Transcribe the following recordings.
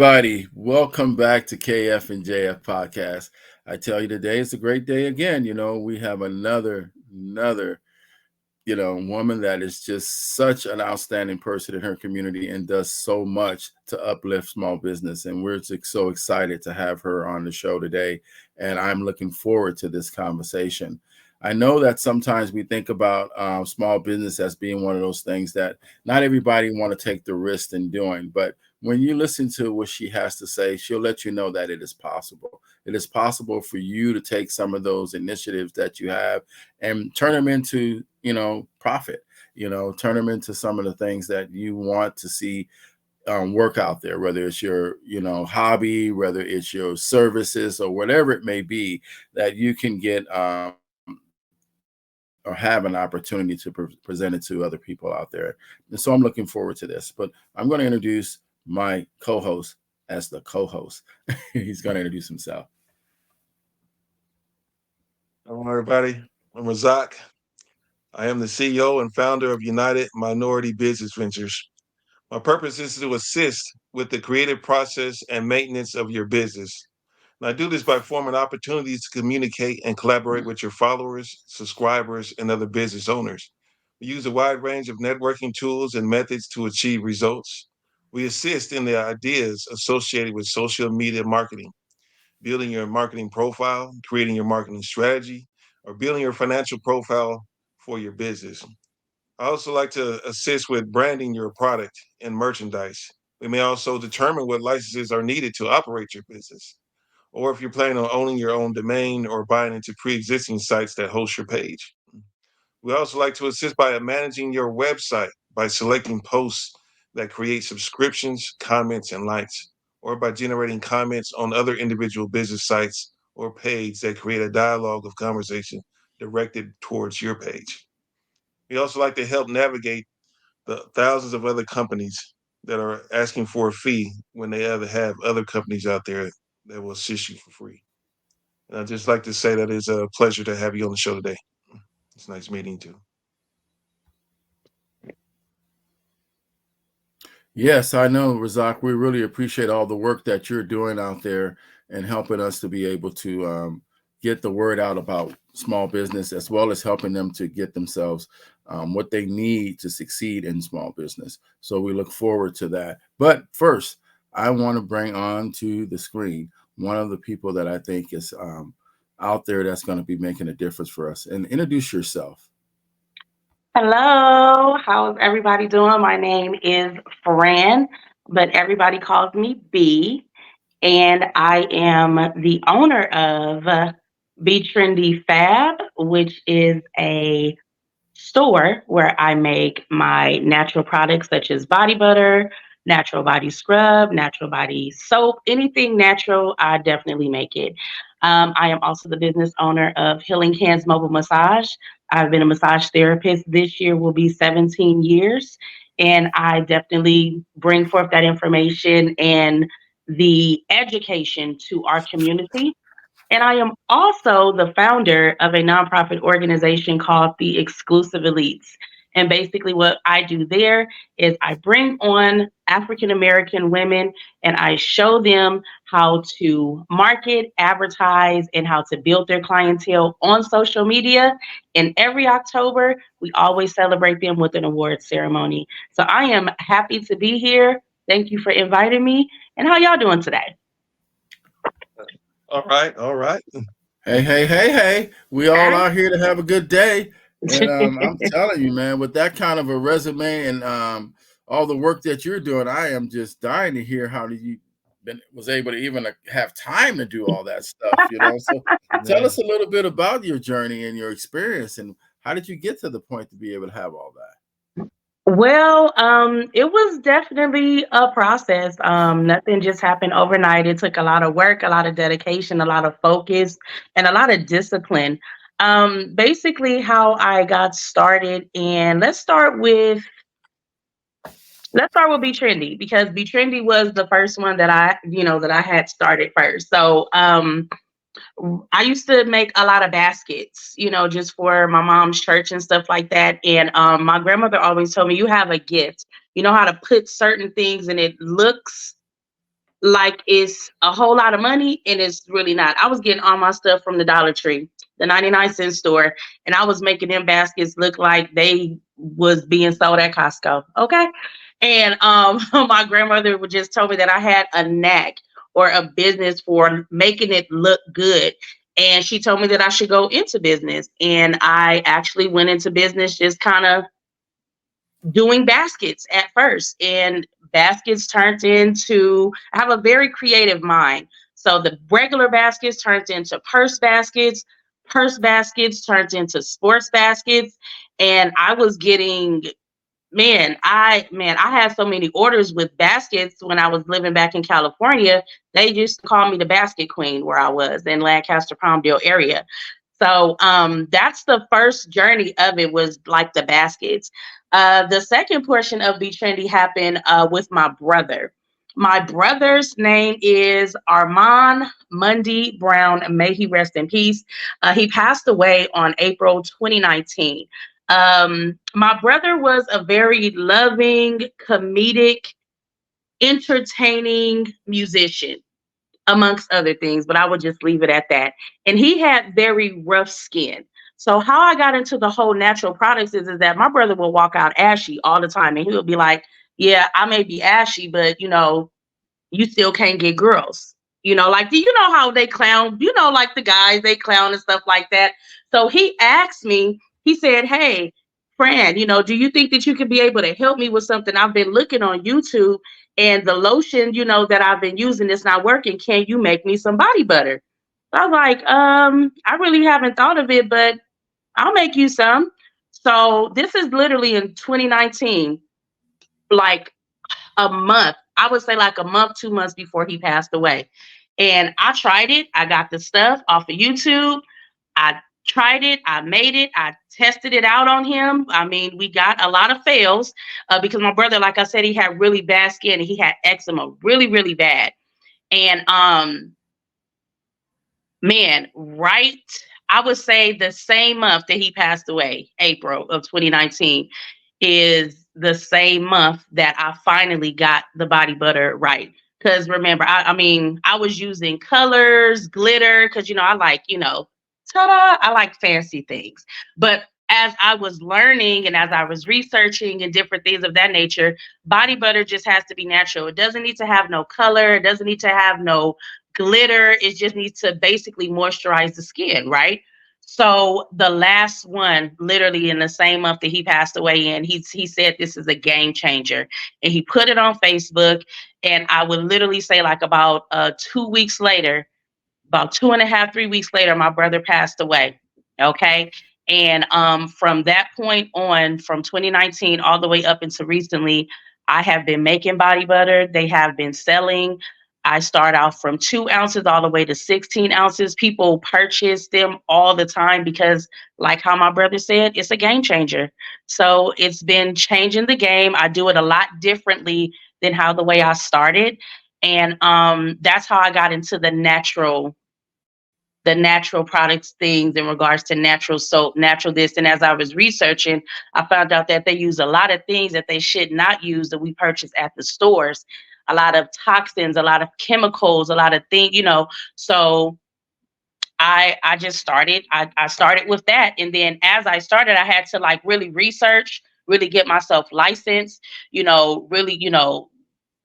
everybody. Welcome back to KF&JF podcast. I tell you, today is a great day again. We have another woman that is just such an outstanding person in her community and does so much to uplift small business. And we're just so excited to have her on the show today. And I'm looking forward to this conversation. I know that sometimes we think about small business as being one of those things that not everybody want to take the risk in doing. But when you listen to what she has to say, she'll let you know that it is possible. It is possible for you to take some of those initiatives that you have and turn them into, profit, turn them into some of the things that you want to see work out there, whether it's your, hobby, whether it's your services or whatever it may be that you can get or have an opportunity to present it to other people out there. And so I'm looking forward to this, but I'm going to introduce my co-host as the co-host. He's going to introduce himself. Hello, everybody. I'm Razak. I am the CEO and founder of United Minority Business Ventures. My purpose is to assist with the creative process and maintenance of your business. And I do this by forming opportunities to communicate and collaborate with your followers, subscribers, and other business owners. We use a wide range of networking tools and methods to achieve results. We assist in the ideas associated with social media marketing, building your marketing profile, creating your marketing strategy, or building your financial profile for your business. I also like to assist with branding your product and merchandise. We may also determine what licenses are needed to operate your business, or if you're planning on owning your own domain or buying into pre existing sites that host your page. We also like to assist by managing your website by selecting posts that create subscriptions, comments, and likes, or by generating comments on other individual business sites or pages that create a dialogue of conversation directed towards your page. We also like to help navigate the thousands of other companies that are asking for a fee when they have other companies out there that will assist you for free. And I'd just like to say that it's a pleasure to have you on the show today. It's nice meeting you. Yes, I know, Razak. We really appreciate all the work that you're doing out there and helping us to be able to get the word out about small business, as well as helping them to get themselves what they need to succeed in small business. So we look forward to that. But first, I want to bring on to the screen one of the people that I think is out there that's going to be making a difference for us. And introduce yourself. Hello, how's everybody doing? My name is Fran, but everybody calls me B, and I am the owner of Be Trendy Fab, which is a store where I make my natural products such as body butter, natural body scrub, natural body soap, anything natural, I definitely make it. I am also the business owner of Healing Hands Mobile Massage. I've been a massage therapist. This year will be 17 years. And I definitely bring forth that information and the education to our community. And I am also the founder of a nonprofit organization called the Exclusive Elites. And basically, what I do there is I bring on African American women and I show them how to market, advertise, and how to build their clientele on social media. And every October, we always celebrate them with an award ceremony. So I am happy to be here. Thank you for inviting me. And how y'all doing today? All right, all right. Hey. We all out here to have a good day. And I'm telling you, man, with that kind of a resume and all the work that you're doing, I am just dying to hear how you was able to even have time to do all that stuff. So tell us a little bit about your journey and your experience and how did you get to the point to be able to have all that? Well, it was definitely a process. Nothing just happened overnight. It took a lot of work, a lot of dedication, a lot of focus, and a lot of discipline. Basically, how I got started, and let's start with Be Trendy because Be Trendy was the first one that I had started first. So, I used to make a lot of baskets, just for my mom's church and stuff like that. And my grandmother always told me, you have a gift. You know how to put certain things and it looks like it's a whole lot of money, and it's really not. I was getting all my stuff from the Dollar Tree, the 99-cent store, and I was making them baskets look like they was being sold at Costco. Okay. And my grandmother would just tell me that I had a knack or a business for making it look good. And she told me that I should go into business. And I actually went into business just kind of doing baskets at first, and baskets turned into, I have a very creative mind. So the regular baskets turned into purse baskets turned into sports baskets, and I was getting, man, I had so many orders with baskets when I was living back in California. They used to call me the basket queen where I was in Lancaster, Palmdale area. So that's the first journey of it, was like the baskets. The second portion of Be Trendy happened with my brother. My brother's name is Armand Mundy Brown. May he rest in peace. He passed away on April 2019. My brother was a very loving, comedic, entertaining musician, amongst other things, but I would just leave it at that. And he had very rough skin. So how I got into the whole natural products is that my brother will walk out ashy all the time, and he would be like, yeah, I may be ashy, but you still can't get girls. Like, do you know how they clown? Like the guys, they clown and stuff like that. So he asked me, he said, hey, Fran, do you think that you could be able to help me with something? I've been looking on YouTube, and the lotion, that I've been using is not working. Can you make me some body butter? I was like, I really haven't thought of it, but I'll make you some. So this is literally in 2019, like a month. I would say like a month, 2 months before he passed away. And I tried it. I got the stuff off of YouTube. I tried it. I made it. I tested it out on him. I mean, we got a lot of fails because my brother, like I said, he had really bad skin and he had eczema, really, really bad. And man, right, I would say the same month that he passed away, April of 2019, is the same month that I finally got the body butter right. Because remember, I mean, I was using colors, glitter, because I like, ta-da, I like fancy things. But as I was learning and as I was researching and different things of that nature, body butter just has to be natural. It doesn't need to have no color. It doesn't need to have no glitter. It just needs to basically moisturize the skin, right? So the last one, literally in the same month that he passed away in, he said this is a game changer, and he put it on Facebook. And I would literally say like about 2 weeks later, about 2.5, 3 weeks later, my brother passed away. Okay. And from that point on, from 2019 all the way up into recently, I have been making body butter. They have been selling. I start out from 2 ounces all the way to 16 ounces. People purchase them all the time because, like how my brother said, it's a game changer. So it's been changing the game. I do it a lot differently than how the way I started. And that's how I got into the natural products things in regards to natural soap, natural this. And as I was researching, I found out that they use a lot of things that they should not use that we purchase at the stores. A lot of toxins, a lot of chemicals, a lot of things. So I just started. I started with that. And then as I started, I had to like really research, really get myself licensed, really,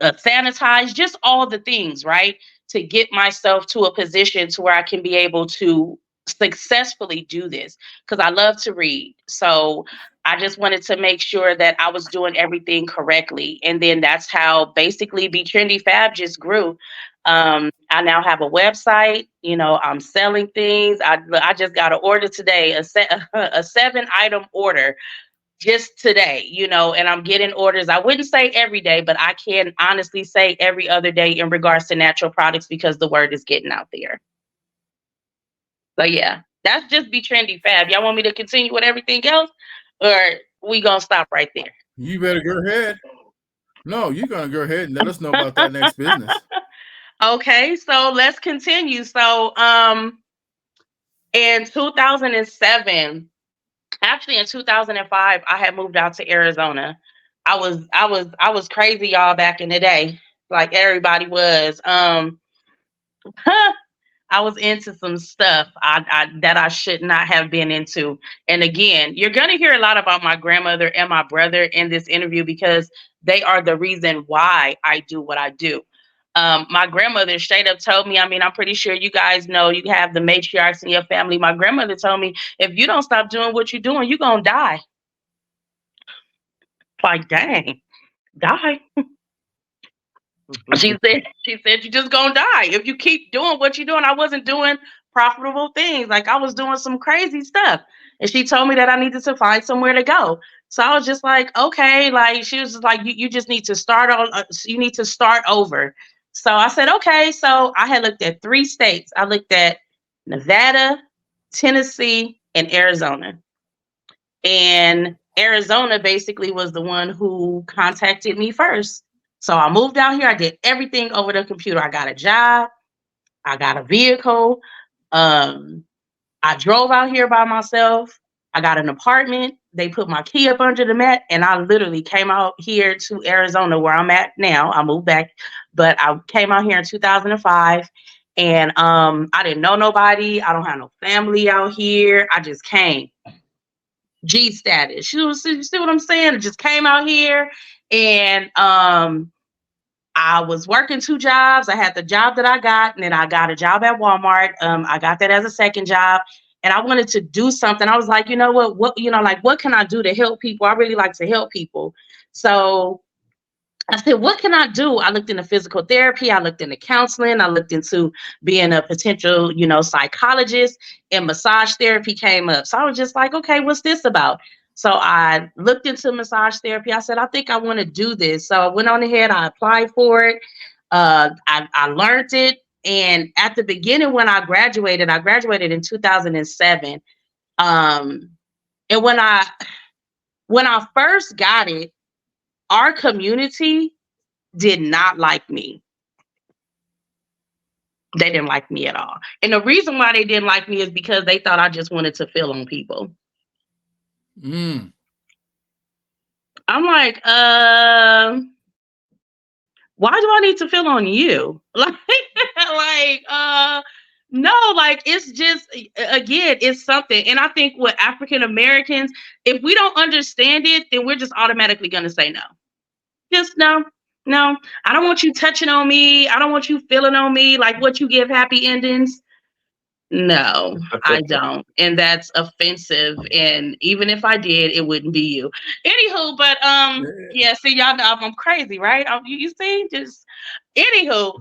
sanitize, just all the things, right? To get myself to a position to where I can be able to successfully do this because I love to read. So I just wanted to make sure that I was doing everything correctly. And then that's how basically Be Trendy Fab just grew. I now have a website. I'm selling things. I just got an order today, a 7 item order just today, and I'm getting orders. I wouldn't say every day, but I can honestly say every other day in regards to natural products because the word is getting out there. So yeah, that's just Be Trendy Fab. Y'all want me to continue with everything else, or we gonna stop right there? You better go ahead. No, you're gonna go ahead and let us know about that next business. Okay, so let's continue. So in 2007, actually in 2005, I had moved out to Arizona. I was crazy, y'all, back in the day. like everybody was. I was into some stuff that I should not have been into. And again, you're going to hear a lot about my grandmother and my brother in this interview because they are the reason why I do what I do. My grandmother straight up told me, I mean, I'm pretty sure you guys know you have the matriarchs in your family. My grandmother told me, if you don't stop doing what you're doing, you're going to die. Like, dang, die. She said you're just gonna die if you keep doing what you're doing. I wasn't doing profitable things. Like I was doing some crazy stuff. And she told me that I needed to find somewhere to go. So I was just like, okay, like she was just like, you just need to start on you need to start over. So I said, okay. So I had looked at 3 states. I looked at Nevada, Tennessee, and Arizona. And Arizona basically was the one who contacted me first. So I moved out here. I did everything over the computer. I got a job. I got a vehicle. I drove out here by myself. I got an apartment. They put my key up under the mat, and I literally came out here to Arizona, where I'm at now. I moved back, but I came out here in 2005, and I didn't know nobody. I don't have no family out here. I just came. G status. You see what I'm saying? I just came out here, and I was working 2 jobs. I had the job that I got, and then I got a job at Walmart. I got that as a second job, and I wanted to do something. I was like, you know what like what can I do to help people? I really like to help people. So I said, what can I do? I looked into physical therapy. I looked into counseling. I looked into being a potential, psychologist, and massage therapy came up. So I was just like, okay, what's this about? So I looked into massage therapy. I said, I think I want to do this. So I went on ahead. I applied for it. I learned it. And at the beginning, when I graduated in 2007. And when I first got it, our community did not like me. They didn't like me at all. And the reason why they didn't like me is because they thought I just wanted to fill on people. I'm like, why do I need to fill on you? No, like it's just, again, it's something. And I think with African Americans, if we don't understand it, then we're just automatically going to say no. Just no. I don't want you touching on me. I don't want you feeling on me like what you give happy endings. No, I don't. And that's offensive. And even if I did, it wouldn't be you. Anywho, but yeah, see, y'all know I'm crazy, right? You see, just anywho,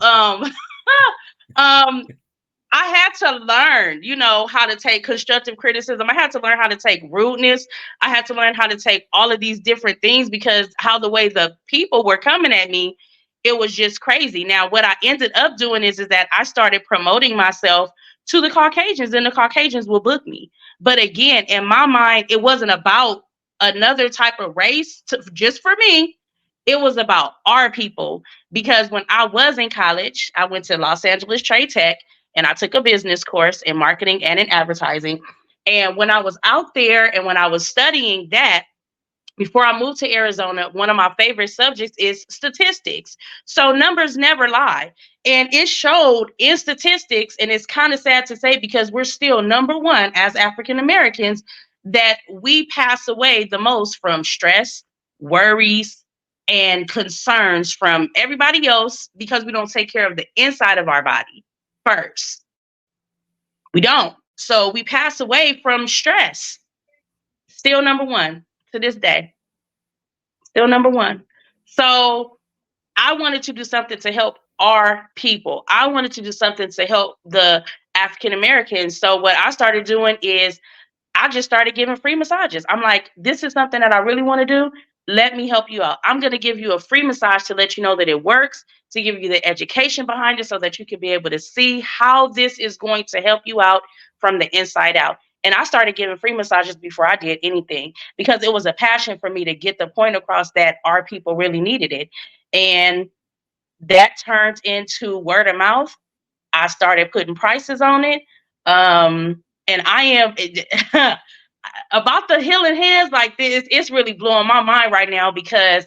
I had to learn, how to take constructive criticism. I had to learn how to take rudeness. I had to learn how to take all of these different things because how the way the people were coming at me, it was just crazy. Now, what I ended up doing is that I started promoting myself to the Caucasians, and the Caucasians will book me. But again, in my mind, it wasn't about another type of race just for me. It was about our people. Because when I was in college, I went to Los Angeles Trade Tech, and I took a business course in marketing and in advertising. And when I was out there and when I was studying that, before I moved to Arizona, one of my favorite subjects is statistics. So numbers never lie. And it showed in statistics, and it's kind of sad to say because we're still number 1 as African Americans, that we pass away the most from stress, worries, and concerns from everybody else because we don't take care of the inside of our body first. We don't. So we pass away from stress. Still number 1 to this day. Still number 1. So I wanted to do something to help our people. I wanted to do something to help the African Americans. So what I started doing is I just started giving free massages. I'm like, this is something that I really want to do. Let me help you out. I'm going to give you a free massage to let you know that it works, to give you the education behind it so that you can be able to see how this is going to help you out from the inside out. And I started giving free massages before I did anything because it was a passion for me to get the point across that our people really needed it. And that turned into word of mouth. I started putting prices on it. And I am about the healing hands like this. It's really blowing my mind right now because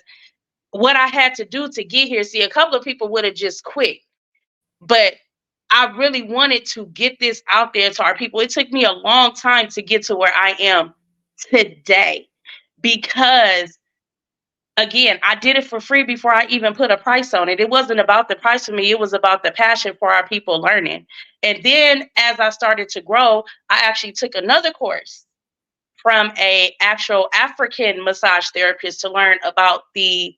what I had to do to get here. See, a couple of people would have just quit, but I really wanted to get this out there to our people. It took me a long time to get to where I am today because, again, I did it for free before I even put a price on it. It wasn't about the price for me. It was about the passion for our people learning. And then as I started to grow, I actually took another course from a actual African massage therapist to learn about the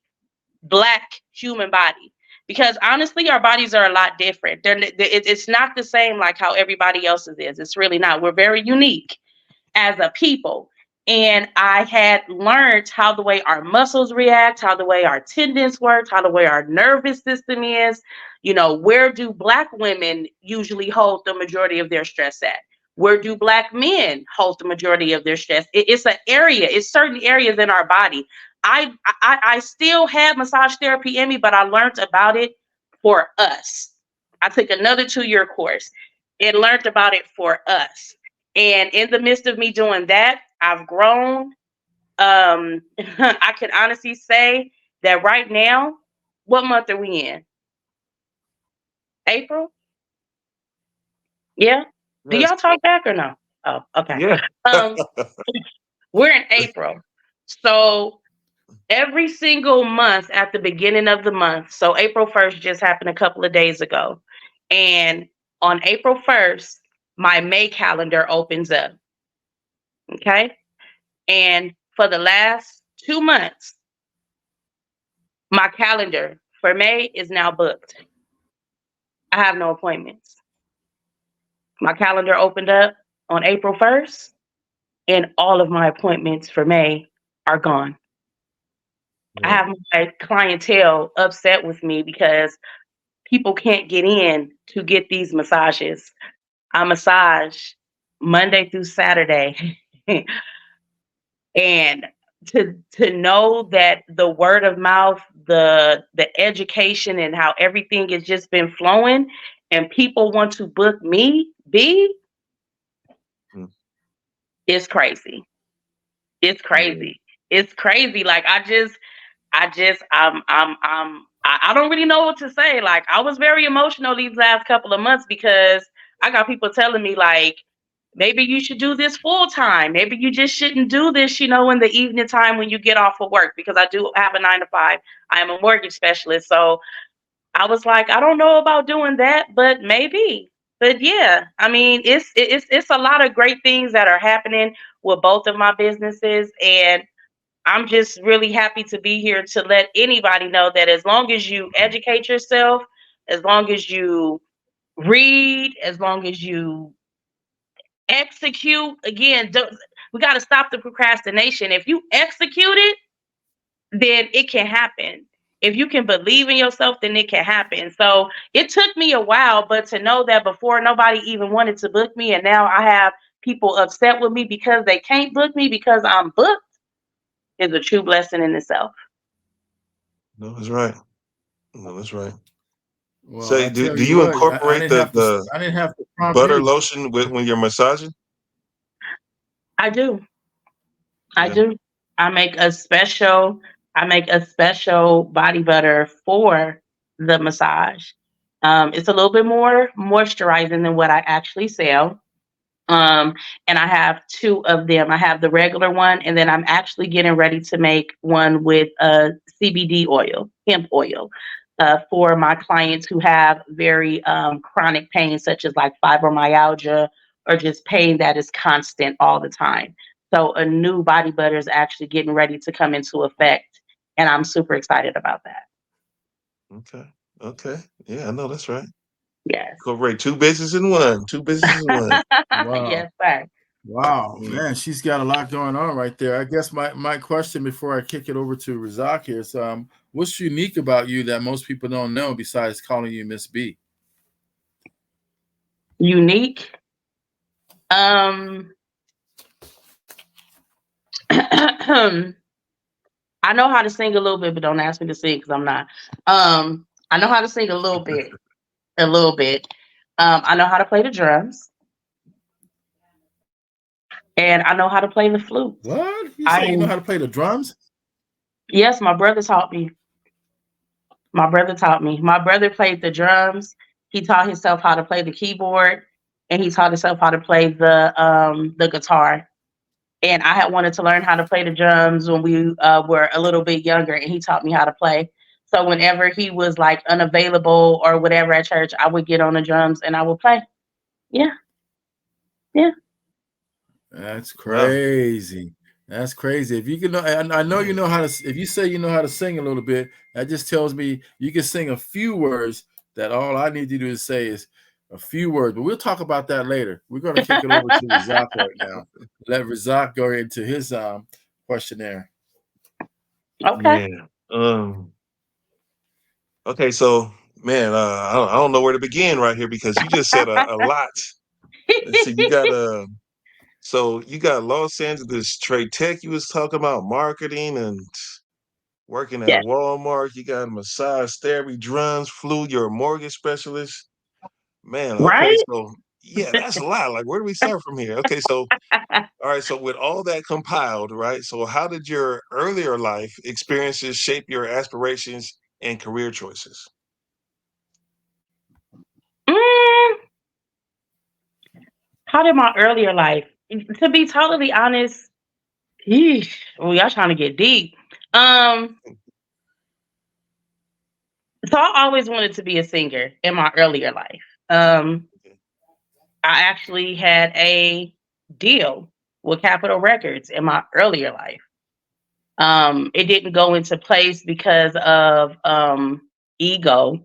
Black human body. Because honestly, our bodies are a lot different. It's not the same like how everybody else's is. It's really not. We're very unique as a people. And I had learned how the way our muscles react, how the way our tendons work, how the way our nervous system is. You know, where do Black women usually hold the majority of their stress at? Where do Black men hold the majority of their stress? It's an area, it's certain areas in our body. I still had massage therapy in me, but I learned about it for us. I took another 2-year course and learned about it for us. And in the midst of me doing that, I've grown. I can honestly say that right now, what month are we in? April? Yeah. Do Yes. y'all talk back or no? Oh, okay. Yeah. We're in April. So every single month at the beginning of the month, so April 1st just happened a couple of days ago. And on April 1st, my May calendar opens up. Okay. And for the last 2 months, my calendar for May is now booked. I have no appointments. My calendar opened up on April 1st, and all of my appointments for May are gone. I have my clientele upset with me because people can't get in to get these massages. I massage Monday through Saturday. And to know that the word of mouth, the education and how everything has just been flowing and people want to book me, Mm. it's crazy. It's crazy. It's crazy. Like I don't really know what to say. Like I was very emotional these last couple of months because I got people telling me like, maybe you should do this full time. Maybe you just shouldn't do this, in the evening time when you get off of work, because I do have a 9 to 5. I am a mortgage specialist. So I was like, I don't know about doing that, but maybe. But yeah, I mean, it's a lot of great things that are happening with both of my businesses, and I'm just really happy to be here to let anybody know that as long as you educate yourself, as long as you read, as long as you execute, again, we got to stop the procrastination. If you execute it, then it can happen. If you can believe in yourself, then it can happen. So it took me a while, but to know that before nobody even wanted to book me, and now I have people upset with me because they can't book me because I'm booked, is a true blessing in itself. No, that's right. No, that's right. Well, Say, I do tell you you what, incorporate the I didn't have to prompt butter you. lotion when you're massaging? I do. I Yeah. do. I make a special body butter for the massage. It's a little bit more moisturizing than what I actually sell. Um, and I have 2 of them. I have the regular one, and then I'm actually getting ready to make one with CBD oil, hemp oil, for my clients who have very chronic pain, such as like fibromyalgia or just pain that is constant all the time. So a new body butter is actually getting ready to come into effect, and I'm super excited about that. Okay. Okay. Yeah, I know that's right. Yes. Incorporate 2 businesses in one. 2 businesses in one. Wow. Yes, sir. Wow, Mm. man, she's got a lot going on right there. I guess my question before I kick it over to Razak is, what's unique about you that most people don't know besides calling you Miss B? Unique. Um, I know how to sing a little bit, but don't ask me to sing because I'm not. I know how to sing a little bit, a little bit. I know how to play the drums, and I know how to play the flute. What? You say you know I how to play the drums? Yes, my brother taught me. My brother taught me. My brother played the drums. He taught himself how to play the keyboard, and he taught himself how to play the guitar. And I had wanted to learn how to play the drums when we were a little bit younger, and he taught me how to play. So whenever he was like unavailable or whatever at church, I would get on the drums and I would play. Yeah, yeah. That's Wow. crazy. That's crazy. If you can know, I know you know how to. If you say you know how to sing a little bit, that just tells me you can sing a few words. That all I need you to do is say is a few words. But we'll talk about that later. We're going to kick it over to Razak right now. Let Razak go into his questionnaire. Okay. Man. Okay, so man, I don't know where to begin right here because you just said a lot. Let's see, you got so you got Los Angeles Trade Tech. You was talking about marketing and working at Yes. Walmart. You got massage therapy, drums, flew. You're a mortgage specialist. Man, okay, Right? so yeah, that's a lot. Like, where do we start from here? Okay, so all right, so with all that compiled, right? So how did your earlier life experiences shape your aspirations and career choices? Mm, how did my earlier life? To be totally honest, yeesh, well, y'all trying to get deep. Um, so I always wanted to be a singer in my earlier life. Um, Okay. I actually had a deal with Capitol Records in my earlier life. It didn't go into place because of ego.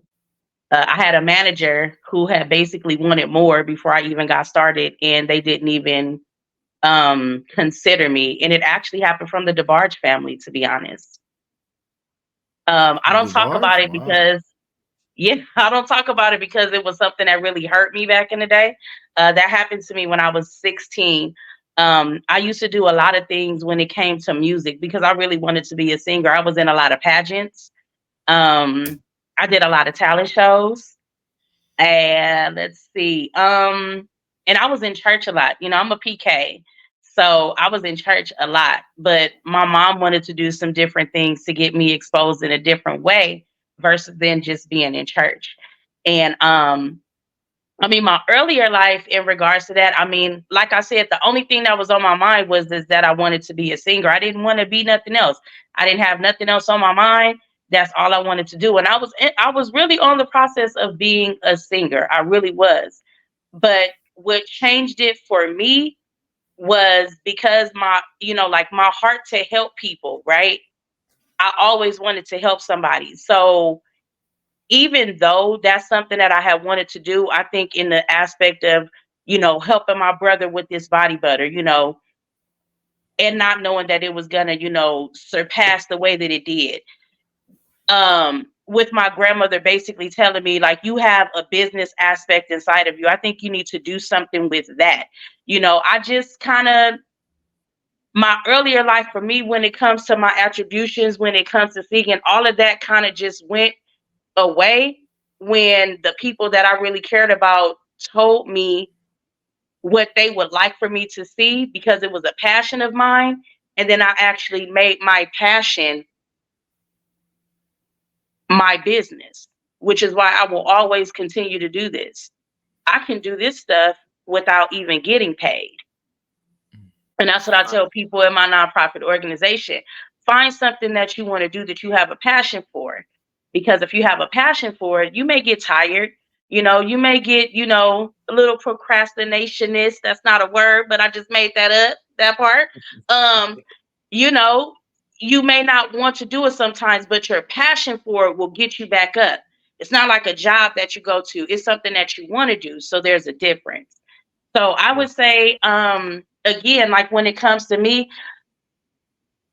I had a manager who had basically wanted more before I even got started, and they didn't even consider me. And it actually happened from the DeBarge family, to be honest. I don't talk about DeBarge? it Wow. because, yeah, I don't talk about it because it was something that really hurt me back in the day. That happened to me when I was 16. I used to do a lot of things when it came to music because I really wanted to be a singer. I was in a lot of pageants. Um, I did a lot of talent shows. And let's see. And I was in church a lot. You know, I'm a PK. So I was in church a lot, but my mom wanted to do some different things to get me exposed in a different way versus than just being in church. And I mean, my earlier life in regards to that, I mean, like I said, the only thing that was on my mind was is that I wanted to be a singer. I didn't want to be nothing else. I didn't have nothing else on my mind. That's all I wanted to do. And I was really on the process of being a singer. I really was. But what changed it for me was because my, you know, like my heart to help people, right? I always wanted to help somebody. So even though that's something that I had wanted to do, I think in the aspect of, you know, helping my brother with this body butter, you know, and not knowing that it was gonna, you know, surpass the way that it did. With my grandmother basically telling me, like, you have a business aspect inside of you. I think you need to do something with that. You know, I just kind of my earlier life for me when it comes to my attributions, when it comes to singing, all of that kind of just went away when the people that I really cared about told me what they would like for me to see because it was a passion of mine. And then I actually made my passion my business, which is why I will always continue to do this. I can do this stuff without even getting paid. And that's what I Right. tell people in my nonprofit organization. Find something that you want to do that you have a passion for. Because if you have a passion for it, you may get tired. You know, you may get, you know, a little procrastinationist. That's not a word, but I just made that up, that part. Um, you know, you may not want to do it sometimes, but your passion for it will get you back up. It's not like a job that you go to, it's something that you want to do. So there's a difference. So I Right. would say, again, like when it comes to me,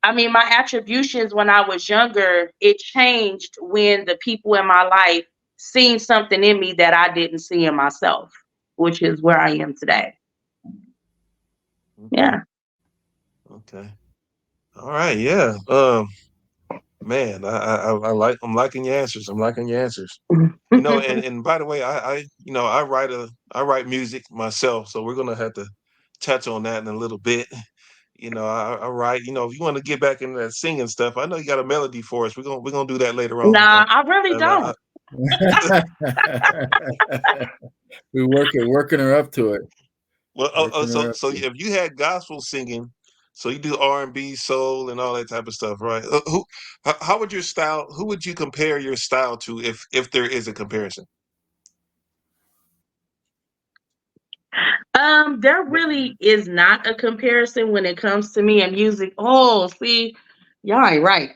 I mean, my attributions when I was younger, it changed when the people in my life seen something in me that I didn't see in myself, which is where I am today. Okay. Yeah. Okay. All right. Yeah. Man, I'm liking your answers. I'm liking your answers. You know, and by the way, you know, I write music myself, so we're gonna have to touch on that in a little bit. I write. If you want to get back into that singing stuff, I know you got a melody for us. We're gonna do that later on. Nah, I really And don't. We're working her up to it. well, so if you had gospel singing, so you do R&B, soul, and all that type of stuff, right? How would your style? Who would you compare your style to, if there is a comparison? There really is not a comparison when it comes to me and music. Oh, see, y'all ain't right.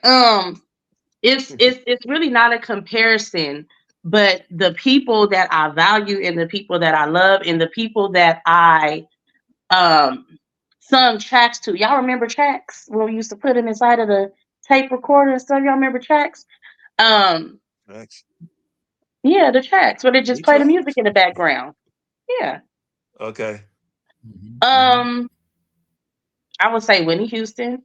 It's really not a comparison, but the people that I value and the people that I love and the people that I um sung tracks to. Y'all remember tracks when we used to put them inside of the tape recorder and stuff? Y'all remember tracks? Um, Tracks. yeah, the tracks where they just Any play the music tracks? in the background. Yeah. Okay. Um, I would say Whitney Houston,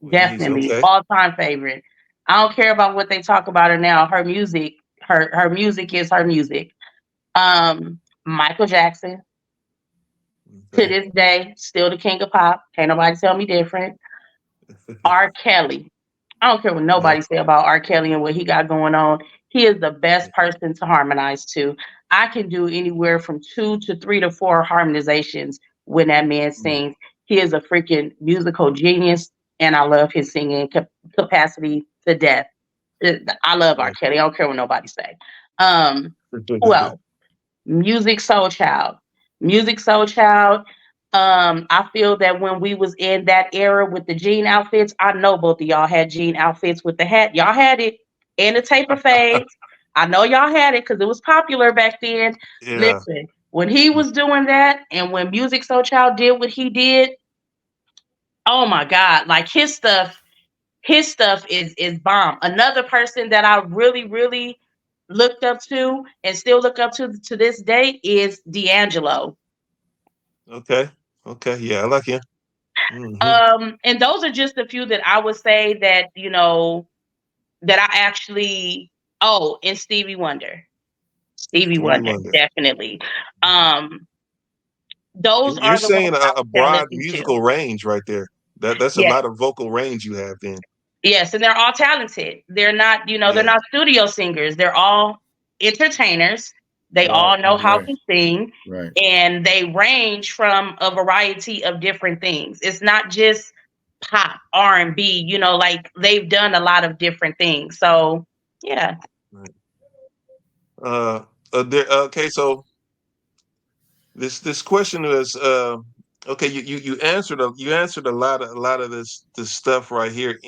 Whitney Houston. definitely Okay. all time favorite. I don't care about what they talk about her now. Her music, her music is her music. Michael Jackson, to Okay. this day, still the king of pop. Can't nobody tell me different. R. Kelly. I don't care what Uh-huh. nobody say about R. Kelly and what he got going on. He is the best person to harmonize to. I can do anywhere from 2 to 3 to 4 harmonizations when that man sings. He is a freaking musical genius, and I love his singing capacity to death. I love R. Right. Kelly. I don't care what nobody say. Who else? Music Soul Child. Music Soul Child. I feel that when we was in that era with the jean outfits, I know both of y'all had jean outfits with the hat. Y'all had it and the taper fades. I know y'all had it because it was popular back then. Yeah. Listen, when he was doing that and when Music Soul Child did what he did, oh my God, like his stuff is bomb. Another person that I really, really looked up to and still look up to this day is D'Angelo. Okay. Okay. Yeah, I like him. Hmm. And those are just a few that I would say that, that I actually, oh, and Stevie Wonder. Stevie Stevie Wonder, Wonder. definitely. Um, those You're are the ones saying I a would say I broad listen to. musical range right there. That's a Yes, lot of vocal range you have then. yes, and they're all talented. They're not, they're Yeah. not studio singers. They're all entertainers. They Right, all know how right, to sing, right. and they range from a variety of different things. It's not just pop, R&B, like they've done a lot of different things. So, yeah. Right. Uh, okay, so this question is okay. You answered a lot of this stuff right here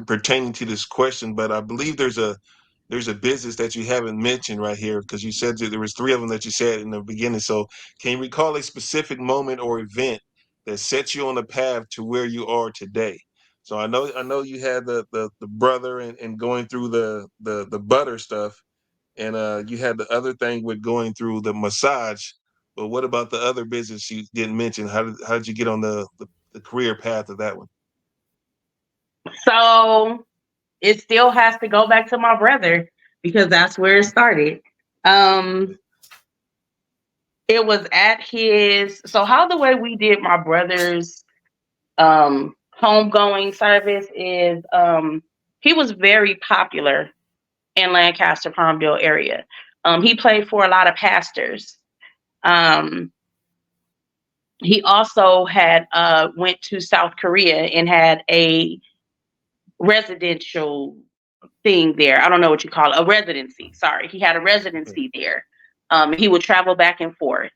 pertaining to this question, but I believe there's a business that you haven't mentioned right here because you said that there was three of them that you said in the beginning. So can you recall a specific moment or event that set you on the path to where you are today? So I know you had the brother and going through the butter stuff, and you had the other thing with going through the massage. But what about the other business you didn't mention? How did you get on the career path of that one? So it still has to go back to my brother because that's where it started. Um, it was at so how the way we did my brother's homegoing service is he was very popular in Lancaster, Palmville area. He played for a lot of pastors. Um, he also had went to South Korea and had a residential thing there. I don't know what you call it, a residency. Sorry, he had a residency there. He would travel back and forth.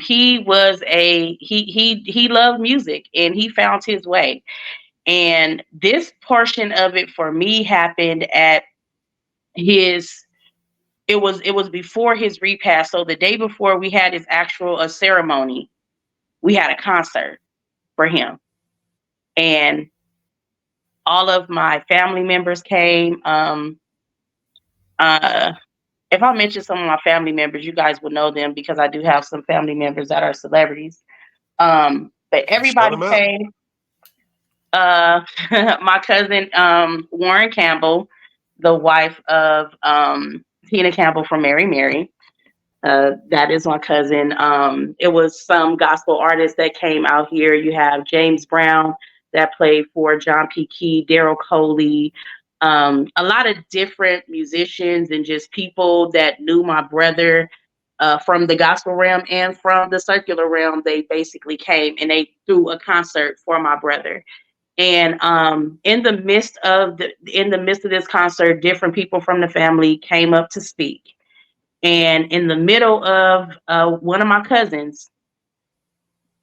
He was he loved music and he found his way. And this portion of it for me happened at his it was before his repast. So the day before we had his actual ceremony, we had a concert for him. And all of my family members came. Uh, if I mention some of my family members, you guys will know them because I do have some family members that are celebrities. But Shout everybody them out. came. My cousin Warren Campbell, the wife of Tina Campbell from Mary Mary. That is my cousin. It was some gospel artists that came out here. You have James Brown that played for John P. Key, Daryl Coley, a lot of different musicians and just people that knew my brother from the gospel realm and from the secular realm. They basically came and they threw a concert for my brother. And in the midst of this concert, different people from the family came up to speak. And in the middle of one of my cousins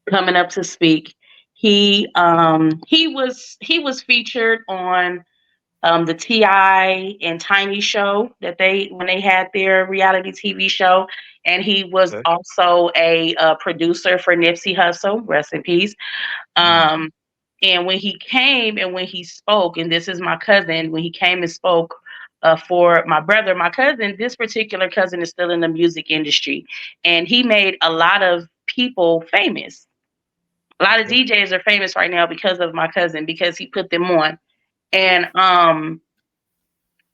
coming up to speak, he was featured on the Ti and Tiny show that they when they had their reality TV show, and he was Okay. also a producer for Nipsey Hussle, rest in peace. Mm. Um, and when he came and when he spoke, and this is my cousin, when he came and spoke for my brother, my cousin, this particular cousin is still in the music industry, and he made a lot of people famous. A lot of Okay. DJs are famous right now because of my cousin because he put them on. And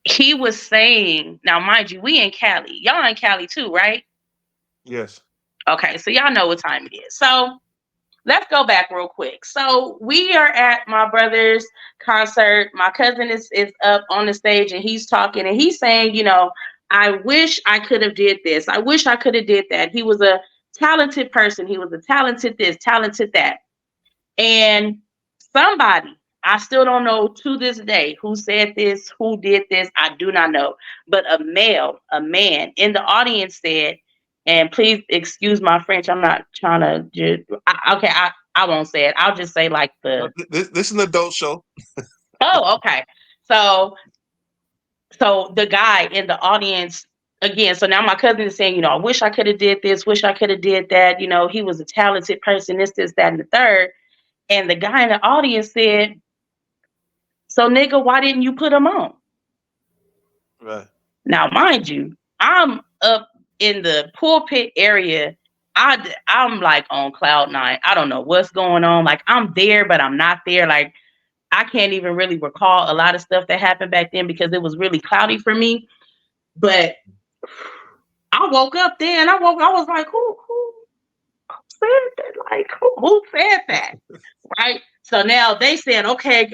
he was saying, now mind you, we in Cali. Y'all in Cali too, right? Yes. Okay, so y'all know what time it is. So let's go back real quick. So we are at my brother's concert. My cousin is up on the stage and he's talking and he's saying, I wish I could have did this. I wish I could have did that. He was a talented person. He was a talented this, talented that. And somebody, I still don't know to this day who said this, who did this. I do not know. But a man in the audience said, and please excuse my French. I'm not trying to just, okay, I won't say it. I'll just say like This is an adult show. oh, okay. So the guy in the audience again, so now my cousin is saying, I wish I could have did this, wish I could have did that. He was a talented person, this, that, and the third. And the guy in the audience said, so nigga, why didn't you put him on? Right. Now, mind you, I'm up in the pulpit area. I'm like on cloud nine. I don't know what's going on. Like I'm there, but I'm not there. Like I can't even really recall a lot of stuff that happened back then because it was really cloudy for me. But I woke up then. I was like, who said that? Like who said that? Right? So now they said, okay,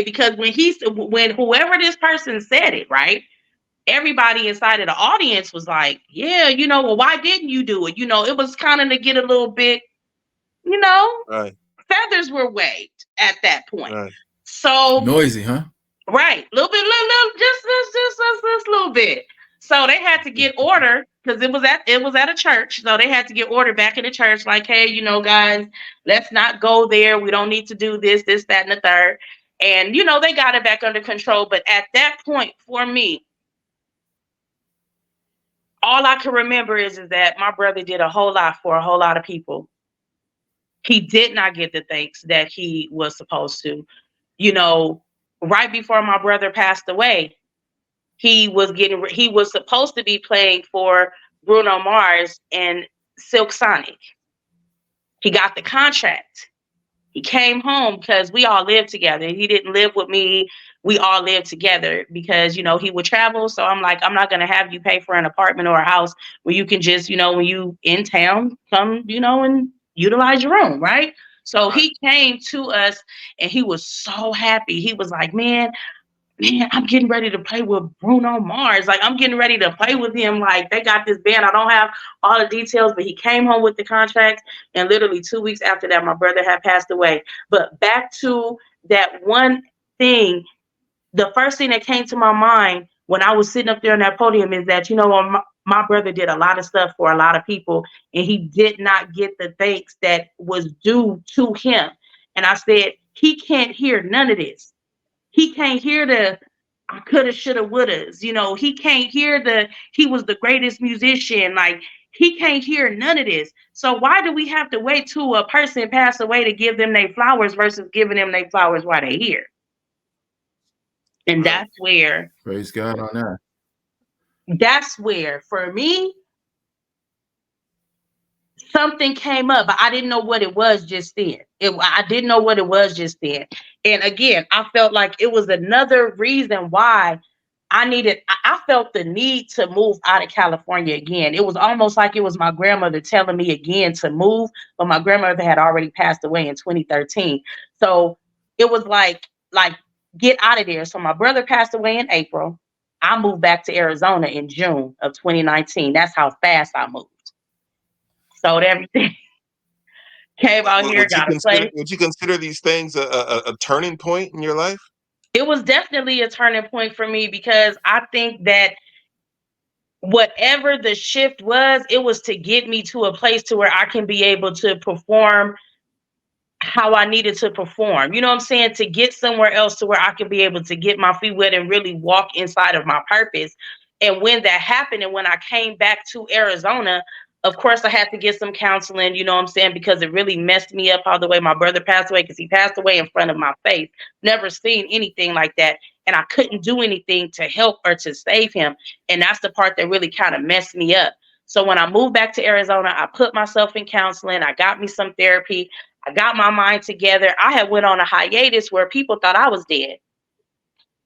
because when whoever this person said it, right? Everybody inside of the audience was like, yeah, well, why didn't you do it? It was kind of to get a little bit, you know, Right. feathers were waved at that point. Right. So Noisy, huh? right, a little bit, just a little bit. So they had to get order because it was at a church. So they had to get order back in the church, like, hey, guys, let's not go there. We don't need to do this, that, and the third. And they got it back under control. But at that point, for me, all I can remember is that my brother did a whole lot for a whole lot of people. He did not get the thanks that he was supposed to. Right before my brother passed away, he was supposed to be playing for Bruno Mars and Silk Sonic. He got the contract. He came home because we all lived together. He didn't live with me. We all lived together because, he would travel. So I'm like, I'm not going to have you pay for an apartment or a house where you can just, when you in town, come, and utilize your room. Right. So he came to us and he was so happy. He was like, man, I'm getting ready to play with Bruno Mars. Like, I'm getting ready to play with him. Like, they got this band. I don't have all the details, but he came home with the contract. And literally 2 weeks after that, my brother had passed away. But back to that one thing, the first thing that came to my mind when I was sitting up there on that podium is that, my brother did a lot of stuff for a lot of people, and he did not get the thanks that was due to him. And I said, he can't hear none of this. He can't hear the I coulda, shoulda, wouldas. He can't hear he was the greatest musician. Like, he can't hear none of this. So why do we have to wait till a person pass away to give them their flowers versus giving them their flowers while they're here? And Right. Praise God on that. That's where, for me, something came up, but I didn't know what it was just then. I didn't know what it was just then. And again, I felt like it was another reason why I felt the need to move out of California again. It was almost like it was my grandmother telling me again to move, but my grandmother had already passed away in 2013. So it was like get out of there. So my brother passed away in April. I moved back to Arizona in June of 2019. That's how fast I moved. Sold everything, came out here, got a place. Would you consider these things a turning point in your life? It was definitely a turning point for me because I think that whatever the shift was, it was to get me to a place to where I can be able to perform how I needed to perform. You know what I'm saying? To get somewhere else to where I could be able to get my feet wet and really walk inside of my purpose. And when that happened, and when I came back to Arizona, of course, I had to get some counseling, you know what I'm saying? Because it really messed me up all the way my brother passed away, because he passed away in front of my face. Never seen anything like that. And I couldn't do anything to help or to save him. And that's the part that really kind of messed me up. So when I moved back to Arizona, I put myself in counseling. I got me some therapy. I got my mind together. I had went on a hiatus where people thought I was dead.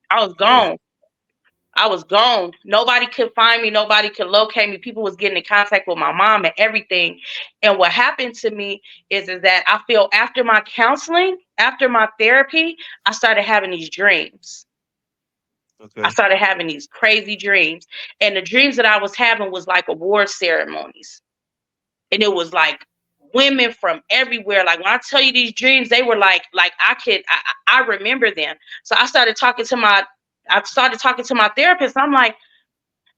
I was Yeah. gone. I was gone. Nobody could find me. Nobody could locate me. People was getting in contact with my mom and everything. And what happened to me is that I feel after my counseling, after my therapy, I started having these dreams. Okay. I started having these crazy dreams. And the dreams that I was having was like award ceremonies. And it was like women from everywhere. Like when I tell you these dreams, they were like I remember them. So I started talking to my therapist. I'm like,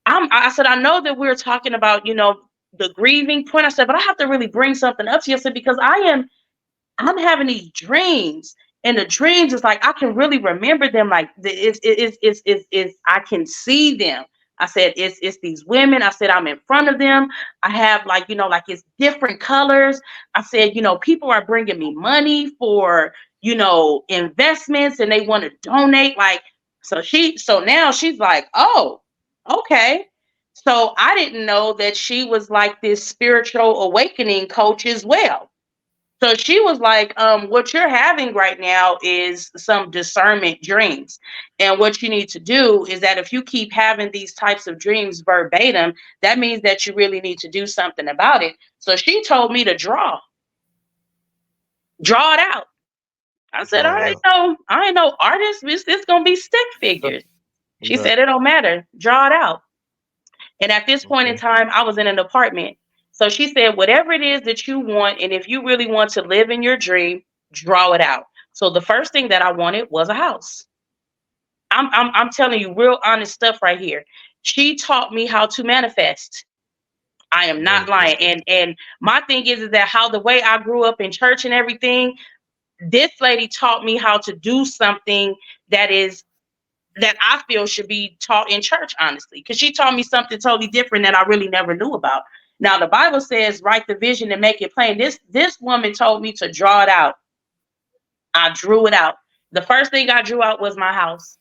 I said, I know that we're talking about, the grieving point. I said, but I have to really bring something up to you. I said, because I'm having these dreams, and the dreams is like I can really remember them. Like it's I can see them. I said it's these women. I said I'm in front of them. I have like it's different colors. I said people are bringing me money for investments, and they want to donate. Like so now she's like, oh, okay. So I didn't know that she was like this spiritual awakening coach as well. So she was like, what you're having right now is some discernment dreams. And what you need to do is that if you keep having these types of dreams verbatim, that means that you really need to do something about it. So she told me to draw it out. I said, Draw it out. I ain't no artist. It's gonna be stick figures. She Right. said, it don't matter. Draw it out. And at this point in Okay. time, I was in an apartment. So she said, whatever it is that you want, and if you really want to live in your dream, draw it out. So the first thing that I wanted was a house. I'm telling you real honest stuff right here. She taught me how to manifest. I am not lying. Manifesting. And my thing is that how the way I grew up in church and everything, this lady taught me how to do something that is that I feel should be taught in church, honestly, because she taught me something totally different that I really never knew about. Now the Bible says, write the vision and make it plain. This woman told me to draw it out. I drew it out. The first thing I drew out was my house.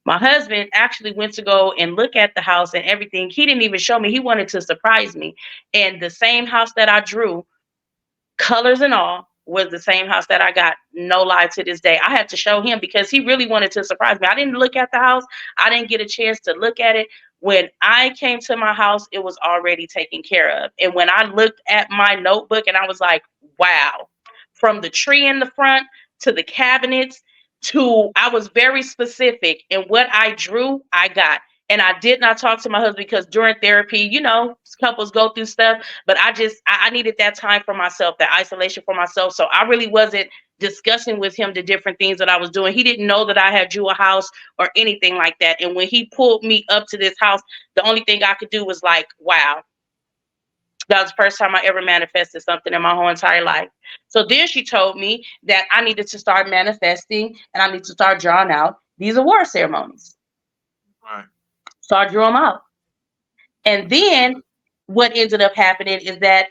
My husband actually went to go and look at the house and everything. He didn't even show me. He wanted to surprise me. And the same house that I drew, colors and all, was the same house that I got. No lie, to this day. I had to show him because he really wanted to surprise me. I didn't look at the house. I didn't get a chance to look at it. When I came to my house, it was already taken care of. And when I looked at my notebook and I was like, wow, from the tree in the front to the cabinets I was very specific in what I drew, I got. And I did not talk to my husband because during therapy, couples go through stuff, but I needed that time for myself, that isolation for myself. So I really wasn't discussing with him the different things that I was doing. He didn't know that I had drew a house or anything like that. And when he pulled me up to this house, the only thing I could do was like, wow, that was the first time I ever manifested something in my whole entire life. So then she told me that I needed to start manifesting and I need to start drawing out these award ceremonies. Right. So I drew them out. And then what ended up happening is that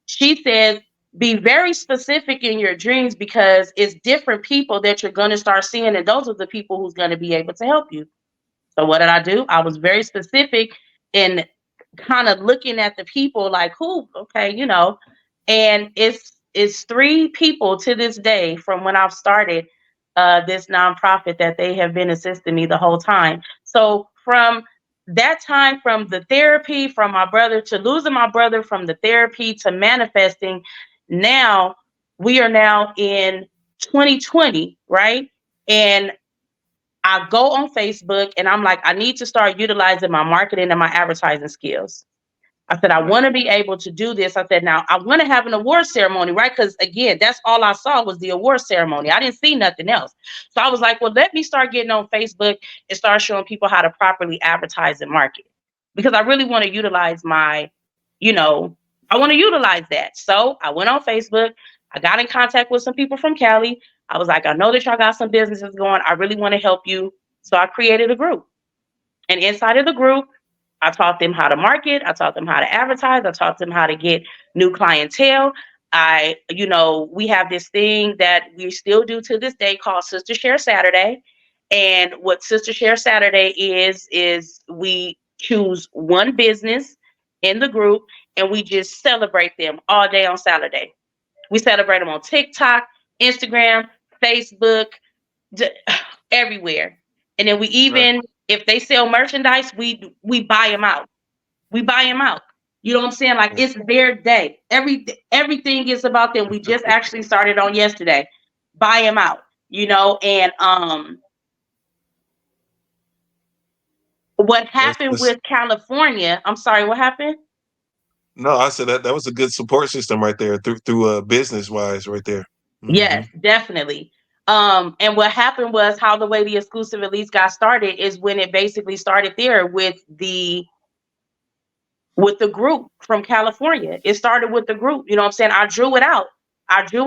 she says, be very specific in your dreams because it's different people that you're going to start seeing. And those are the people who's going to be able to help you. So what did I do? I was very specific in kind of looking at the people like who, okay, and it's three people to this day from when I've started this nonprofit that they have been assisting me the whole time. So from that time, from the therapy, from my brother to losing my brother, from the therapy to manifesting, now we are now in 2020, right? And I go on Facebook and I'm like, I need to start utilizing my marketing and my advertising skills. I said, I want to be able to do this. I said, now I want to have an award ceremony, right? Because again, that's all I saw was the award ceremony. I didn't see nothing else. So I was like, well, let me start getting on Facebook and start showing people how to properly advertise and market. Because I really want to utilize my, I want to utilize that. So I went on Facebook. I got in contact with some people from Cali. I was like, I know that y'all got some businesses going. I really want to help you. So I created a group. And inside of the group, I taught them how to market. I taught them how to advertise. I taught them how to get new clientele. We have this thing that we still do to this day called Sister Share Saturday. And what Sister Share Saturday is we choose one business in the group and we just celebrate them all day on Saturday. We celebrate them on TikTok, Instagram, Facebook, everywhere. And then we even, if they sell merchandise, we buy them out. We buy them out. You know what I'm saying? Like it's their day. Everything is about them. We just actually started on yesterday. Buy them out. And what happened with California? I'm sorry, what happened? No, I said that was a good support system right there through business wise right there. Mm-hmm. Yes, definitely. And what happened was how the way the exclusive elites got started is when it basically started there with the group from California. It started with the group. You know what I'm saying? I drew it out. I did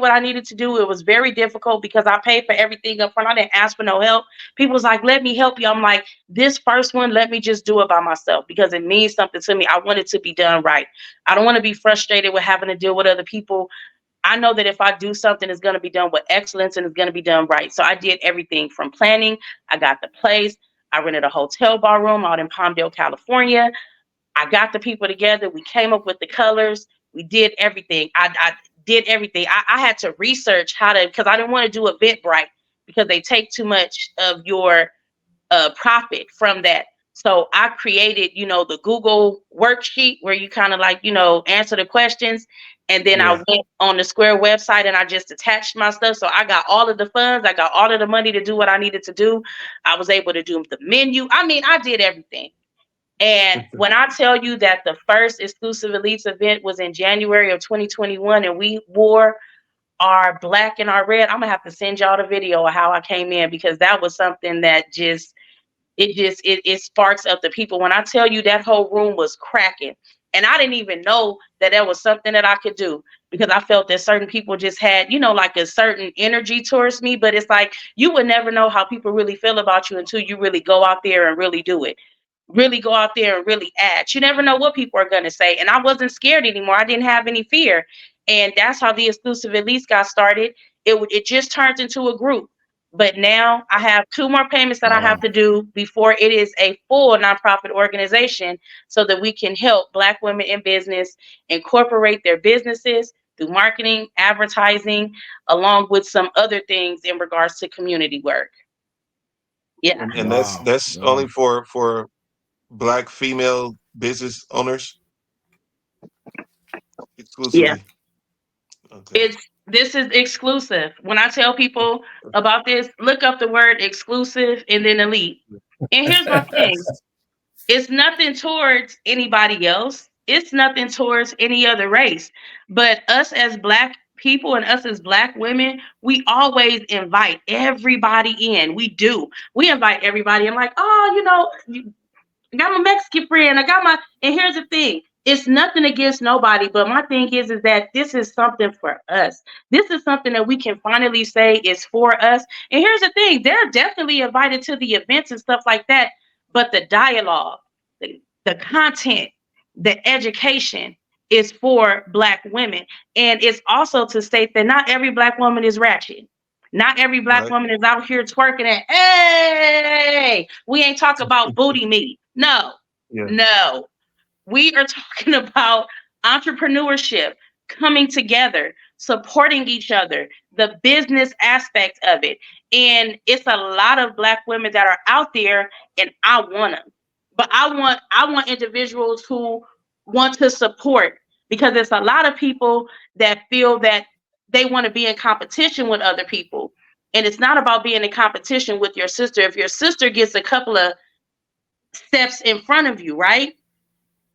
what I needed to do. It was very difficult because I paid for everything up front. I didn't ask for no help. People was like, let me help you. I'm like, this first one, let me just do it by myself because it means something to me. I want it to be done right. I don't want to be frustrated with having to deal with other people. I know that if I do something, it's going to be done with excellence and it's going to be done right. So I did everything from planning. I got the place. I rented a hotel bar room out in Palmdale, California. I got the people together. We came up with the colors. We did everything. I did everything. I had to research how to, because I didn't want to do Eventbrite because they take too much of your profit from that. So I created, the Google worksheet where you kind of like, answer the questions. And then I went on the Square website and I just attached my stuff. So I got all of the funds. I got all of the money to do what I needed to do. I was able to do the menu. I mean, I did everything. And when I tell you that the first exclusive elites event was in January of 2021 and we wore our black and our red, I'm gonna have to send y'all the video of how I came in because that was something that it sparks up the people. When I tell you that whole room was cracking, and I didn't even know that was something that I could do because I felt that certain people just had, like a certain energy towards me. But it's like you would never know how people really feel about you until you really go out there and really do it. Really go out there and really act. You never know what people are going to say. And I wasn't scared anymore. I didn't have any fear. And that's how the exclusive elites got started. It just turned into a group. But now I have 2 more payments that I have to do before it is a full nonprofit organization so that we can help Black women in business incorporate their businesses through marketing, advertising, along with some other things in regards to community work. Yeah. And that's only for Black female business owners exclusively. Yeah. Okay. This is exclusive. When I tell people about this, look up the word exclusive and then elite. And here's my thing. It's nothing towards anybody else. It's nothing towards any other race. But us as Black people and us as Black women, we always invite everybody in. We do. We invite everybody. I'm like, I got my Mexican friend. And here's the thing. It's nothing against nobody, but my thing is that this is something for us. This is something that we can finally say is for us. And here's the thing. They're definitely invited to the events and stuff like that. But the dialogue, the content, the education is for Black women. And it's also to state that not every Black woman is ratchet. Not every Black woman is out here twerking and, hey, we ain't talking about booty meat. No. We are talking about entrepreneurship, coming together, supporting each other, the business aspect of it. And it's a lot of Black women that are out there, and I want them. But I want individuals who want to support, because there's a lot of people that feel that they want to be in competition with other people. And it's not about being in competition with your sister. If your sister gets a couple of steps in front of you, right?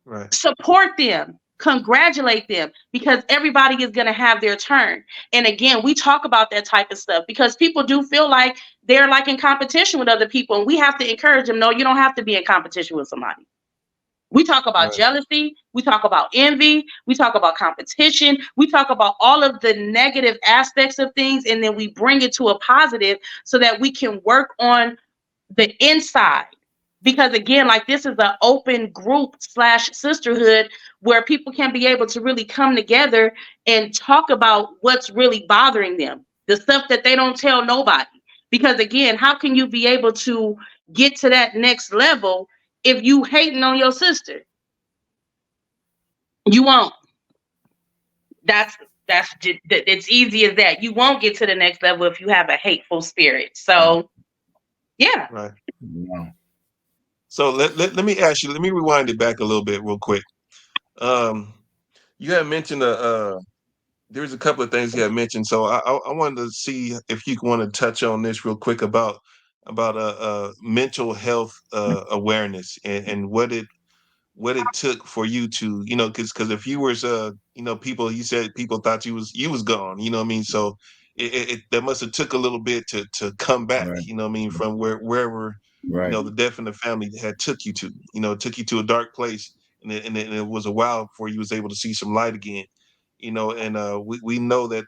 Right. Support them, congratulate them, because everybody is going to have their turn. And again, we talk about that type of stuff because people do feel like they're like in competition with other people. And we have to encourage them. No, you don't have to be in competition with somebody. We talk about Right. jealousy. We talk about envy. We talk about competition. We talk about all of the negative aspects of things. And then we bring it to a positive so that we can work on the inside. Because again, like, this is an open group / sisterhood where people can be able to really come together and talk about what's really bothering them, the stuff that they don't tell nobody. Because again, how can you be able to get to that next level if you hating on your sister? You won't. That's just, it's easy as that. You won't get to the next level if you have a hateful spirit. So yeah. Right. Wow. So let me ask you, let me rewind it back a little bit real quick. You had mentioned there's a couple of things you had mentioned. So I wanted to see if you want to touch on this real quick about mental health awareness and what it took for you to, you know, because if you was you know, people, you said people thought you was gone, you know what I mean? So that must have took a little bit to come back, Right. you know what I mean, from wherever, you Right. know, the death in the family had took you to, you know, took you to a dark place, and it was a while before you was able to see some light again, you know. And we know that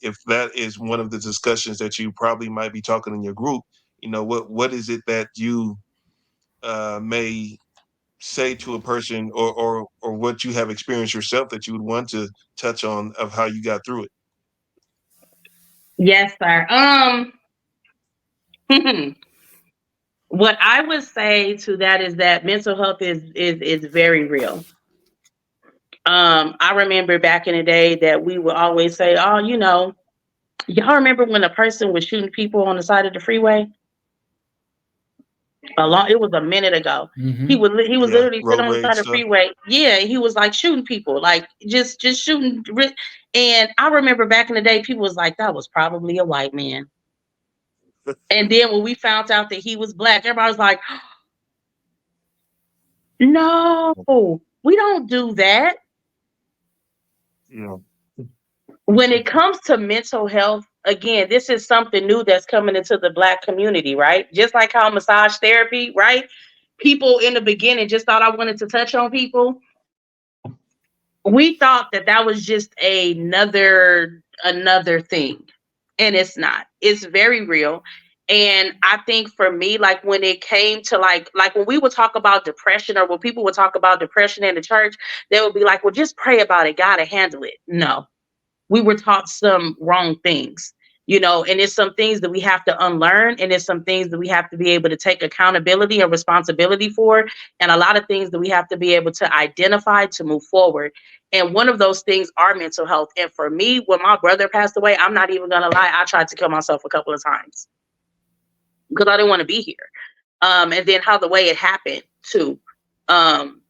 if that is one of the discussions that you probably might be talking in your group, you know, what is it that you may say to a person, or what you have experienced yourself that you would want to touch on of how you got through it? Yes, sir. What I would say to that is that mental health is very real. I remember back in the day that we would always say, "Oh, you know, y'all remember when a person was shooting people on the side of the freeway?" It was a minute ago. He was Yeah, literally sitting road on the side rage of the stuff. freeway. Yeah, he was like shooting people, like just shooting. And I remember back in the day, people was like, "That was probably a white man." And then when we found out that he was Black, everybody was like, "No, we don't do that." Yeah. When it comes to mental health, again, this is something new that's coming into the Black community, right? Just like how massage therapy, right? People in the beginning just thought I wanted to touch on people. We thought that that was just another thing, and it's not. It's very real. And I think for me, like when it came to like when we would talk about depression, or when people would talk about depression in the church, they would be like, well, just pray about it, God will handle it. No, we were taught some wrong things, you know. And it's some things that we have to unlearn, and it's some things that we have to be able to take accountability and responsibility for, and a lot of things that we have to be able to identify to move forward. And one of those things are mental health. And for me, when my brother passed away, I'm not even gonna lie, I tried to kill myself a couple of times because I didn't want to be here. And then how the way it happened too, um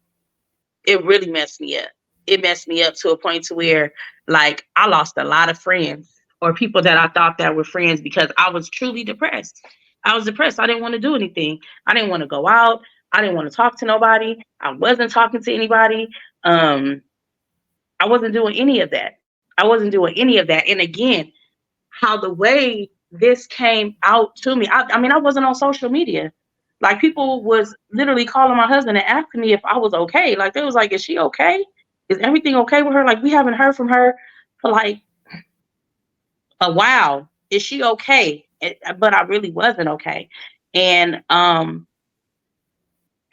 it really messed me up. It messed me up to a point to where, like, I lost a lot of friends, or people that I thought that were friends, because I was truly depressed. I was depressed. I didn't want to do anything. I didn't want to go out. I didn't want to talk to nobody. I wasn't talking to anybody. Um, I wasn't doing any of that. I wasn't doing any of that. And again, how the way this came out to me, I mean, I wasn't on social media. Like, people was literally calling my husband and asking me if I was okay. Like, they was like, "Is she okay? Is everything okay with her? Like, we haven't heard from her for like a while. Is she okay?" But I really wasn't okay. And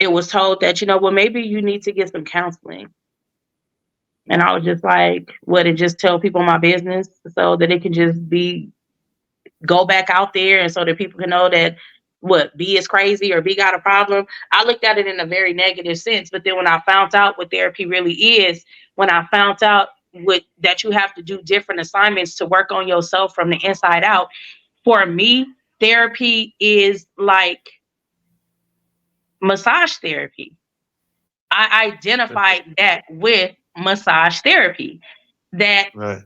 it was told that, you know, well, maybe you need to get some counseling. And I was just like, what, and just tell people my business so that it can just be, go back out there, and so that people can know that what, B is crazy or B got a problem. I looked at it in a very negative sense. But then when I found out what therapy really is, when I found out that you have to do different assignments to work on yourself from the inside out. For me, therapy is like massage therapy. I identified that with massage therapy, that Right.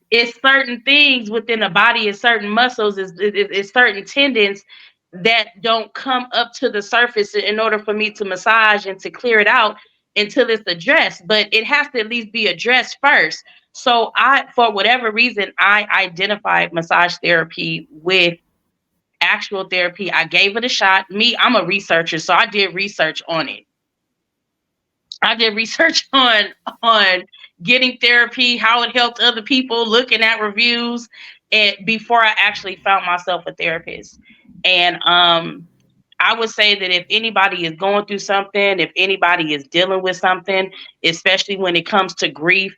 it's certain things within the body, is certain muscles, is certain tendons that don't come up to the surface in order for me to massage and to clear it out until it's addressed. But it has to at least be addressed first. So for whatever reason, I identified massage therapy with actual therapy. I gave it a shot. Me, I'm a researcher, so I did research on it. I did research on getting therapy, how it helped other people, looking at reviews, and before I actually found myself a therapist. And I would say that if anybody is going through something, if anybody is dealing with something, especially when it comes to grief,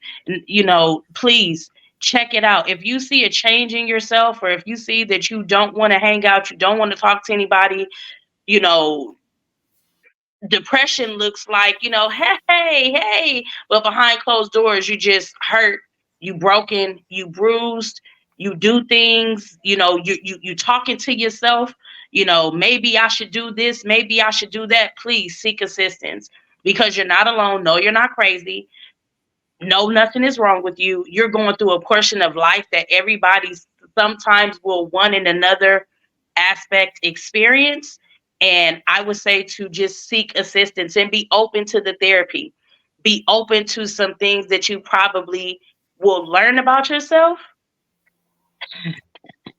please check it out. If you see a change in yourself, or if you see that you don't want to hang out, you don't want to talk to anybody, you know, depression looks like, hey, but behind closed doors, you just hurt, you broken, you bruised, you do things, you talking to yourself, maybe I should do this, maybe I should do that. Please seek assistance, because you're not alone. No, you're not crazy. No, nothing is wrong with you. You're going through a portion of life that everybody sometimes will one and another aspect experience. And I would say to just seek assistance and be open to the therapy. Be open to some things that you probably will learn about yourself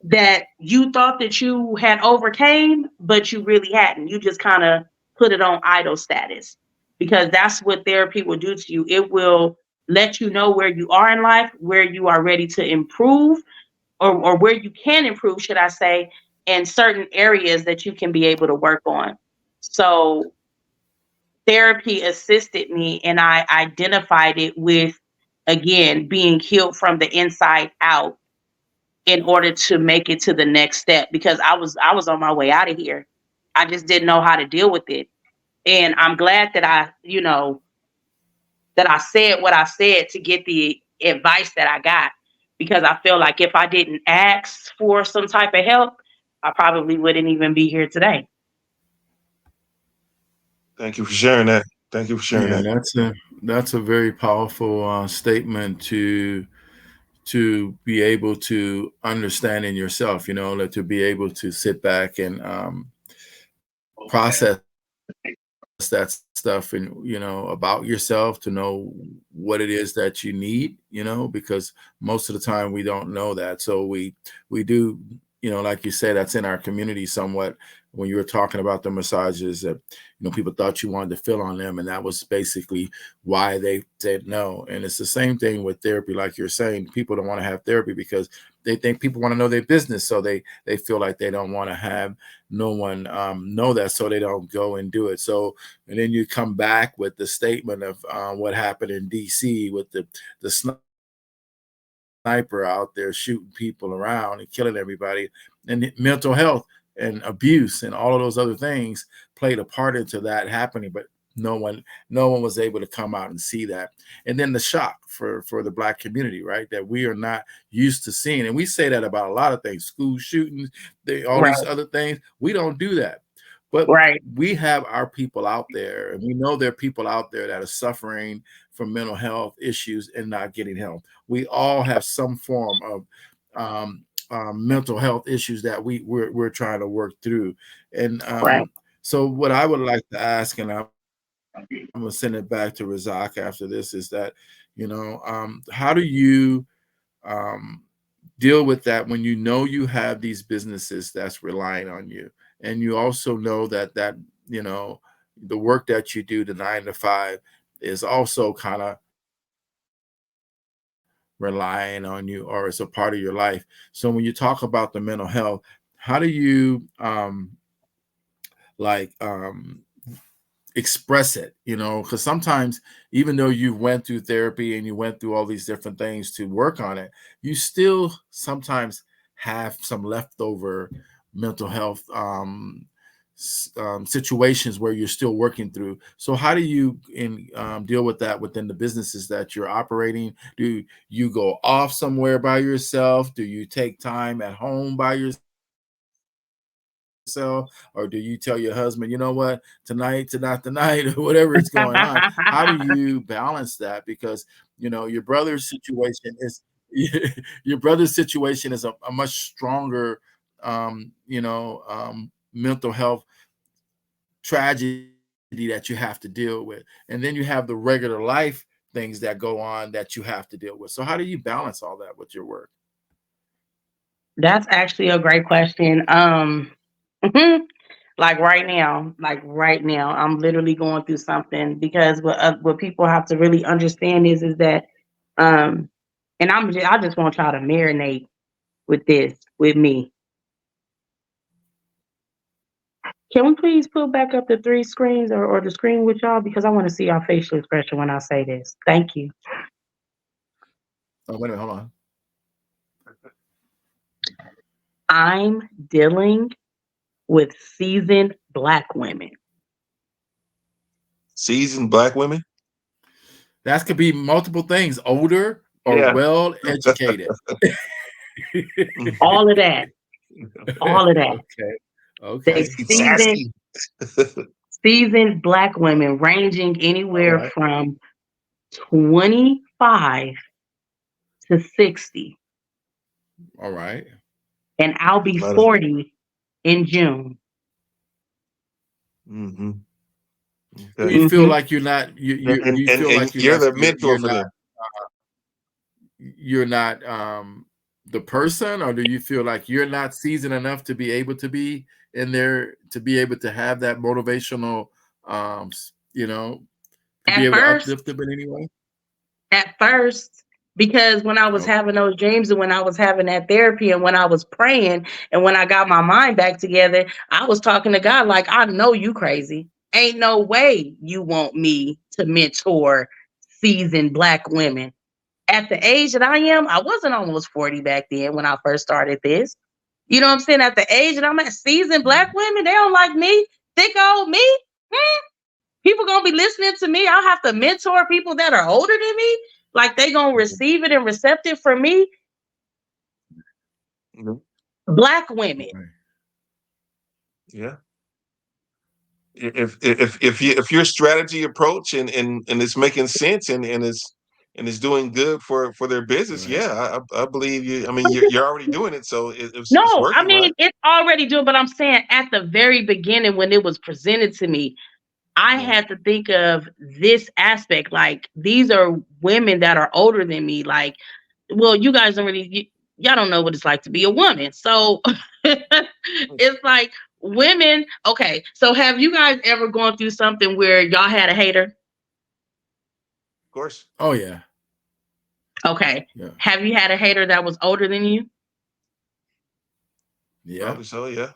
that you thought that you had overcame, but you really hadn't. You just kind of put it on idle status, because that's what therapy will do to you. It will let you know where you are in life, where you are ready to improve, or where you can improve, should I say, and certain areas that you can be able to work on. So therapy assisted me, and I identified it with, again, being healed from the inside out in order to make it to the next step, because I was on my way out of here. I just didn't know how to deal with it. And I'm glad that I said what I said to get the advice that I got, because I feel like if I didn't ask for some type of help, I probably wouldn't even be here today. Thank you for sharing that. Thank you for sharing Yeah, that. that's a very powerful statement to be able to understand in yourself, like to be able to sit back and process that stuff, and about yourself, to know what it is that you need, because most of the time we don't know that. So we do, like you say, that's in our community somewhat. When you were talking about the massages, that people thought you wanted to fill on them, and that was basically why they said no. And it's the same thing with therapy. Like you're saying, people don't want to have therapy because they think people want to know their business, so they feel like they don't want to have no one know that, so they don't go and do it. So, and then you come back with the statement of what happened in DC with the sniper out there shooting people around and killing everybody, and mental health and abuse and all of those other things played a part into that happening. But no one was able to come out and see that. And then the shock for the Black community, right, that we are not used to seeing. And we say that about a lot of things, school shootings, all Right, these other things. We don't do that. But right, we have our people out there, and we know there are people out there that are suffering from mental health issues and not getting help. We all have some form of mental health issues that we're trying to work through. And right. so what I would like to ask, and I'm going to send it back to Razak after this, is that, how do you um, deal with that when you know you have these businesses that's relying on you, and you also know that the work that you do, the 9 to 5, is also kind of relying on you, or it's a part of your life. So when you talk about the mental health, how do you like express it, because sometimes, even though you went through therapy and you went through all these different things to work on it, you still sometimes have some leftover mental health situations where you're still working through. So how do you deal with that within the businesses that you're operating? Do you go off somewhere by yourself? Do you take time at home by yourself, or do you tell your husband, you know what, tonight's not the night, or whatever is going on? How do you balance that? Because your brother's situation is your brother's situation is a much stronger mental health tragedy that you have to deal with, and then you have the regular life things that go on that you have to deal with. So how do you balance all that with your work? That's actually a great question. Like right now, I'm literally going through something because what people have to really understand is that, um, and I just want y'all to marinate with this with me. Can we please put back up the three screens or the screen with y'all, because I want to see our facial expression when I say this. Thank you. Oh, wait a minute, hold on. I'm dealing with seasoned Black women. Seasoned Black women? That could be multiple things: older or Yeah. well educated. All of that. All of that. Okay. They Okay. All right. seasoned Sassy. seasoned Black women ranging All anywhere right. from 25 to 60. All right. And I'll be Lot of, 40 in June. mm-hmm. Do Okay. you feel Hmm. like you're not And, do you and feel and like you're the mentor for them. you're not the person, or do you feel like you're not seasoned enough to be able to be in there, to be able to have that motivational you know to be At able to first, uplift them in any way? at first, because when I was Okay. having those dreams and when I was having that therapy and when I was praying and when I got my mind back together, I was talking to God like, I know you crazy. Ain't no way you want me to mentor seasoned Black women. At the age that I am, I wasn't almost 40 back then when I first started this. You know what I'm saying? At the age that I'm at, seasoned Black women, they don't like me. Thick old me. Hmm? People gonna be listening to me. I'll have to mentor people that are older than me. Like they gonna receive it and receptive from me. Mm-hmm. Black women. Right. Yeah. If your strategy approach and it's making sense and it's doing good for their business, Right. yeah, I believe you. I mean, you're already doing it, so it's No, I working, mean right? it's already doing, but I'm saying at the very beginning when it was presented to me, I Yeah. had to think of this aspect. Like these are women that are older than me. Like, well, you guys don't really, y'all don't know what it's like to be a woman. So Of it's like women. Okay, so have you guys ever gone through something where y'all had a hater? course, Oh yeah. Okay, Yeah. have you had a hater that was older than you? Yeah. probably so. Yeah.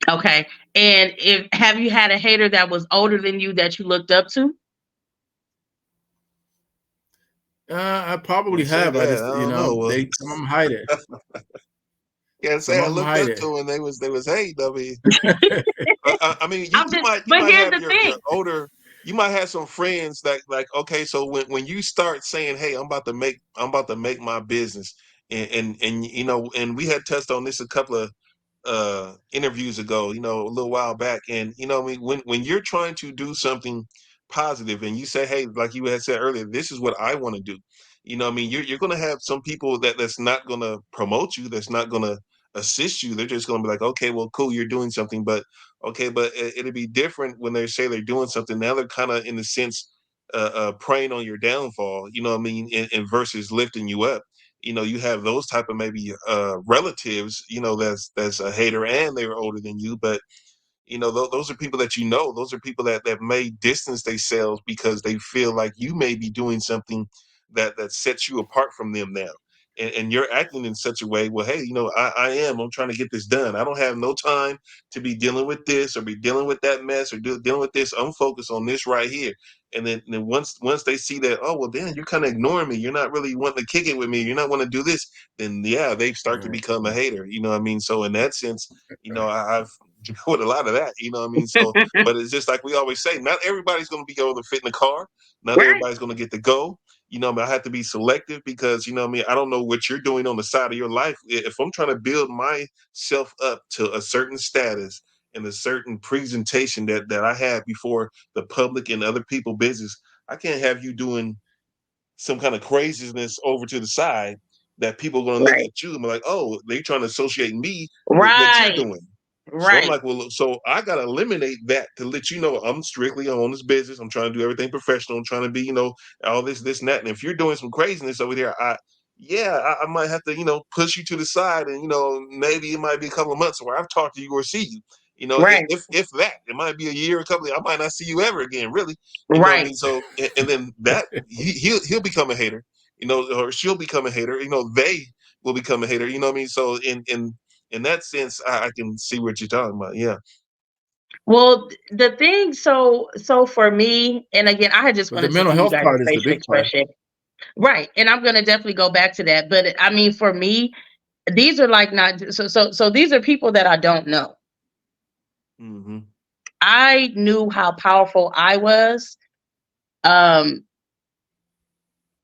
Okay, and if have you had a hater that was older than you that you looked up to? I probably Can't say have. I that. just, I don't know. Well, some of them hide it. can't Some say I of them looked hide up it. to them and they was hating. I mean, I mean, you, I'm you just, might you but might here's have the your thing. older. You might have some friends that like, okay, so when you start saying, hey, I'm about to make my business, and and we had touched on this a couple of interviews ago, a little while back. And I mean, when you're trying to do something positive and you say, hey, like you had said earlier, this is what I want to do. I mean, you're going to have some people that's not going to promote you, that's not going to assist you. They're just going to be like, okay, well, cool, you're doing something, but okay, but it'll be different when they say they're doing something. Now they're kind of in the sense preying on your downfall, what I mean, and versus lifting you up. You have those type of maybe relatives, that's a hater and they were older than you, but those are people that those are people that may distance themselves because they feel like you may be doing something that sets you apart from them now. And you're acting in such a way, well, hey, I'm trying to get this done. I don't have no time to be dealing with this or be dealing with that mess or dealing with this. I'm focused on this right here. And then once they see that, oh well, then you're kind of ignoring me, you're not really wanting to kick it with me, you're not wanting to do this, then yeah, they start to Right. become a hater. You know what I mean? So in that sense, Right. I've with a lot of that, you know what I mean? So, but it's just like we always say, not everybody's going to be able to fit in the car. Not Right. everybody's going to get to go. You know, I have to be selective because, you know what I mean? I don't know what you're doing on the side of your life. If I'm trying to build myself up to a certain status and a certain presentation that I have before the public and other people business, I can't have you doing some kind of craziness over to the side that people are going to look Right. at you and be like, oh, they're trying to associate me with what you're Right. doing. So I'm Right. like, well, so I got to eliminate that to let you know I'm strictly on this business. I'm trying to do everything professional. I'm trying to be, you know, all this, and that. And if you're doing some craziness over there, I might have to, you know, push you to the side, and you know, maybe it might be a couple of months where I've talked to you or see you. You know, Right. if that, it might be a year, a couple of, I might not see you ever again, really. You know what I Right. mean? So, and then that he'll become a hater, you know, or she'll become a hater. You know, they will become a hater. You know what I mean? So in that sense, I can see what you're talking about. Yeah. Well, the thing, so for me, and again, I just But the wanted to mental see you health guys' part is the facial big part. expression. Right. And I'm gonna definitely go back to that. But I mean, for me, these are like not so these are people that I don't know. Mm-hmm. I knew how powerful I was. Um,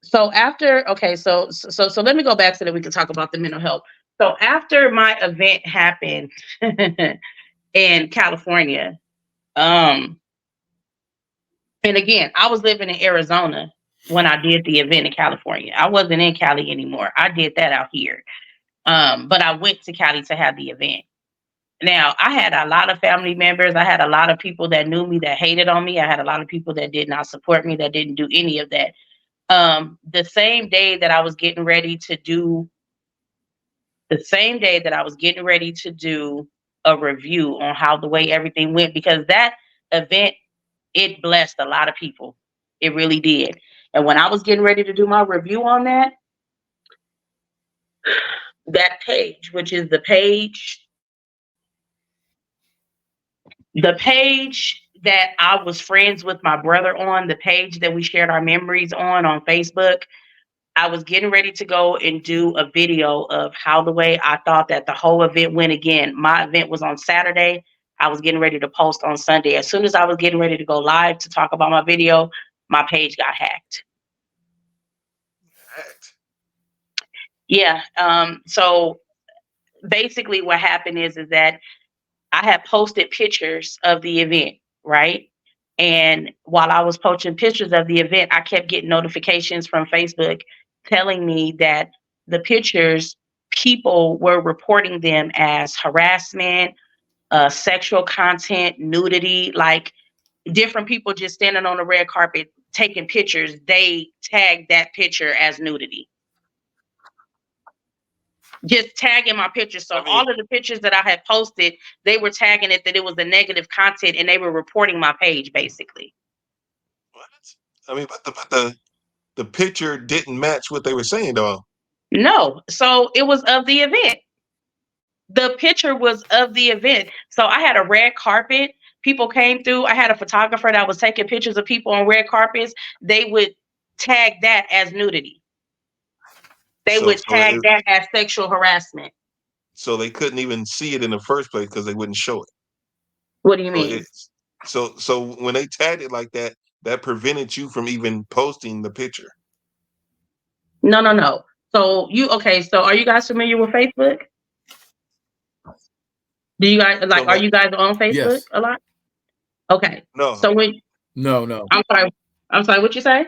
so after okay, so let me go back so that we can talk about the mental health. So after my event happened in California, um, and again, I was living in Arizona when I did the event in California. I wasn't in Cali anymore. I did that out here. But I went to Cali to have the event. Now, I had a lot of family members. I had a lot of people that knew me that hated on me. I had a lot of people that did not support me, that didn't do any of that. The same day that I was getting ready to do, the same day that I was getting ready to do a review on how the way everything went, because that event, it blessed a lot of people. It really did. And when I was getting ready to do my review on that page, which is the page that I was friends with my brother on, the page that we shared our memories on Facebook, I was getting ready to go and do a video of how the way I thought that the whole event went again. My event was on Saturday. I was getting ready to post on Sunday. As soon as I was getting ready to go live to talk about my video, my page got hacked. Hacked. Yeah. So basically what happened is that I had posted pictures of the event, right? And while I was posting pictures of the event, I kept getting notifications from Facebook telling me that the pictures, people were reporting them as harassment, sexual content, nudity, like different people just standing on the red carpet taking pictures. They tagged that picture as nudity, just tagging my picture. So I mean, all of the pictures that I had posted, they were tagging it that it was the negative content, and they were reporting my page basically. what? I mean, but the picture didn't match what they were saying, though. No, so it was of the event. The picture was of the event. So I had a red carpet. People came through. I had a photographer that was taking pictures of people on red carpets. They would tag that as nudity. They So would so tag it, that as sexual harassment. so they couldn't even see it in the first place because they wouldn't show it. What do you So mean? it's so when they tagged it like that, that prevented you from even posting the picture. No, no, no. So you okay? So are you guys familiar with Facebook? Do you guys So like? Are like, you guys on Facebook Yes. a lot? Okay. no, So when No, no. I'm sorry, I'm sorry. What you say?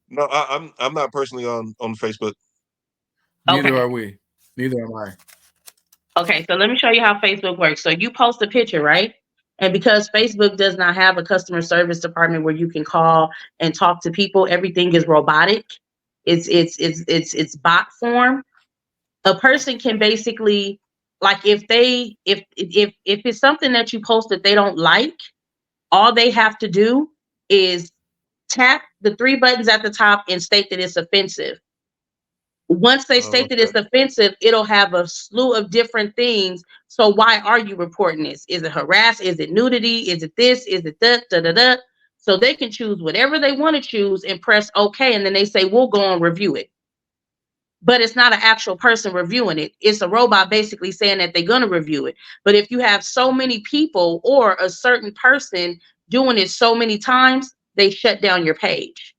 no, I'm not personally on Facebook. Neither Okay. are we. Neither am I. Okay. So let me show you how Facebook works. So you post a picture, right? And because Facebook does not have a customer service department where you can call and talk to people, everything is robotic. It's bot form. A person can basically, like, if it's something that you post that they don't like, all they have to do is tap the three buttons at the top and state that it's offensive. Once they Oh, state that it's okay. offensive, it'll have a slew of different things. So why are you reporting this? Is it harass? Is it nudity? Is it this? Is it that? Da da da. So they can choose whatever they want to choose and press OK, and then they say we'll go and review it. but it's not an actual person reviewing it. It's a robot basically saying that they're going to review it. But if you have so many people or a certain person doing it so many times, they shut down your page.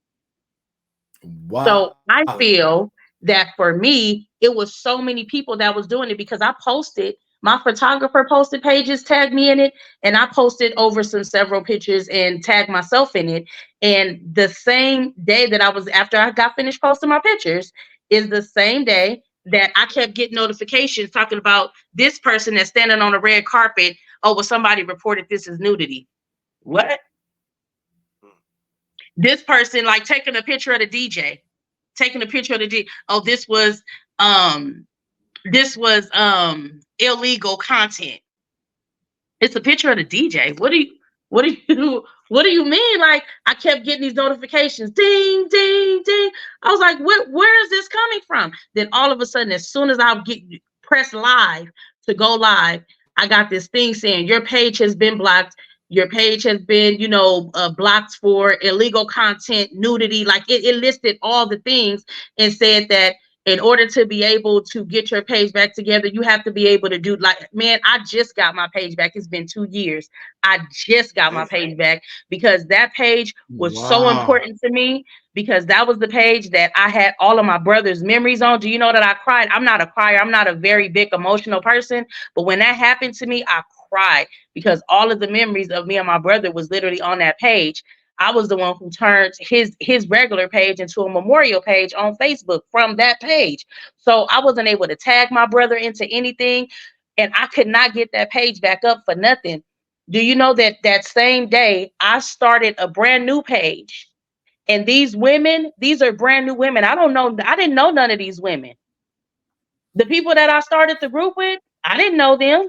So Wow. I feel that for me, it was so many people that was doing it because I posted, my photographer posted pages, tagged me in it, and I posted over some several pictures and tagged myself in it. And the same day that I was, after I got finished posting my pictures, is the same day that I kept getting notifications talking about this person that's standing on a red carpet. Oh, well, somebody reported this as nudity. What? This person like taking a picture of the DJ, taking a picture of the DJ. Oh, um this was illegal content. It's a picture of the DJ. What do you what do you mean? Like I kept getting these notifications, ding, ding, ding. I was like, where is this coming from? Then all of a sudden, as soon as I get press live to go live, I got this thing saying your page has been blocked. Your page has been, blocked for illegal content, nudity. Like it listed all the things and said that in order to be able to get your page back together, you have to be able to do like, man, I just got my page back. It's been 2 years. I just got my page back because that page was so Wow. important to me because that was the page that I had all of my brother's memories on. Do you know that I cried? I'm not a crier. I'm not a very big emotional person. But when that happened to me, I cried because all of the memories of me and my brother was literally on that page. I was the one who turned his regular page into a memorial page on Facebook from that page. So I wasn't able to tag my brother into anything, and I could not get that page back up for nothing. Do you know that that same day I started a brand new page? And these women, these are brand new women. I don't know. I didn't know none of these women. The people that I started the group with, I didn't know them.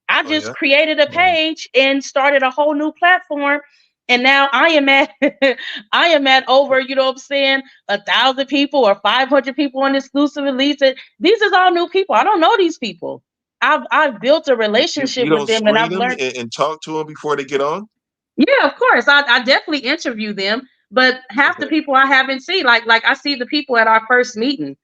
I Oh just yeah. created a page and started a whole new platform. And now I am at I am at over, you know what I'm saying, 1,000 people or 500 people on exclusive release. These is all new people. I don't know these people. I've built a You relationship with don't them and screen I've them learned. and talk to them before they get on. Yeah, of course. I definitely interview them, but half the Okay. people I haven't seen, like I see the people at our first meeting.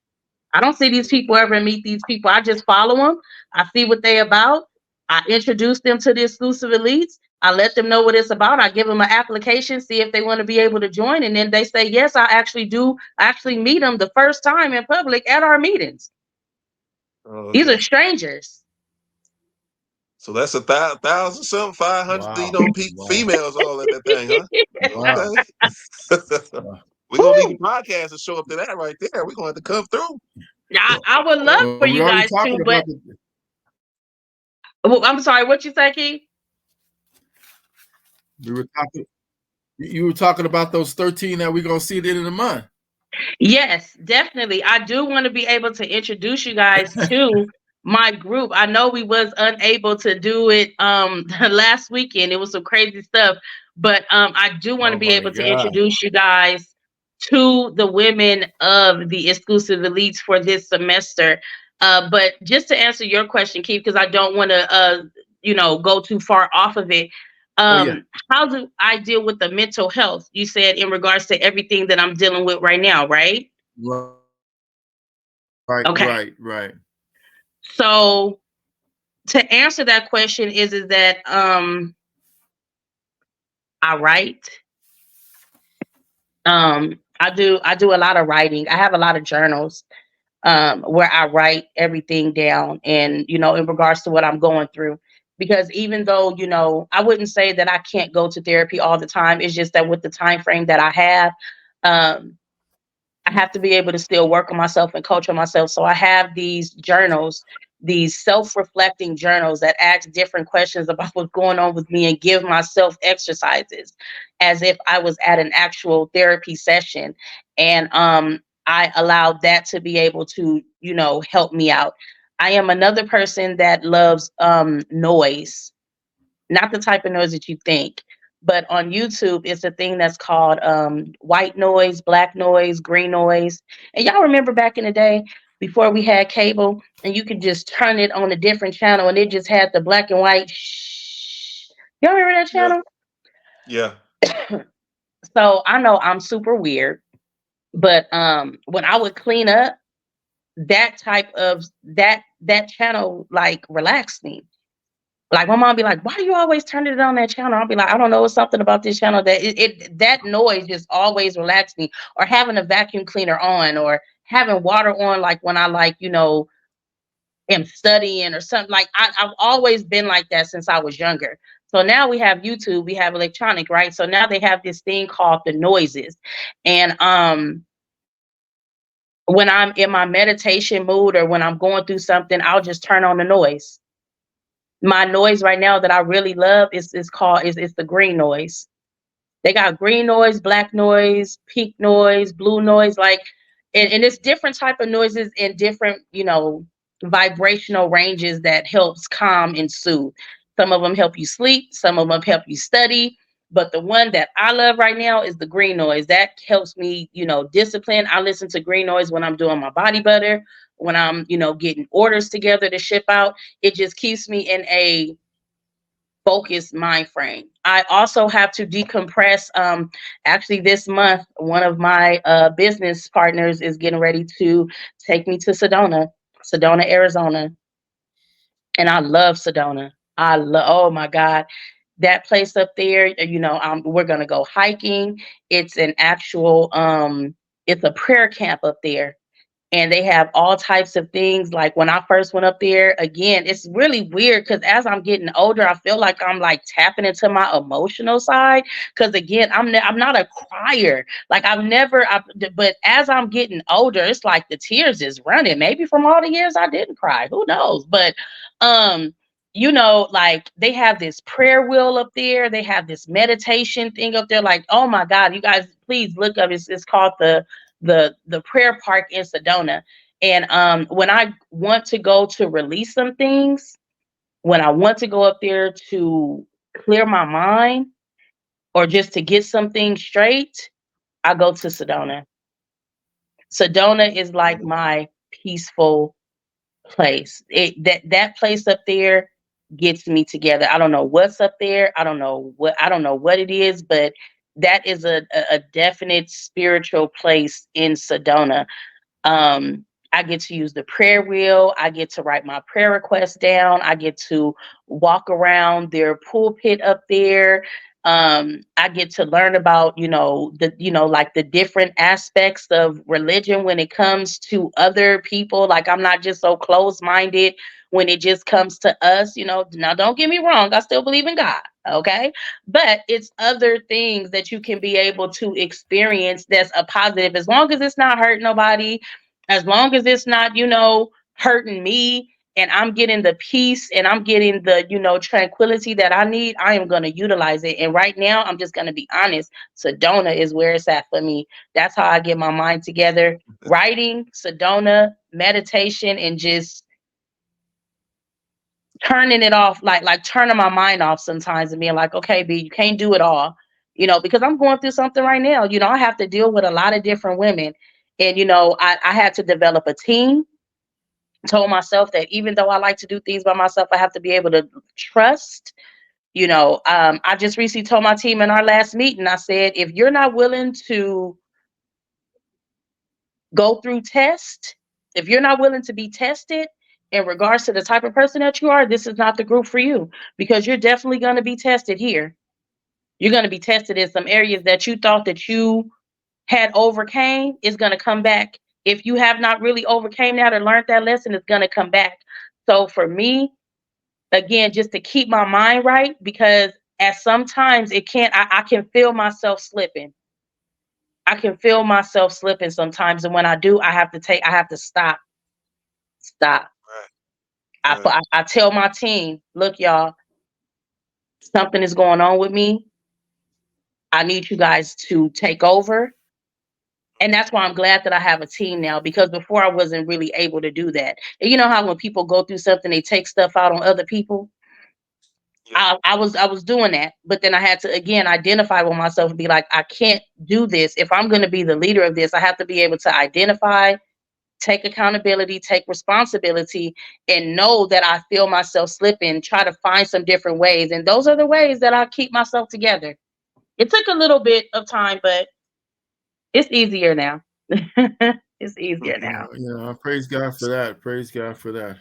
I don't see these people ever meet these people. I just follow them. I see what they about. I introduce them to the exclusive elites. I let them know what it's about. I give them an application, see if they want to be able to join. And then they say, yes, I actually do. I actually meet them the first time in public at our meetings. Oh, These are okay. strangers. So that's a thousand something, 500, Wow. Wow. females all at that thing, huh? Wow. Okay. Wow. We're gonna need the Woo! podcast to show up to that right there. We're gonna have to come through. I would love Well, for we you already guys talking to, about but the I'm sorry, what you say, Keith? we were talking you were talking about those 13 that we're gonna see at the end of the month. Yes, definitely. I do want to be able to introduce you guys to my group. I know we was unable to do it last weekend. It was some crazy stuff, but I do want to Oh be my able to God. introduce you guys to the women of the exclusive elites for this semester. But just to answer your question, Keith, because I don't want to go too far off of it. Oh yeah. Um, how do I deal with the mental health? You said in regards to everything that I'm dealing with right now, right? Right, Okay. right. So to answer that question is that I write. I do a lot of writing. I have a lot of journals where I write everything down and in regards to what I'm going through. Because even though, I wouldn't say that I can't go to therapy all the time. It's just that with the time frame that I have, um, I have to be able to still work on myself and coach on myself. So I have these journals, these self-reflecting journals that ask different questions about what's going on with me and give myself exercises as if I was at an actual therapy session. And I allowed that to be able to, help me out. I am another person that loves noise, not the type of noise that you think. But on YouTube, it's a thing that's called white noise, black noise, green noise. And y'all remember back in the day before we had cable and you could just turn it on a different channel and it just had the black and white. Shh. Y'all remember that Yeah. channel? Yeah. So I know I'm super weird, but when I would clean up, that type of that channel like relaxed me. Like my mom be like, "Why do you always turn it on that channel?" I'll be like, "I don't know, it's something about this channel that that noise just always relaxed me." Or having a vacuum cleaner on, or having water on, like when I like am studying or something. Like I've always been like that since I was younger. So now we have YouTube, we have electronic, right? So now they have this thing called the noises, and when I'm in my meditation mood or when I'm going through something, I'll just turn on the noise. My noise right now that I really love is called is the green noise. They got green noise, black noise, pink noise, blue noise, like, and it's different type of noises in different, vibrational ranges that helps calm and soothe. Some of them help you sleep, some of them help you study. But the one that I love right now is the green noise. That helps me, discipline. I listen to green noise when I'm doing my body butter, when I'm, getting orders together to ship out. It just keeps me in a focused mind frame. I also have to decompress. Actually, this month, one of my business partners is getting ready to take me to Sedona, Arizona, and I love Sedona. I love. Oh my God, that place up there. We're gonna go hiking. It's an actual. It's a prayer camp up there, and they have all types of things. Like when I first went up there, again, it's really weird because as I'm getting older, I feel like I'm like tapping into my emotional side. Because again, I'm not a crier. Like but as I'm getting older, it's like the tears is running. Maybe from all the years I didn't cry, who knows? But um, like they have this prayer wheel up there. They have this meditation thing up there. Like, oh my God, you guys, please look up. It's called the prayer park in Sedona. And when I want to go to release some things, when I want to go up there to clear my mind or just to get some things straight, I go to Sedona. Sedona is like my peaceful place. That place up there gets me together. I don't know what's up there. I don't know what it is, but that is a definite spiritual place in Sedona. um I get to use the prayer wheel. I get to write my prayer requests down. I get to walk around their pulpit up there. I get to learn about, like the different aspects of religion when it comes to other people. Like I'm not just so closed-minded when it just comes to us. Now don't get me wrong, I still believe in God. Okay. But it's other things that you can be able to experience that's a positive, as long as it's not hurting nobody, as long as it's not, hurting me, and I'm getting the peace and I'm getting the, tranquility that I need, I am going to utilize it. And right now, I'm just going to be honest. Sedona is where it's at for me. That's how I get my mind together. Writing, Sedona, meditation, and just turning it off, like turning my mind off sometimes and being like, okay, B, you can't do it all, because I'm going through something right now. I have to deal with a lot of different women. And, I had to develop a team. Told myself that even though I like to do things by myself, I have to be able to trust. I just recently told my team in our last meeting, I said, if you're not willing to go through test, if you're not willing to be tested in regards to the type of person that you are, this is not the group for you, because you're definitely going to be tested here. You're going to be tested in some areas that you thought that you had overcame. Is going to come back. If you have not really overcame that or learned that lesson, it's going to come back. So for me, again, just to keep my mind right, because at sometimes it can't, I can feel myself slipping. I can feel myself slipping sometimes. And when I do, I have to stop. Right. I tell my team, look, y'all, something is going on with me. I need you guys to take over. And that's why I'm glad that I have a team now, because before I wasn't really able to do that. And you know how when people go through something, they take stuff out on other people. Yeah. I was doing that, but then I had to again identify with myself and be like, I can't do this. If I'm going to be the leader of this, I have to be able to identify, take accountability, take responsibility, and know that I feel myself slipping, try to find some different ways. And those are the ways that I keep myself together. It took a little bit of time, but it's easier now. It's easier now. Praise God for that. Praise God for that.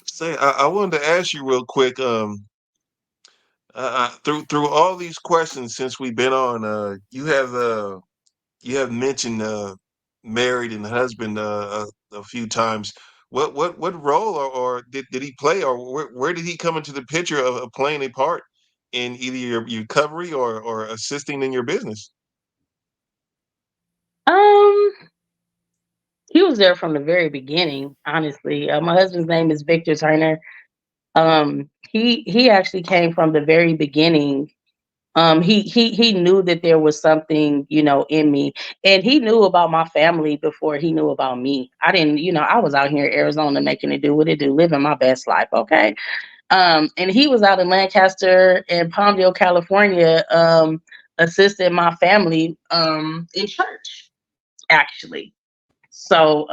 Say, I wanted to ask you real quick. Through all these questions since we've been on, you have mentioned married and husband a few times. What role or did he play, or where did he come into the picture of playing a part in either your recovery or assisting in your business? Um, he was there from the very beginning. Honestly, my husband's name is Victor Turner. He actually came from the very beginning. He knew that there was something, in me, and he knew about my family before he knew about me. I didn't, I was out here in Arizona making it do what it do, living my best life. Okay. And he was out in Lancaster and Palmdale, California, assisting my family, in church, actually. So,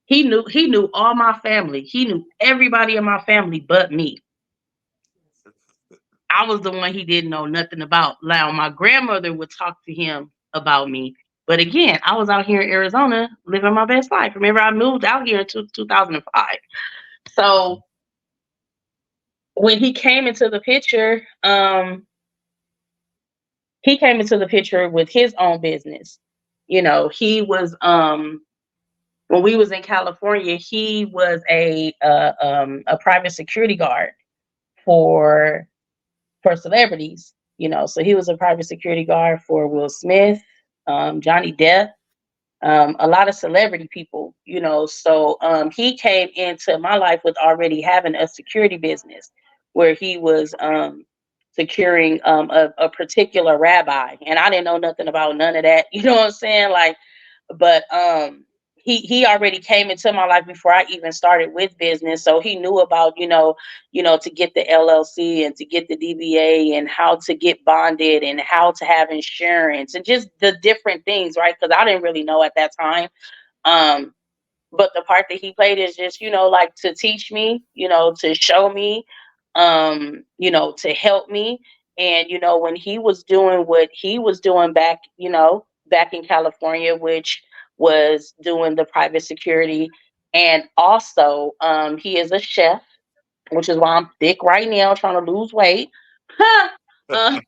he knew all my family. He knew everybody in my family but me. I was the one he didn't know nothing about. Now, my grandmother would talk to him about me. But again, I was out here in Arizona living my best life. Remember, I moved out here in 2005. So when he came into the picture with his own business. He was, when we was in California, he was a private security guard for celebrities. So he was a private security guard for Will Smith, Johnny Depp, a lot of celebrity people. So he came into my life with already having a security business where he was securing a particular rabbi, and I didn't know nothing about none of that. You know what I'm saying? Like, but he already came into my life before I even started with business, so he knew about to get the LLC and to get the DBA and how to get bonded and how to have insurance and just the different things, right? Because I didn't really know at that time. Um, but the part that he played is just like to teach me, to show me, to help me. And when he was doing what he was doing back in California, which was doing the private security, and also he is a chef, which is why I'm thick right now trying to lose weight. uh,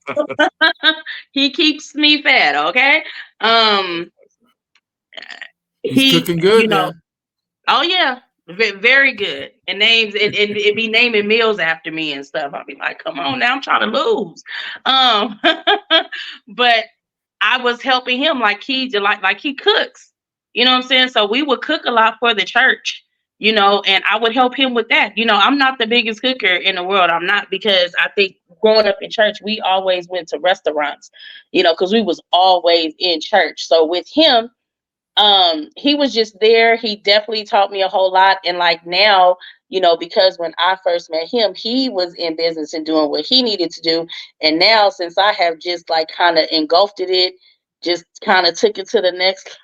he keeps me fat. Okay. um He's he cooking good then. Oh yeah, very good. And names and it be naming meals after me and stuff. I'll be like, come on now, I'm trying to lose. Um, but I was helping him like he cooks. You know what I'm saying? So we would cook a lot for the church. And I would help him with that. I'm not the biggest cooker in the world. I'm not, because I think growing up in church, we always went to restaurants. Because we was always in church. So with him, he was just there. He definitely taught me a whole lot. And like now, because when I first met him, he was in business and doing what he needed to do. And now, since I have just like kind of engulfed it, just kind of took it to the next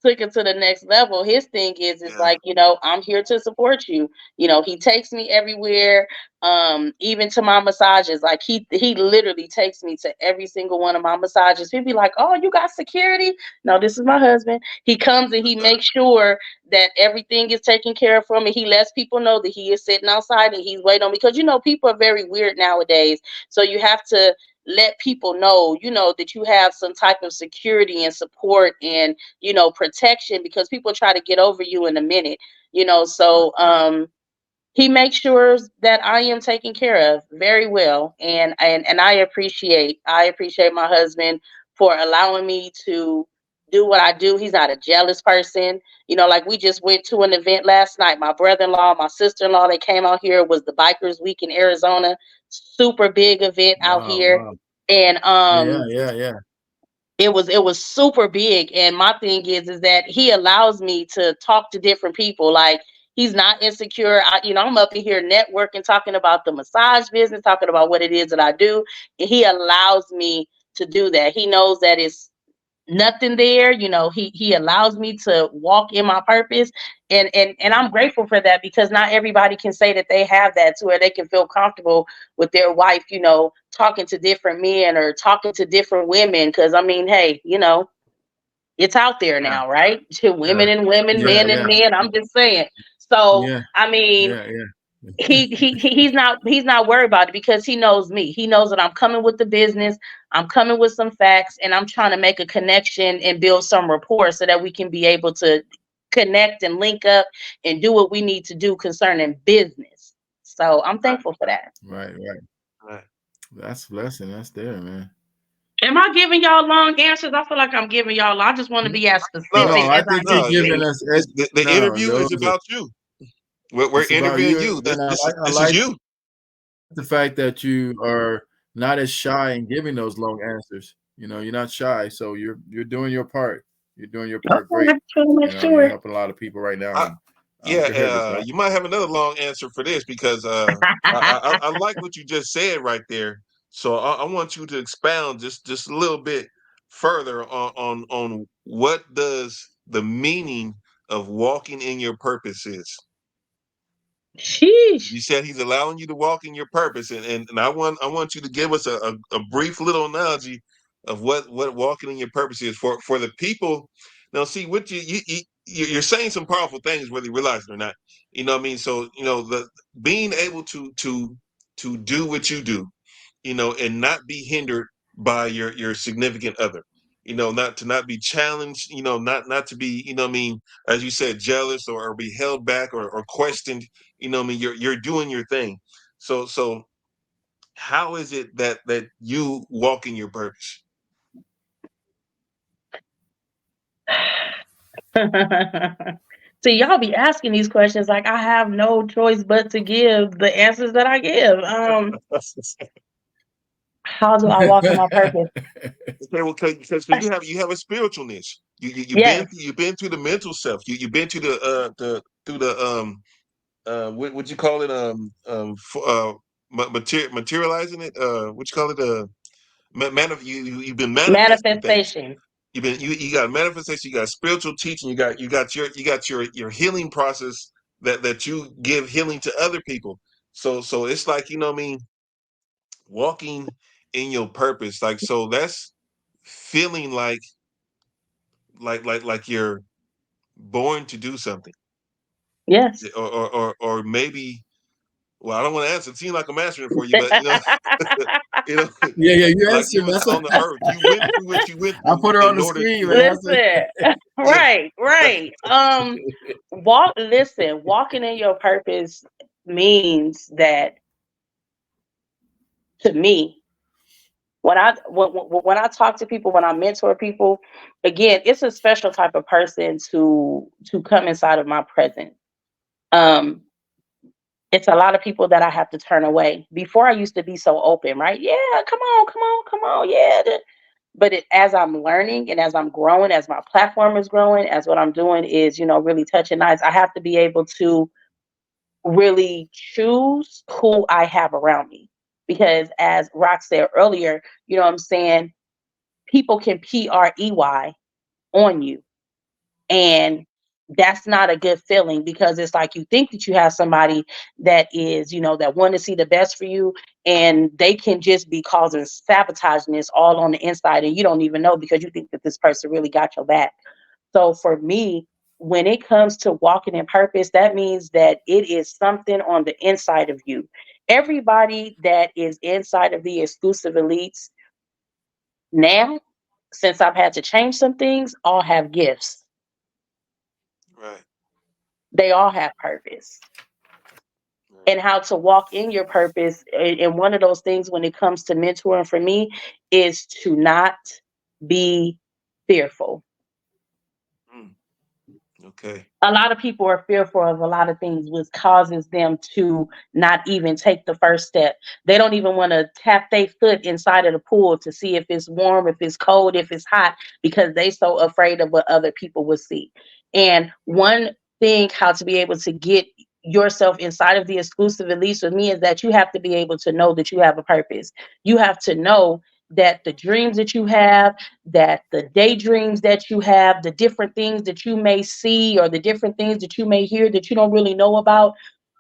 took it to the next level. His thing is Yeah. like, I'm here to support you. He takes me everywhere, even to my massages. Like he literally takes me to every single one of my massages. He'd be like, oh, you got security? No, this is my husband. He comes and he makes sure that everything is taken care of for me. He lets people know that he is sitting outside and he's waiting on me, because people are very weird nowadays. So you have to let people know, that you have some type of security and support and protection, because people try to get over you in a minute. Right. So he makes sure that I am taken care of very well, and I appreciate my husband for allowing me to do what I do. He's not a jealous person. Like we just went to an event last night. My brother-in-law, my sister-in-law, they came out here. It was the Bikers Week in Arizona. Super big event out Wow, here. wow. And Yeah, yeah, yeah. it was super big. And my thing is that he allows me to talk to different people. Like, he's not insecure. I'm up in here networking, talking about the massage business, talking about what it is that I do, and he allows me to do that. He knows that it's nothing there. He allows me to walk in my purpose, and I'm grateful for that, because not everybody can say that they have that, to where they can feel comfortable with their wife, talking to different men or talking to different women. Because I mean, hey, It's out there Yeah. now, right? To women and women, Yeah, men and yeah, men. I'm just saying. So yeah, I mean, yeah, yeah. he's not worried about it because he knows me. He knows that I'm coming with the business. I'm coming with some facts, and I'm trying to make a connection and build some rapport so that we can be able to connect and link up and do what we need to do concerning business. So I'm Right. thankful for that. Right, right. Right. That's a blessing. That's there, man. Am I giving y'all long answers? I feel like I'm giving y'all. I just want to be as No, specific No, I as I think you're can no. giving be. us The no, interview is those are about you. We're it's about interviewing you. you. And This is you. the fact that you are not as shy in giving those long answers. You know, you're not shy, so you're doing your part. You're doing your Okay, part I great. just want to make You know, you're sure. helping a lot of people right now. I, And yeah, go ahead, Razak. you might have another long answer for this because I like what you just said right there. So I want you to expound just a little bit further on what does the meaning of walking in your purpose is. Sheesh. You said he's allowing you to walk in your purpose, and I want you to give us a brief little analogy of what walking in your purpose is for the people. Now, see what you're saying some powerful things, whether you realize it or not. You know what I mean? So the being able to do what you do, and not be hindered by your significant other. Not be challenged, not to be, what I mean, as you said, jealous or be held back or questioned, what I mean, you're doing your thing. So how is it that you walk in your purpose? See, y'all be asking these questions like I have no choice but to give the answers that I give. How do I walk in my purpose? Okay, well, because you have a spiritualness. Yes, You've been through the mental self. You've been through the what you call it materializing it, what you call it, you've been manifesting things. manifestation. You got manifestation, you got spiritual teaching, you got your healing process that you give healing to other people. So it's like, what I mean, walking in your purpose, like, so that's feeling like you're born to do something, Yes. or maybe, well, I don't want to answer. It seems like I'm answering for you, but you know, Yeah, yeah, you like you answered. was That's on the earth. You went through what you went I through put her on in the order screen, to, man. I said, Listen. yeah. Right, right. Walking in your purpose means that to me, when I talk to people, when I mentor people, again, it's a special type of person to come inside of my presence. Um, it's a lot of people that I have to turn away. Before I used to be so open, right? Yeah, come on, come on, come on, yeah. But as I'm learning and as I'm growing, as my platform is growing, as what I'm doing is, really touching lives, I have to be able to really choose who I have around me. Because as Rock said earlier, what I'm saying, people can PREY on you. And that's not a good feeling because it's like you think that you have somebody that is, that want to see the best for you, and they can just be causing sabotaging this all on the inside, and you don't even know because you think that this person really got your back. So for me, when it comes to walking in purpose, that means that it is something on the inside of you. Everybody that is inside of the exclusive elites now, since I've had to change some things, all have gifts. Right, They all right, have purpose. right. And how to walk in your purpose. And one of those things when it comes to mentoring for me is to not be fearful. Mm, okay. A lot of people are fearful of a lot of things, which causes them to not even take the first step. They don't even want to tap their foot inside of the pool to see if it's warm, if it's cold, if it's hot, because they so afraid of what other people will see. And one thing how to be able to get yourself inside of the exclusive, at least with me, is that you have to be able to know that you have a purpose. You have to know that the dreams that you have, that the daydreams that you have, the different things that you may see, or the different things that you may hear that you don't really know about,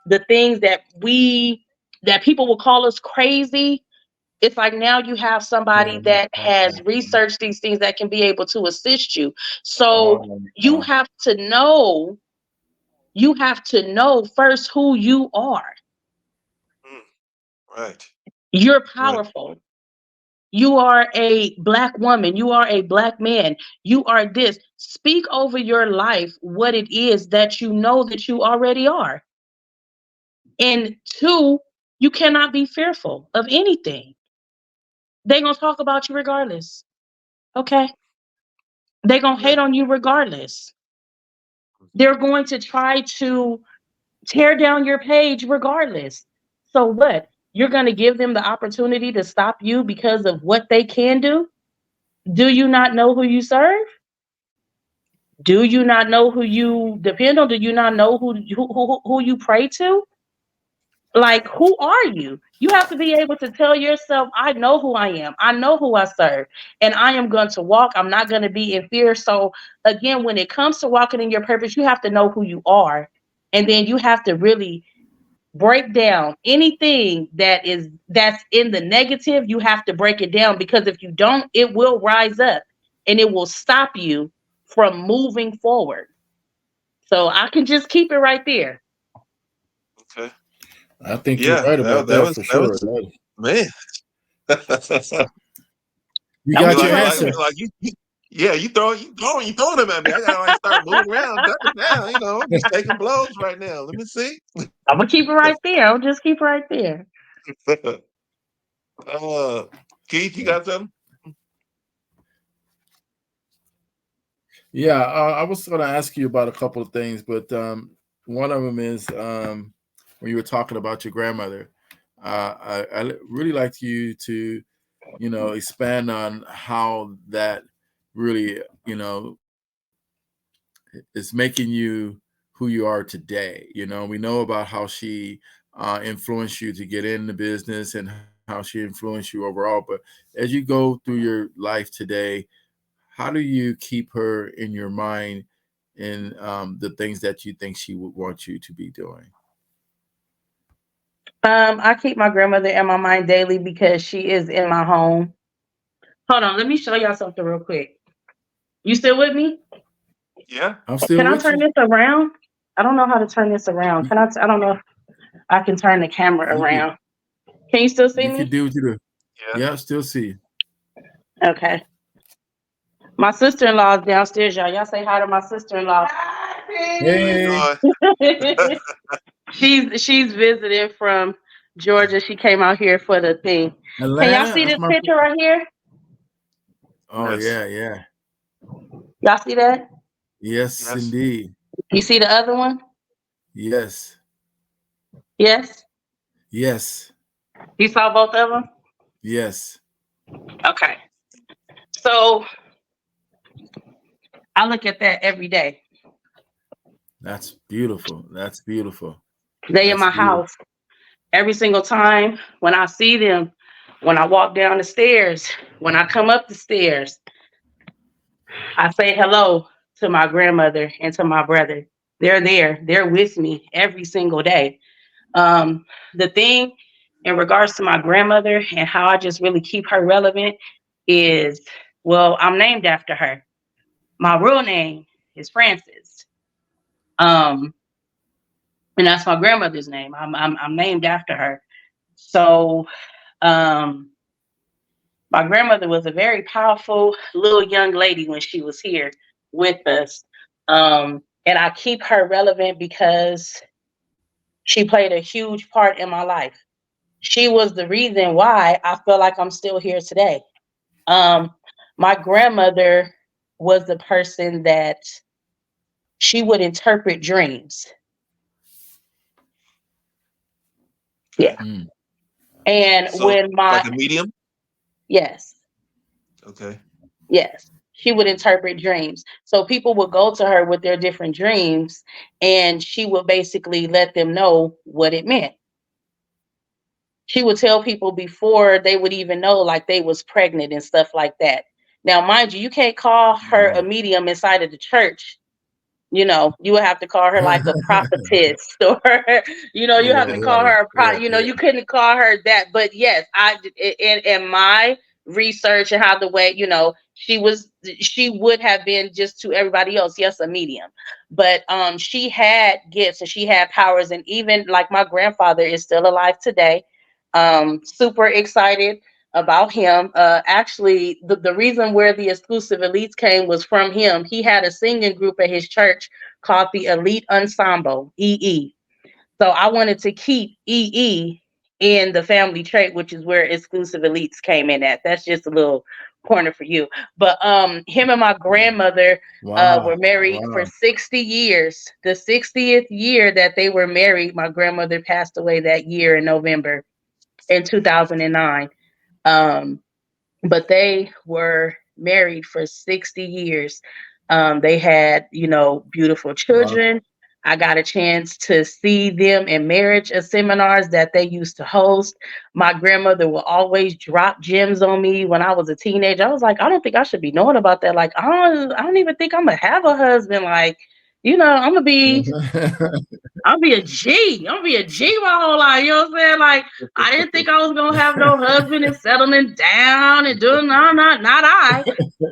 the things that people will call us crazy, It's like now you have somebody that has researched these things that can be able to assist you. So you have to know, first who you are. Right. You're Right. powerful. You are a Black woman. You are a Black man. You are this. Speak over your life what it is that you know that you already are. And two, you cannot be fearful of anything. They're going to talk about you regardless. Okay? They're going to Yeah. hate on you regardless. They're going to try to tear down your page regardless. So what? You're going to give them the opportunity to stop you because of what they can do? Do you not know who you serve? Do you not know who you depend on? Do you not know who you pray to? Like, who are you? You have to be able to tell yourself, I know who I am. I know who I serve. And I am going to walk. I'm not going to be in fear. So again, when it comes to walking in your purpose, you have to know who you are. And then you have to really break down anything that's in the negative. You have to break it down, because if you don't, it will rise up and it will stop you from moving forward. So I can just keep it right there. Okay. I think you're Yeah. right That, about that that was for that sure. was man. You I'm gonna be got keep your like, right like, there. answer. be like you yeah, you throwing them at me. I gotta like start moving around, ducking down. I'm just taking blows right now. Let me see. I'm gonna keep it right there. I'll just keep it right there. uh, Keith, you got something? Yeah, I was going to ask you about a couple of things, but one of them is when you were talking about your grandmother. I really like you to, expand on how that really, is making you who you are today. We know about how she influenced you to get in the business and how she influenced you overall. But as you go through your life today, how do you keep her in your mind in the things that you think she would want you to be doing? I keep my grandmother in my mind daily because she is in my home. Hold on, let me show y'all something real quick. You still with me? Yeah. I'm still Can I with turn you. this around? I don't know how to turn this around. You, Can I don't know if I can turn the camera you could around. Can you still see you could me? do what you do. Yeah. Yeah, still see you. Okay. My sister-in-law is downstairs, y'all. Y'all say hi to my sister-in-law. How you Hey, doing? She's visiting from Georgia. She came out here for the thing. Can y'all Atlanta. see That's this my. picture right here? Oh Yes. yeah, yeah. Y'all see that? Yes, Yes. indeed. You see the other one? Yes, Yes? yes, You saw both of them? yes. Okay. So I look at that every day. That's beautiful. That's beautiful. They in That's my beautiful. house. Every single time when I see them, when I walk down the stairs, when I come up the stairs, I say hello to my grandmother and to my brother. They're there. They're with me every single day. Um, the thing in regards to my grandmother and how I just really keep her relevant is, well, I'm named after her. My real name is Frances. Um, and that's my grandmother's name. I'm named after her. So um, my grandmother was a very powerful little young lady when she was here with us. And I keep her relevant because she played a huge part in my life. She was the reason why I feel like I'm still here today. Um, my grandmother was the person that she would interpret dreams. Yeah. Okay. Mm. And So, when like a medium? yes, Okay. yes, she would interpret dreams. So people would go to her with their different dreams, and she would basically let them know what it meant. She would tell people before they would even know, like they was pregnant and stuff like that. Now, mind you, you can't call her a Wow. medium inside of the church You would have to call her like a prophetess, or you have to Yeah, call her a yeah, yeah. you couldn't call her that. But yes, in my research and how the way she would have been just to everybody else, yes, a medium, but she had gifts and she had powers, and even like my grandfather is still alive today. Super excited about him. Actually, the reason where the exclusive elites came was from him. He had a singing group at his church called the Elite Ensemble, EE. So I wanted to keep EE in the family trait, which is where exclusive elites came in at. That's just a little corner for you. But him and my grandmother were Wow. married for Wow. 60 years. The 60th year that they were married, my grandmother passed away that year in November in 2009. Um, but they were married for 60 years. They had, beautiful Wow. children. I got a chance to see them in marriage seminars that they used to host. My grandmother will always drop gems on me when I was a teenager. I was like, I don't think I should be knowing about that. Like, I don't even think I'm gonna have a husband. Like, I'm be a G. I'm be a G my whole life. You know what I'm saying? Like, I didn't think I was gonna have no husband and settling down and doing not I.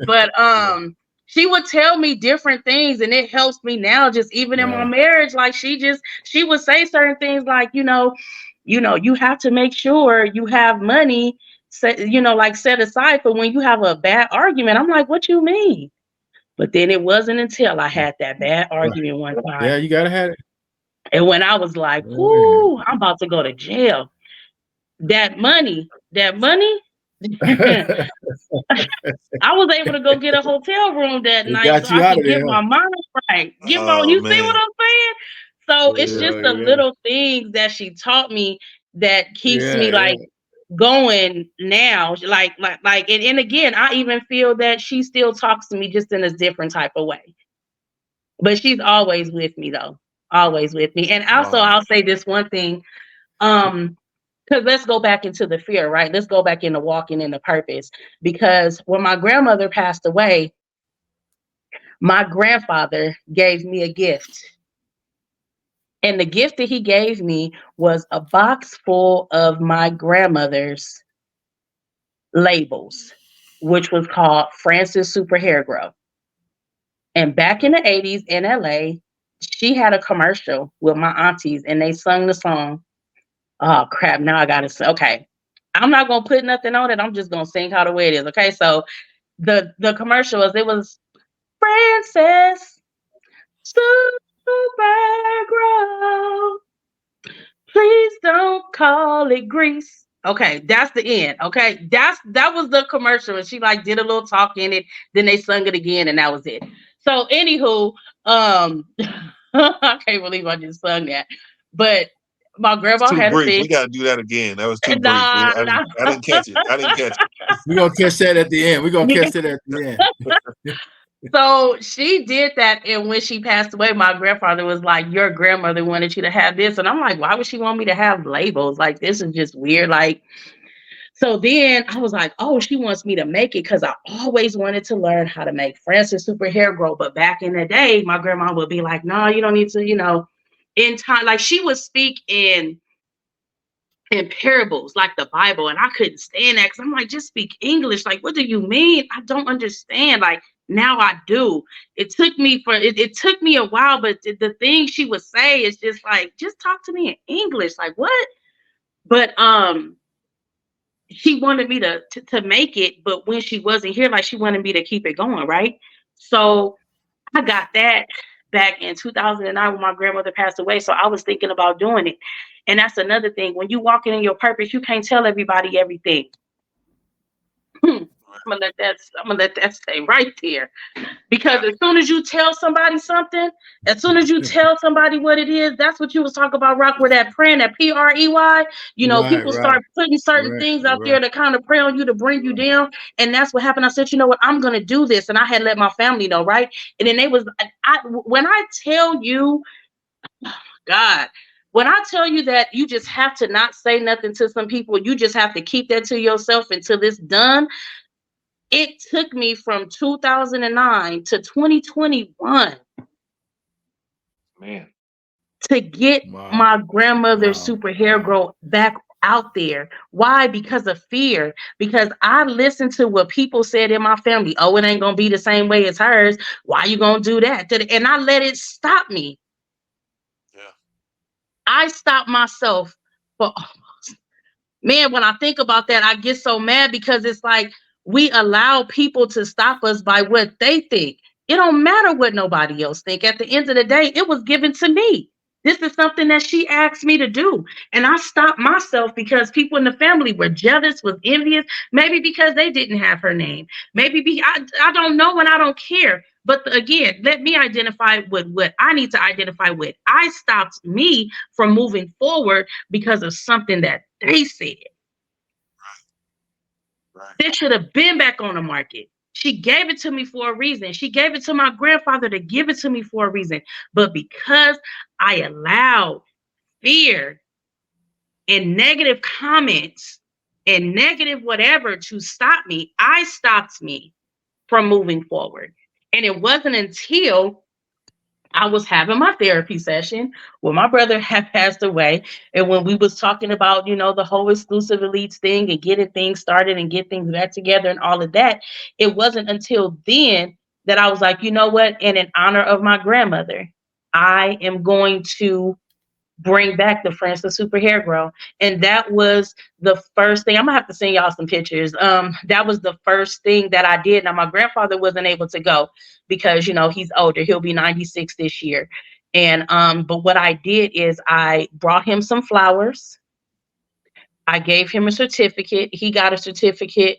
But she would tell me different things, and it helps me now, just even in my Yeah. marriage. Like she would say certain things like, you have to make sure you have money set aside for when you have a bad argument. I'm like, what you mean? But then it wasn't until I had that bad Right. argument one Yeah, time. you gotta have it. And when I was like, Yeah. "Ooh, I'm about to go to jail," that money, I was able to go get a hotel room that It night so got I you out could of there, get huh? my mind right. Oh You see what man. I'm saying? So it's Yeah. just Yeah, the yeah. little things that she taught me that keeps Yeah, me yeah. like going now. And again, I even feel that she still talks to me just in a different type of way. But she's always with me though. Always with me. And also Wow. I'll say this one thing. Um, because let's go back into the fear, right? Let's go back into walking in the purpose. Because when my grandmother passed away, my grandfather gave me a gift. And the gift that he gave me was a box full of my grandmother's labels, which was called Francis Super Hair Grow. And back in the 80s in LA, she had a commercial with my aunties and they sung the song. Oh crap, now I gotta say, okay. I'm not gonna put nothing on it. I'm just gonna sing how the way it is. Okay. So the commercial was Francis Super Grow. Please don't call it grease. Okay, that's the end. Okay, that was the commercial, and she like did a little talk in it. Then they sung it again, and that was it. So, anywho, I can't believe I just sung that. But my It's grandma too had a brief. We fish. got to do that again. That was too brief. Nah, I didn't catch it. I didn't catch it. We're gonna catch that at the end. We're gonna catch it at the end. So she did that, and when she passed away, my grandfather was like, "Your grandmother wanted you to have this," and I'm like, "Why would she want me to have labels? Like this is just weird." Like, so then I was like, "Oh, she wants me to make it because I always wanted to learn how to make Francis Super Hair Grow." But back in the day, my grandma would be like, "No, you don't need to." In time, like she would speak in parables like the Bible. And I couldn't stand that because I'm like, just speak English. Like, what do you mean? I don't understand. Like, now I do. It took me a while, but the thing she would say is just like, just talk to me in English. Like, what? But she wanted me to make it, but when she wasn't here, like she wanted me to keep it going, right? So I got that back in 2009 when my grandmother passed away. So I was thinking about doing it. And that's another thing. When you walking in your purpose, you can't tell everybody everything. I'm gonna let that stay right there. Because as soon as you tell somebody something, as soon as you tell somebody what it is, that's what you was talking about, Rock, where that praying, that PREY. Right, People right, start putting certain right, things out there right, to kind of prey on you to bring you down. And that's what happened. I said, you know what, I'm gonna do this. And I had let my family know, right? And then they was when I tell you, God, when I tell you that you just have to not say nothing to some people, you just have to keep that to yourself until it's done. It took me from 2009 to 2021 to get Wow. my grandmother's Wow. super hair Wow. grow back out there. Why? Because of fear. Because I listened to what people said in my family. Oh, it ain't gonna be the same way as hers. Why you gonna do that? And I let it stop me. Yeah. I stopped myself for, man, when I think about that, I get so mad because it's like we allow people to stop us by what they think. It don't matter what nobody else think. At the end of the day, it was given to me. This is something that she asked me to do. And I stopped myself because people in the family were jealous, was envious, maybe because they didn't have her name. I don't know and I don't care. But again, let me identify with what I need to identify with. I stopped me from moving forward because of something that they said. Right. This should have been back on the market. She gave it to me for a reason. She gave it to my grandfather to give it to me for a reason. But because I allowed fear and negative comments and negative whatever to stop me, I stopped me from moving forward. And it wasn't until I was having my therapy session when my brother had passed away. And when we was talking about, the whole exclusive elites thing and getting things started and get things back together and all of that, it wasn't until then that I was like, you know what? And in honor of my grandmother, I am going to bring back the Friends of Super Hair Grow. And that was the first thing. I'm gonna have to send y'all some pictures. That was the first thing that I did. Now my grandfather wasn't able to go because he's older. He'll be 96 this year. And but what I did is I brought him some flowers. I gave him a certificate. He got a certificate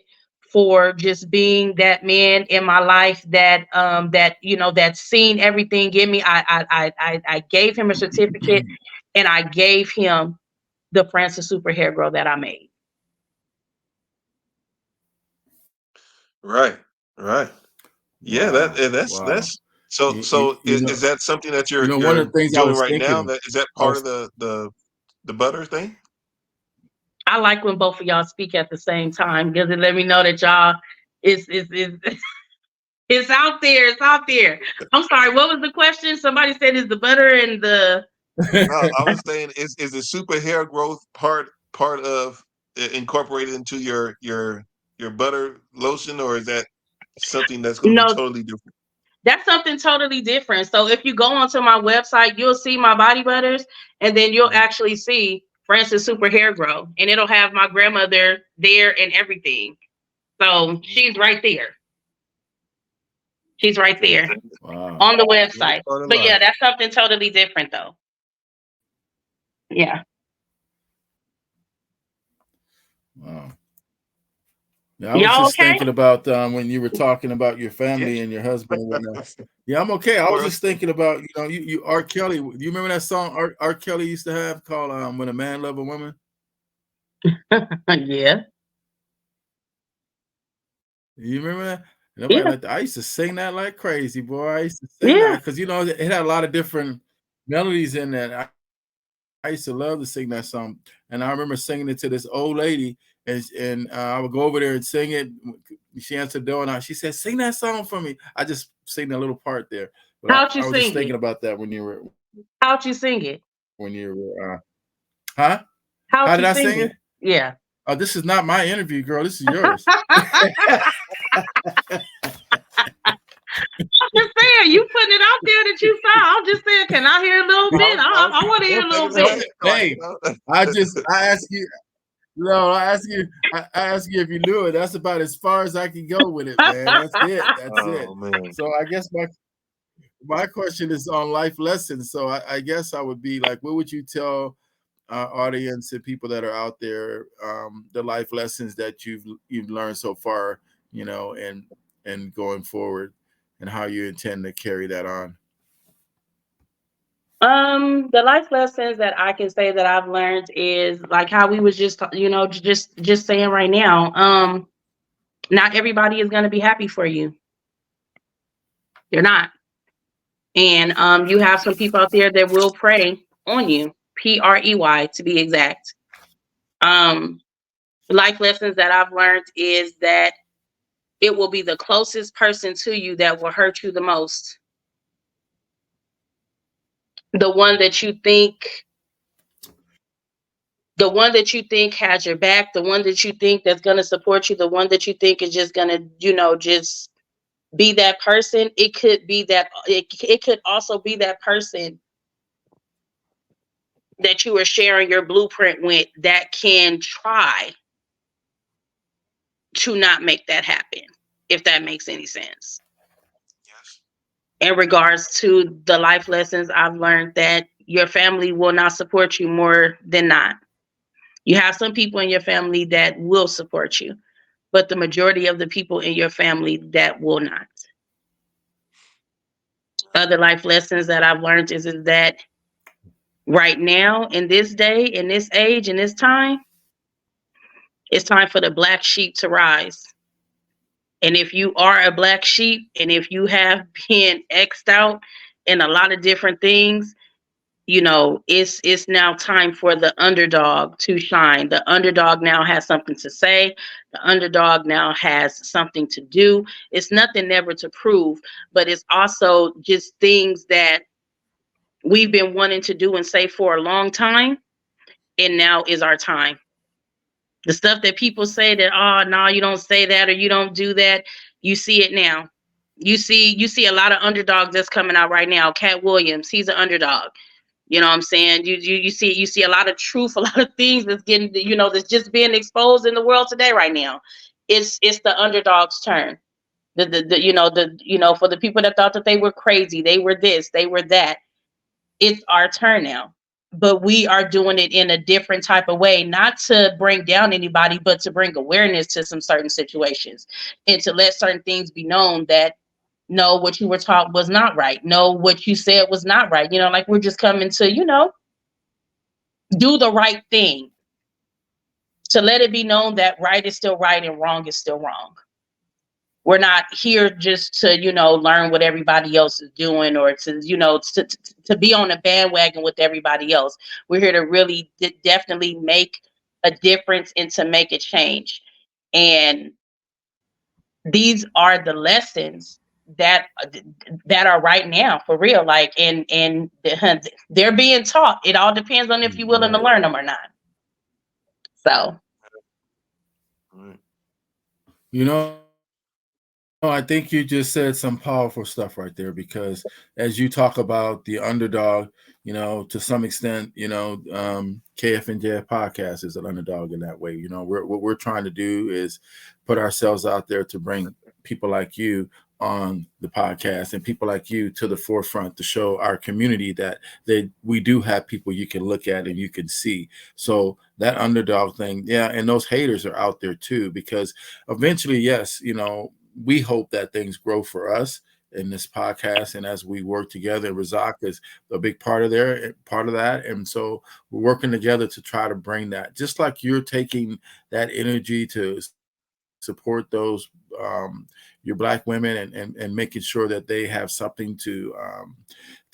for just being that man in my life that's seen everything in me. I gave him a certificate and I gave him the Francis Super Hair Grow that I made. Right. Right. Yeah. Wow. Wow. That's so. So is that something that One of you're the things I doing was right now? thinking, That is that I part of was, the butter thing? I like when both of y'all speak at the same time because it let me know that y'all is it's out there. It's out there. I'm sorry. What was the question? Somebody said is the butter and the No, I was saying is the super hair growth part of incorporated into your butter lotion, or is that something that's going to be no, totally different? that's something totally different. So if you go onto my website, you'll see my body butters, and then you'll Mhm. actually see Francis Super Hair Grow, and it'll have my grandmother there and everything. So she's right there. She's right there wow. on the Great website. part of But yeah, life. that's something totally different though. Yeah. Wow. Yeah, I was Y'all just okay? thinking about when you were talking about your Yeah. family and your husband and whatnot. Yeah, I'm okay. I was Well, just thinking about, you R. Kelly. Do you remember that song R. Kelly used to have called "When a Man Love a Woman"? Yeah. You remember that? Nobody Yeah. like that. I used to sing that like crazy, boy. I used to sing Yeah. that because it had a lot of different melodies in that. I used to love to sing that song, and I remember singing it to this old lady, and I would go over there and sing it. She answered the door, and she said, "Sing that song for me." I just sing a little part there, but How'd you I was just sing thinking it? about that How'd you sing it? when you were, huh? How How'd did you I sing sing it? it? Yeah. Oh, this is not my interview, girl. This is yours. I'm just saying, you putting it out there that you saw. I'm just saying, can I hear a little bit? I was I want to I hear was a little thinking the same bit. thing, like, Hey, I ask you. No, I ask you if you knew it. That's about as far as I can go with it, man. That's it. That's it. oh man. So I guess my question is on life lessons. So I guess I would be like, what would you tell our audience and people that are out there, the life lessons that you've learned so far, and going forward, and how you intend to carry that on? The life lessons that I can say that I've learned is like how we was just saying right now. Not everybody is going to be happy for you. They're not. And you have some people out there that will prey on you, PREY to be exact. Um, life lessons that I've learned is that it will be the closest person to you that will hurt you the most. the one that you think the one that you think has your back, the one that you think that's going to support you, the one that you think is just going to, just be that person. It could be that it could also be that person that you are sharing your blueprint with that can try to not make that happen, if that makes any sense. Yes. In regards to the life lessons I've learned, that your family will not support you more than not. You have some people in your family that will support you, but the majority of the people in your family that will not. Other life lessons that I've learned is that right now, in this day, in this age, in this time, it's time for the black sheep to rise. And if you are a black sheep and if you have been X'd out in a lot of different things, it's now time for the underdog to shine. The underdog now has something to say. The underdog now has something to do. It's nothing never to prove, but it's also just things that we've been wanting to do and say for a long time, and now is our time. The stuff that people say that, oh no, you don't say that or you don't do that, you see it now. You see a lot of underdogs that's coming out right now. Cat Williams, he's an underdog. You know what I'm saying? You see a lot of truth, a lot of things that's getting, that's just being exposed in the world today right now. It's the underdog's turn. For the people that thought that they were crazy, they were this, they were that. It's our turn now. But we are doing it in a different type of way, not to bring down anybody, but to bring awareness to some certain situations and to let certain things be known that no, what you were taught was not right. No, what you said was not right. Like we're just coming to, do the right thing, to let it be known that right is still right and wrong is still wrong. We're not here just to, learn what everybody else is doing or to, to be on a bandwagon with everybody else. We're here to really definitely make a difference and to make a change. And these are the lessons that are right now for real. Like, and they're being taught. It all depends on if you're willing to learn them or not. So, Right. I think you just said some powerful stuff right there, because as you talk about the underdog, to some extent, KF&JF podcast is an underdog in that way. What we're trying to do is put ourselves out there to bring people like you on the podcast and people like you to the forefront to show our community that we do have people you can look at and you can see. So that underdog thing, yeah, and those haters are out there too, because eventually, yes, we hope that things grow for us in this podcast, and as we work together, Razak is a big part of that, and so we're working together to try to bring that, just like you're taking that energy to support those your black women and making sure that they have something to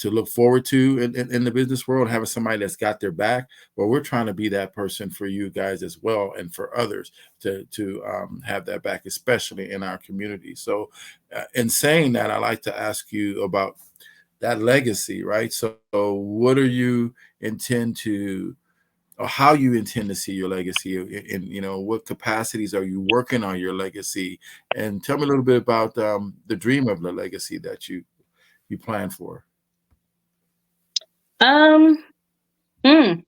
look forward to in the business world, having somebody that's got their back. Well, we're trying to be that person for you guys as well, and for others to have that back, especially in our community. So in saying that, I like to ask you about that legacy, right? So what are you intend to, or how you intend to see your legacy, and what capacities are you working on your legacy, and tell me a little bit about the dream of the legacy that you plan for. um, hmm.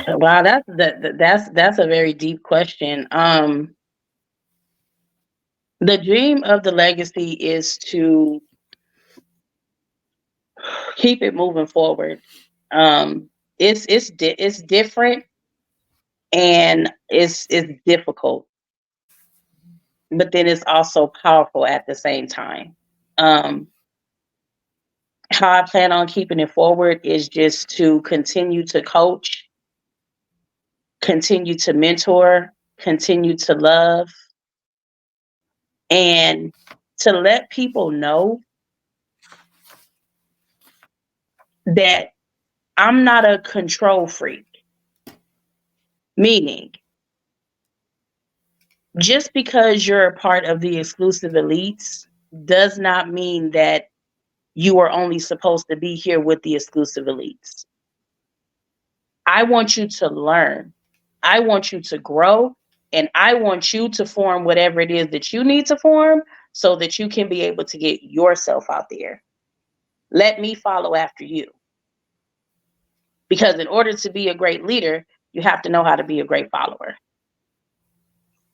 Wow, that's a very deep question. The dream of the legacy is to keep it moving forward. It's different and it's difficult, but then it's also powerful at the same time. Um, how I plan on keeping it forward is just to continue to coach, continue to mentor, continue to love, and to let people know that I'm not a control freak. Meaning, just because you're a part of the exclusive elites does not mean that you are only supposed to be here with the exclusive elites. I want you to learn. I want you to grow. And I want you to form whatever it is that you need to form so that you can be able to get yourself out there. Let me follow after you. Because in order to be a great leader, you have to know how to be a great follower.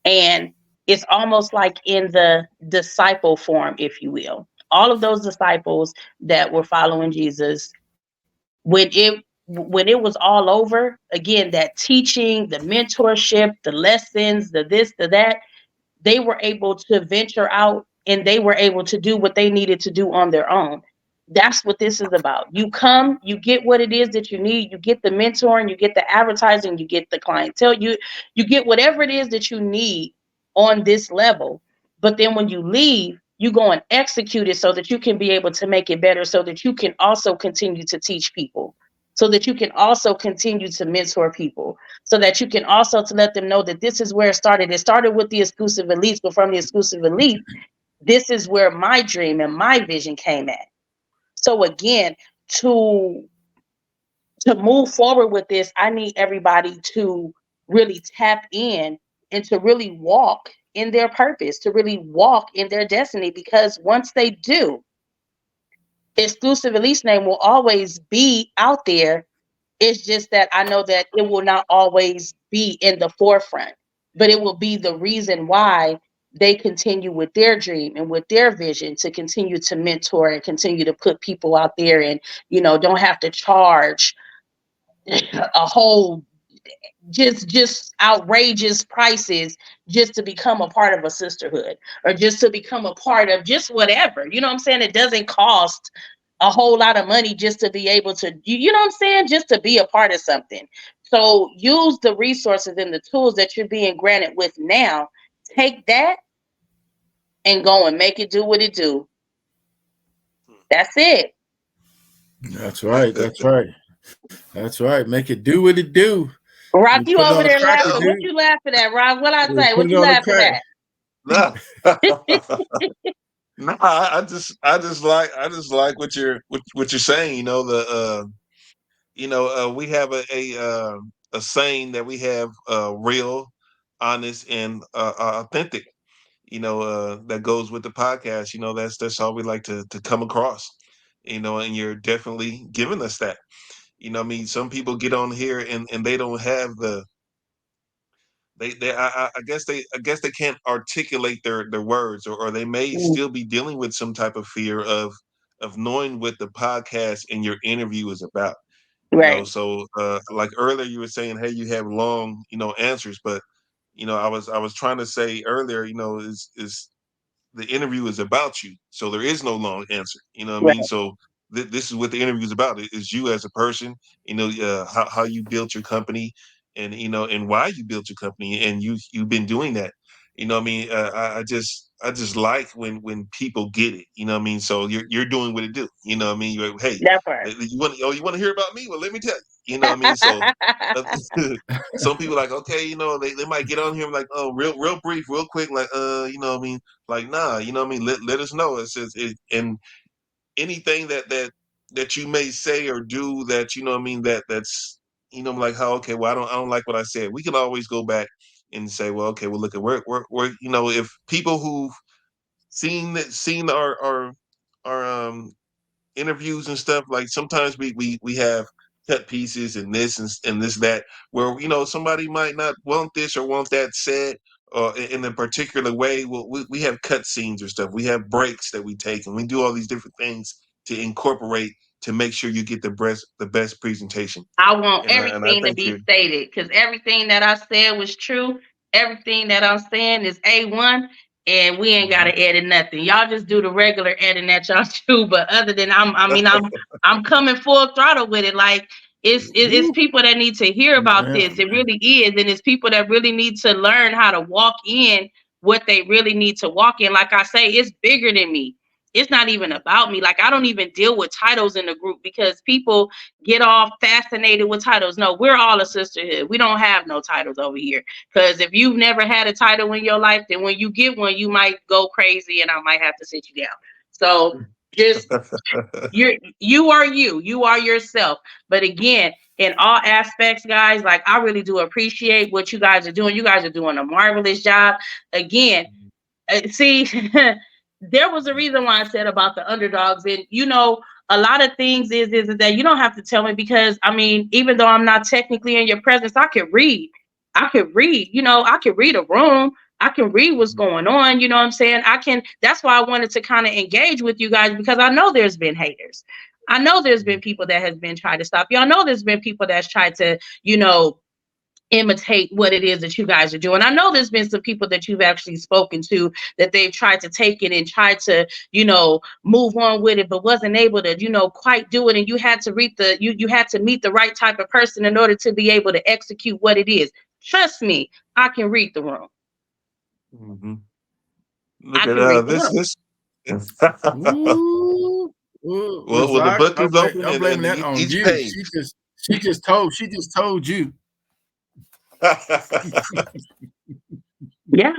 And it's almost like in the disciple form, if you will. All of those disciples that were following Jesus, when it was all over, again, that teaching, the mentorship, the lessons, the this, the that, they were able to venture out and they were able to do what they needed to do on their own. That's what this is about. You come, you get what it is that you need, you get the mentoring, you get the advertising, you get the clientele, you get whatever it is that you need on this level. But then when you leave, you go and execute it so that you can be able to make it better, so that you can also continue to teach people, so that you can also continue to mentor people, so that you can also to let them know that this is where it started. It started with the exclusive elites, but from the exclusive elites, this is where my dream and my vision came at. So again, to move forward with this, I need everybody to really tap in and to really walk in their purpose, to really walk in their destiny, because once they do, exclusive elites name will always be out there. It's just that I know that it will not always be in the forefront, but it will be the reason why they continue with their dream and with their vision to continue to mentor and continue to put people out there, and don't have to charge a whole just outrageous prices just to become a part of a sisterhood, or just to become a part of just whatever. You know what I'm saying? It doesn't cost a whole lot of money just to be able to, you know what I'm saying, just to be a part of something. So use the resources and the tools that you're being granted with now. Take that and go and make it do what it do. That's it. That's right. That's right. That's right. Make it do what it do. Rock, You you put it over on a there cracker, laughing. What dude. you laughing at, Rock? What I You say? put What it you on a laughing cracker. No, no, I just like what you're saying. We have a saying that we have real, honest, and authentic. That goes with the podcast. That's all we like to come across. And you're definitely giving us that. I mean, some people get on here and they don't have I guess they can't articulate their words, or they may Mm, still be dealing with some type of fear of knowing what the podcast and your interview is about. right. So like earlier you were saying, hey, you have long answers, but I was trying to say earlier, is the interview is about you. So there is no long answer. You know what I Right. mean? So this is what the interview is about. It is you as a person, how you built your company, and why you built your company. And you've been doing that. What I mean? I just like when people get it. You know what I mean? So you're doing what it do. You know what I mean? You're like, hey, That part. you want to hear about me? Well, let me tell you. You know what I mean? So uh, some people like, okay, they might get on here and like, oh, real brief, real quick, like, what I mean, like, nah, what I mean, let us know. It says and anything that you may say or do that, what I mean, that's, like how, okay, well, I don't like what I said. We can always go back and say, well, okay, well, look at we're if people who've seen our interviews and stuff, like sometimes we have cut pieces and this and this that, where somebody might not want this or want that said in a particular way. Well, we have cut scenes or stuff. We have breaks that we take, and we do all these different things to incorporate to make sure you get the best presentation. I want And I everything to think be you're stated, because everything that I said was true. Everything that I'm saying is A1, and we ain't mhm. gotta edit nothing. Y'all just do the regular editing that y'all do. But other than I'm coming full throttle with it. Like it's Woo. people that need to hear about Yeah. this. It really is, and it's people that really need to learn how to walk in what they really need to walk in. Like I say, it's bigger than me. It's not even about me. Like I don't even deal with titles in the group, because people get all fascinated with titles. No, we're all a sisterhood. We don't have no titles over here. Because if you've never had a title in your life, then when you get one, you might go crazy and I might have to sit you down. So Just you are you are yourself. But again, in all aspects, guys, like I really do appreciate what you guys are doing. You guys are doing a marvelous job. Again, see, there was a reason why I said about the underdogs, and a lot of things is that you don't have to tell me, because I mean, even though I'm not technically in your presence, I can read. I can read. I can read a room. I can read what's going on. You know what I'm saying? I can. That's why I wanted to kind of engage with you guys, because I know there's been haters. I know there's been people that has been trying to stop you. I know there's been people that's tried to, imitate what it is that you guys are doing. I know there's been some people that you've actually spoken to that they've tried to take it and tried to, move on with it, but wasn't able to, quite do it. And you had to you had to meet the right type of person in order to be able to execute what it is. Trust me, I can read the room. Mm-hmm. I Look can read at the room. this. Ooh, Well, the Razak, book is open, I'm and blaming that on each you. page. She just told you. Yeah.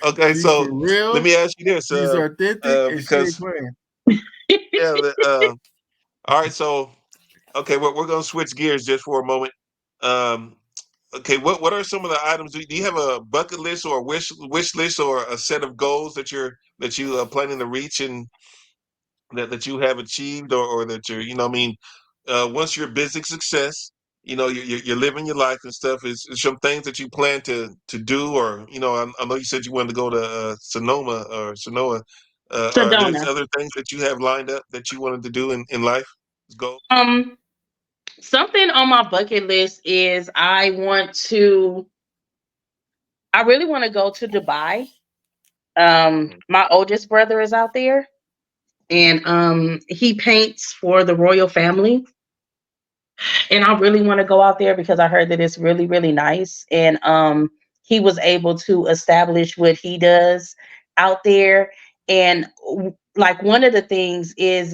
Okay, She's so for let real. me ask you this, She's authentic, and she ain't because playing. yeah, all right, so okay, we're gonna switch gears just for a moment. Um, okay, what are some of the items? Do you have a bucket list or a wish list or a set of goals that you are planning to reach and that you have achieved or that you're, I mean, once you're a business success, you're living your life and stuff. Is some things that you plan to do, or I know you said you wanted to go to Sonoma or Sonoa. Are there Sedona. other things that you have lined up that you wanted to do in life? Go. Um, Something on my bucket list is I really want to go to Dubai. My oldest brother is out there, and he paints for the royal family, and I really want to go out there because I heard that it's really really nice, and he was able to establish what he does out there. And like one of the things is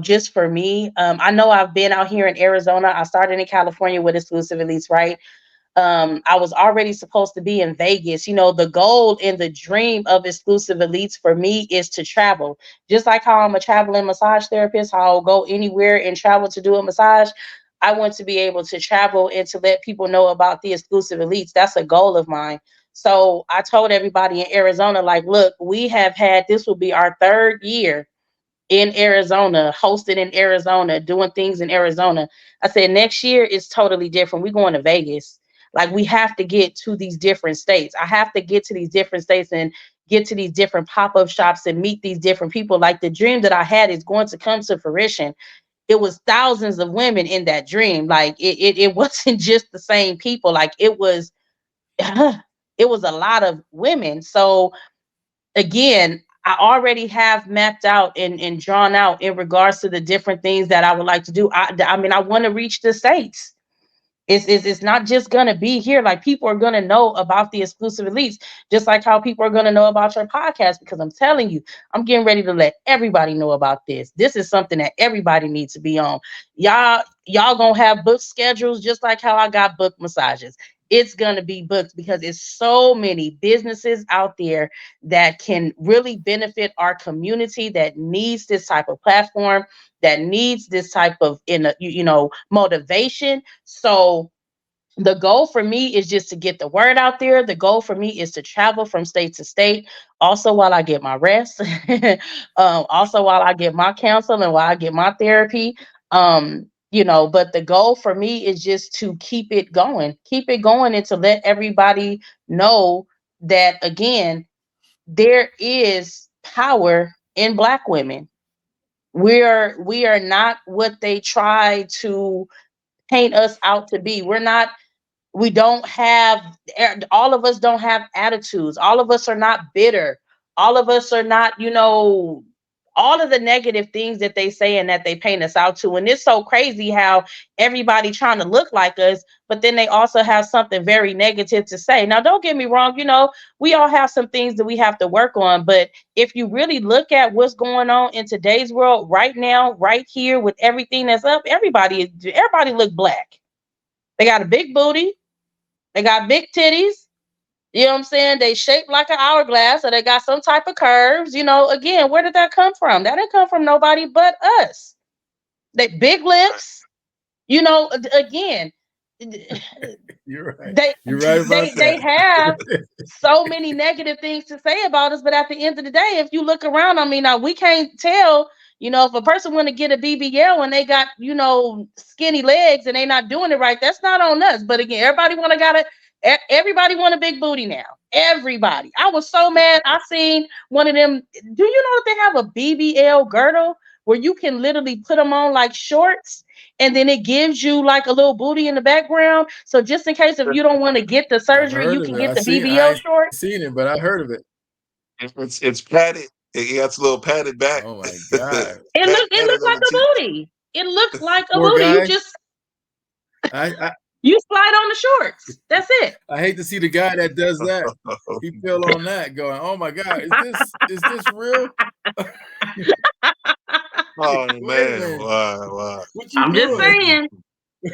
just for me, I know I've been out here in Arizona. I started in California with exclusive elites, right? I was already supposed to be in Vegas. The goal and the dream of exclusive elites for me is to travel. Just like how I'm a traveling massage therapist, how I'll go anywhere and travel to do a massage. I want to be able to travel and to let people know about the exclusive elites. That's a goal of mine. So I told everybody in Arizona, like, look, this will be our third year in Arizona, hosted in Arizona, doing things in Arizona. I said next year is totally different. We're going to Vegas. Like we have to get to these different states. I have to get to these different states and get to these different pop-up shops and meet these different people. Like the dream that I had is going to come to fruition. It was thousands of women in that dream. Like it wasn't just the same people. Like it was it was a lot of women. So again, I already have mapped out and drawn out in regards to the different things that I would like to do. I mean, I want to reach the states. It's not just gonna be here. Like people are gonna know about the exclusive elites, just like how people are gonna know about your podcast. Because I'm telling you, I'm getting ready to let everybody know about this. This is something that everybody needs to be on. Y'all gonna have book schedules just like how I got book massages. It's gonna be booked because it's so many businesses out there that can really benefit our community that needs this type of platform, that needs this type of motivation. So the goal for me is just to get the word out there. The goal for me is to travel from state to state. Also, while I get my rest, also while I get my counsel and while I get my therapy. But the goal for me is just to keep it going, and to let everybody know that again, there is power in Black women. We are not what they try to paint us out to be. We don't have, all of us don't have attitudes. All of us are not bitter. All of us are not, all of the negative things that they say and that they paint us out to. And it's so crazy how everybody trying to look like us, but then they also have something very negative to say. Now, don't get me wrong, we all have some things that we have to work on. But if you really look at what's going on in today's world right now, right here with everything that's up, everybody look Black. They got a big booty. They got big titties. You know what I'm saying? They shaped like an hourglass, or they got some type of curves. Again, where did that come from? That didn't come from nobody but us. They big Right. lips. Again, You're right. they You're right about they that. have so many negative things to say about us, but at the end of the day, if you look around, I mean, now we can't tell, if a person want to get a BBL and they got, skinny legs and they not doing it right, that's not on us. But again, everybody want a big booty now. Everybody. I was so mad. I seen one of them. Do you know that they have a BBL girdle where you can literally put them on like shorts, and then it gives you like a little booty in the background. So just in case if you don't want to get the I've surgery, heard you of can it. get the I BBL ain't short. seen it, but I heard of it. It's padded. It got a little padded back. Oh my God. It Padded looks on like the a cheek. booty. It looks like a Poor booty. You guy. just I you slide on the shorts. That's it. I hate to see the guy that does that. He fell on that going, oh my God, is this real? Oh Wait a man. minute. Wow. What you I'm just doing? saying.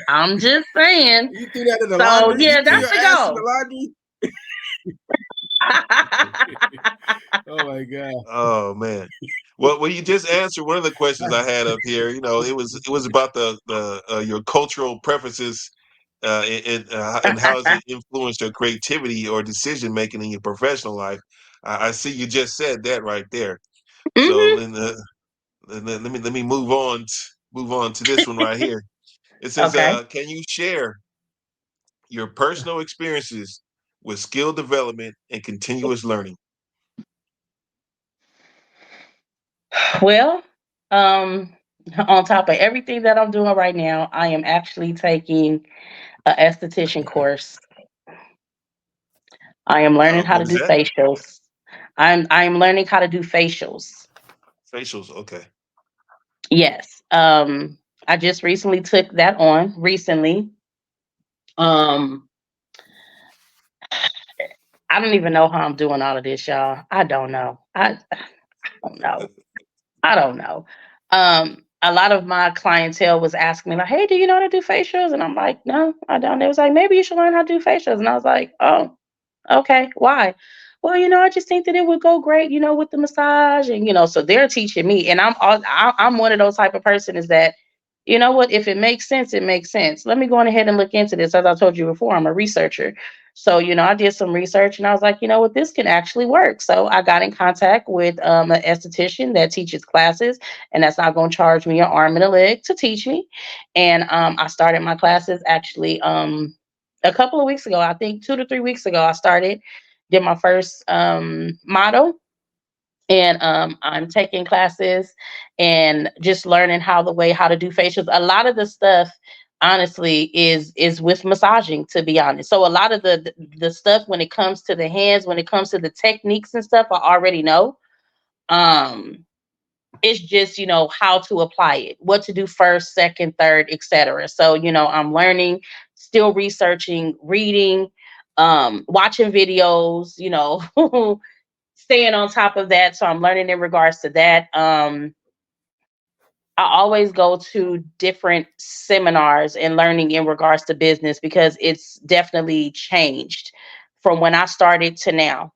I'm just saying. You threw that in the So laundry? You yeah, threw that's your the ass in the goal. laundry? Oh my God. Oh man. Well, you just answered one of the questions I had up here. It was about the your cultural preferences, and how has it influenced your creativity or decision making in your professional life. I see you just said that right there. So Hmm. let me move on to this one right here. It says, Okay. can you share your personal experiences with skill development and continuous learning? Well, um, on top of everything that I'm doing right now, I am actually taking an esthetician course. I am learning how What to is do that? facials. I'm learning how to do facials. Facials. Okay. Yes. I just recently took that on recently. Um, I don't even know how I'm doing all of this, y'all. I don't know. I don't know. I don't know. A lot of my clientele was asking me like, "Hey, do you know how to do facials?" And I'm like, "No, I don't." They was like, "Maybe you should learn how to do facials." And I was like, "Oh, okay. Why?" Well, I just think that it would go great, with the massage, and so they're teaching me, and I'm one of those type of person is that, you know what, if it makes sense, it makes sense. Let me go on ahead and look into this. As I told you before, I'm a researcher, so I did some research, and I was like, you know what, this can actually work. So I got in contact with an esthetician that teaches classes, and that's not going to charge me an arm and a leg to teach me. And I started my classes actually a couple of weeks ago. I think 2 to 3 weeks ago, I started, did my first model, and I'm taking classes and just learning how to do facials. A lot of the stuff, honestly, is with massaging, to be honest. So a lot of the stuff when it comes to the hands, when it comes to the techniques and stuff, I already know. Um, it's just how to apply it, what to do first, second, third, etc. So I'm learning, still researching, reading, watching videos, staying on top of that. So I'm learning in regards to that. I always go to different seminars and learning in regards to business because it's definitely changed from when I started to now.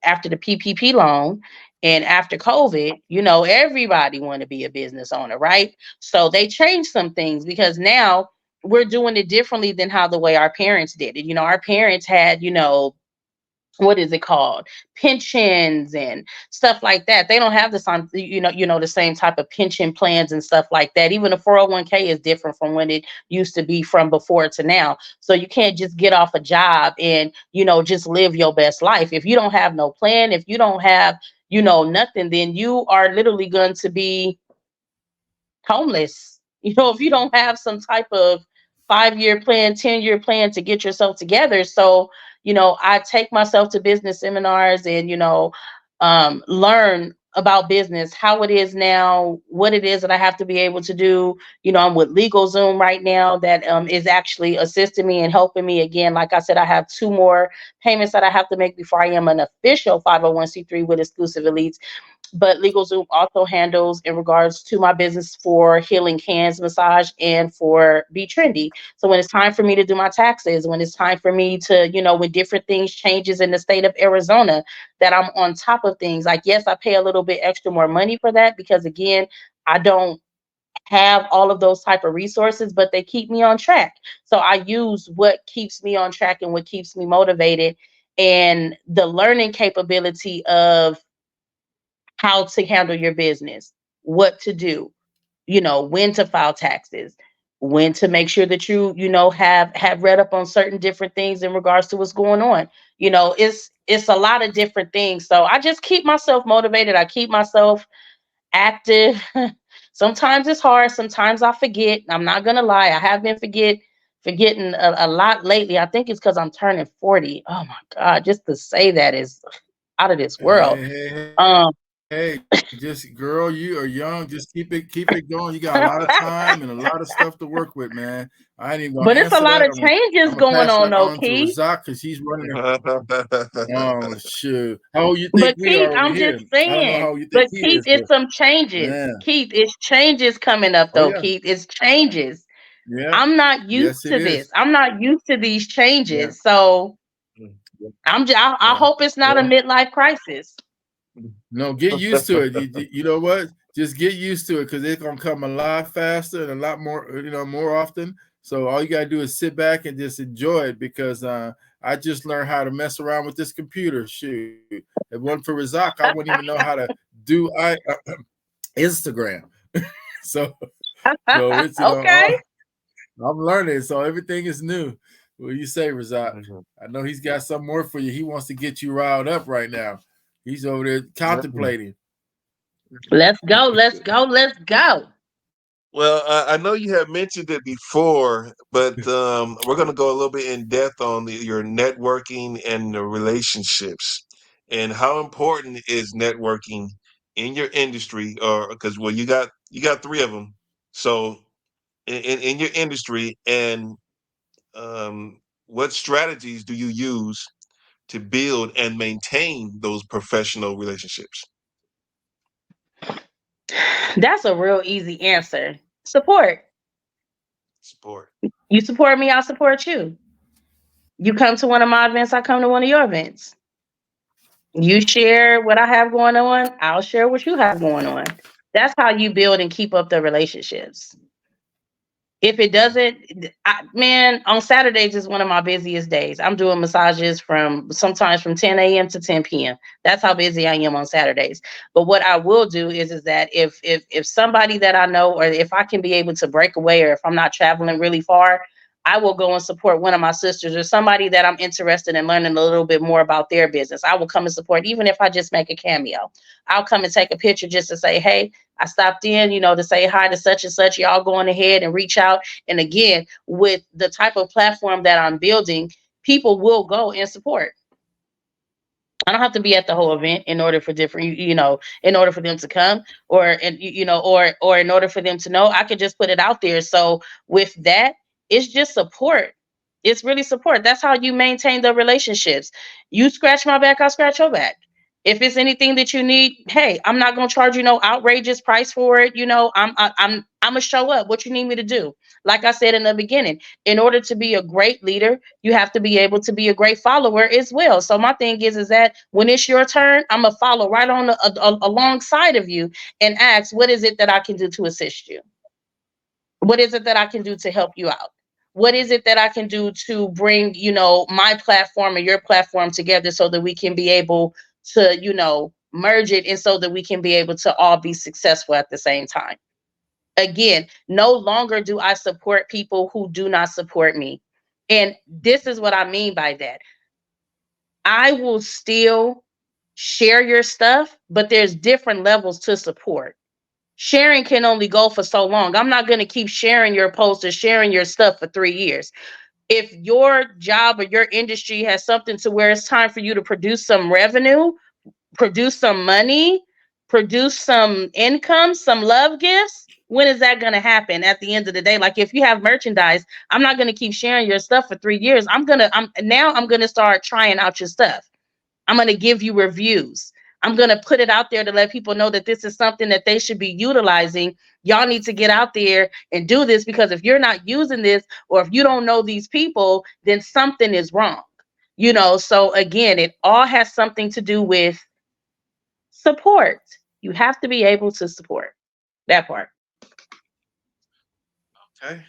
After the PPP loan and after COVID, everybody want to be a business owner, right? So they changed some things because now we're doing it differently than how the way our parents did it. Our parents had, what is it called, pensions and stuff like that. They don't have the same, the same type of pension plans and stuff like that. Even the 401k is different from when it used to be from before to now. So you can't just get off a job and just live your best life if you don't have no plan. If you don't have nothing, then you are literally going to be homeless. If you don't have some type of 5-year plan, 10-year plan to get yourself together. So, I take myself to business seminars and, learn about business, how it is now, what it is that I have to be able to do. I'm with LegalZoom right now that is actually assisting me and helping me. Again, like I said, I have 2 more payments that I have to make before I am an official 501c3 with exclusive elites. But LegalZoom also handles in regards to my business for healing hands massage and for Be Trendy. So when it's time for me to do my taxes, when it's time for me to, when different things changes in the state of Arizona, that I'm on top of things. Like, yes, I pay a little bit extra more money for that because again, I don't have all of those type of resources, but they keep me on track. So I use what keeps me on track and what keeps me motivated, and the learning capability of how to handle your business, what to do, when to file taxes, when to make sure that have read up on certain different things in regards to what's going on. It's a lot of different things. So I just keep myself motivated. I keep myself active. Sometimes it's hard. Sometimes I forget. I'm not gonna lie. I have been forgetting a lot lately. I think it's because I'm turning 40. Oh my God, just to say that is out of this world. Hey, just girl, you are young. Just keep it going. You got a lot of time and a lot of stuff to work with, man. I ain't even gonna But it's a answer lot that. of changes I'm gonna going pass on that though, on to Keith. Razak because he's running. Oh shoot! How old you think But we Keith, are over I'm just here? I don't know saying. how old you think But he Keith, is, but it's some changes. man, Keith, it's changes coming up oh though, yeah, Keith. It's changes. yeah, I'm not used yes, it to this. is. I'm not used to these Yeah, changes. So I yeah. hope it's not a Well, midlife crisis. no, get used to it. You know what? Just get used to it because it's gonna come a lot faster and a lot more, more often. So all you gotta do is sit back and just enjoy it because I just learned how to mess around with this computer. Shoot, if it wasn't for Razak, I wouldn't even know how to do Instagram. so it's Okay. I'm learning. So everything is new. What do you say, Razak? I know he's got some more for you. He wants to get you riled up right now. He's over there contemplating. Let's go. Let's go. Let's go. Well, I know you have mentioned it before, but we're going to go a little bit in depth on your networking and the relationships, and how important is networking in your industry, or because well, you got three of them. So in your industry, and what strategies do you use to build and maintain those professional relationships? That's a real easy answer. Support. Support. You support me, I'll support you. You come to one of my events, I come to one of your events. You share what I have going on, I'll share what you have going on. That's how you build and keep up the relationships. If it doesn't, man, on Saturdays is one of my busiest days. I'm doing massages from sometimes from 10 a.m. to 10 p.m. That's how busy I am on Saturdays. But what I will do is that if somebody that I know, or if I can be able to break away, or if I'm not traveling really far, I will go and support one of my sisters or somebody that I'm interested in learning a little bit more about their business. I will come and support, even if I just make a cameo. I'll come and take a picture just to say, hey, I stopped in, to say hi to such and such. Y'all going ahead and reach out. And again, with the type of platform that I'm building, people will go and support. I don't have to be at the whole event in order for in order for them to come, or in order for them to know. I could just put it out there. So with that, it's just support. It's really support. That's how you maintain the relationships. You scratch my back, I'll scratch your back. If it's anything that you need, hey, I'm not gonna charge you no outrageous price for it. I'm gonna show up. What you need me to do? Like I said in the beginning, in order to be a great leader, you have to be able to be a great follower as well. So my thing is that when it's your turn, I'm gonna follow right on alongside of you and ask, what is it that I can do to assist you? What is it that I can do to help you out? What is it that I can do to bring, my platform and your platform together so that we can be able to, merge it, and so that we can be able to all be successful at the same time? Again, no longer do I support people who do not support me. And this is what I mean by that. I will still share your stuff, but there's different levels to support. Sharing can only go for so long. I'm not going to keep sharing your posts or sharing your stuff for 3 years. If your job or your industry has something to where it's time for you to produce some revenue, produce some money, produce some income, some love gifts, when is that going to happen at the end of the day? Like if you have merchandise, I'm not going to keep sharing your stuff for 3 years. I'm going to start trying out your stuff. I'm going to give you reviews. I'm going to put it out there to let people know that this is something that they should be utilizing. Y'all need to get out there and do this, because if you're not using this, or if you don't know these people, then something is wrong. So again, it all has something to do with support. You have to be able to support that part. Okay.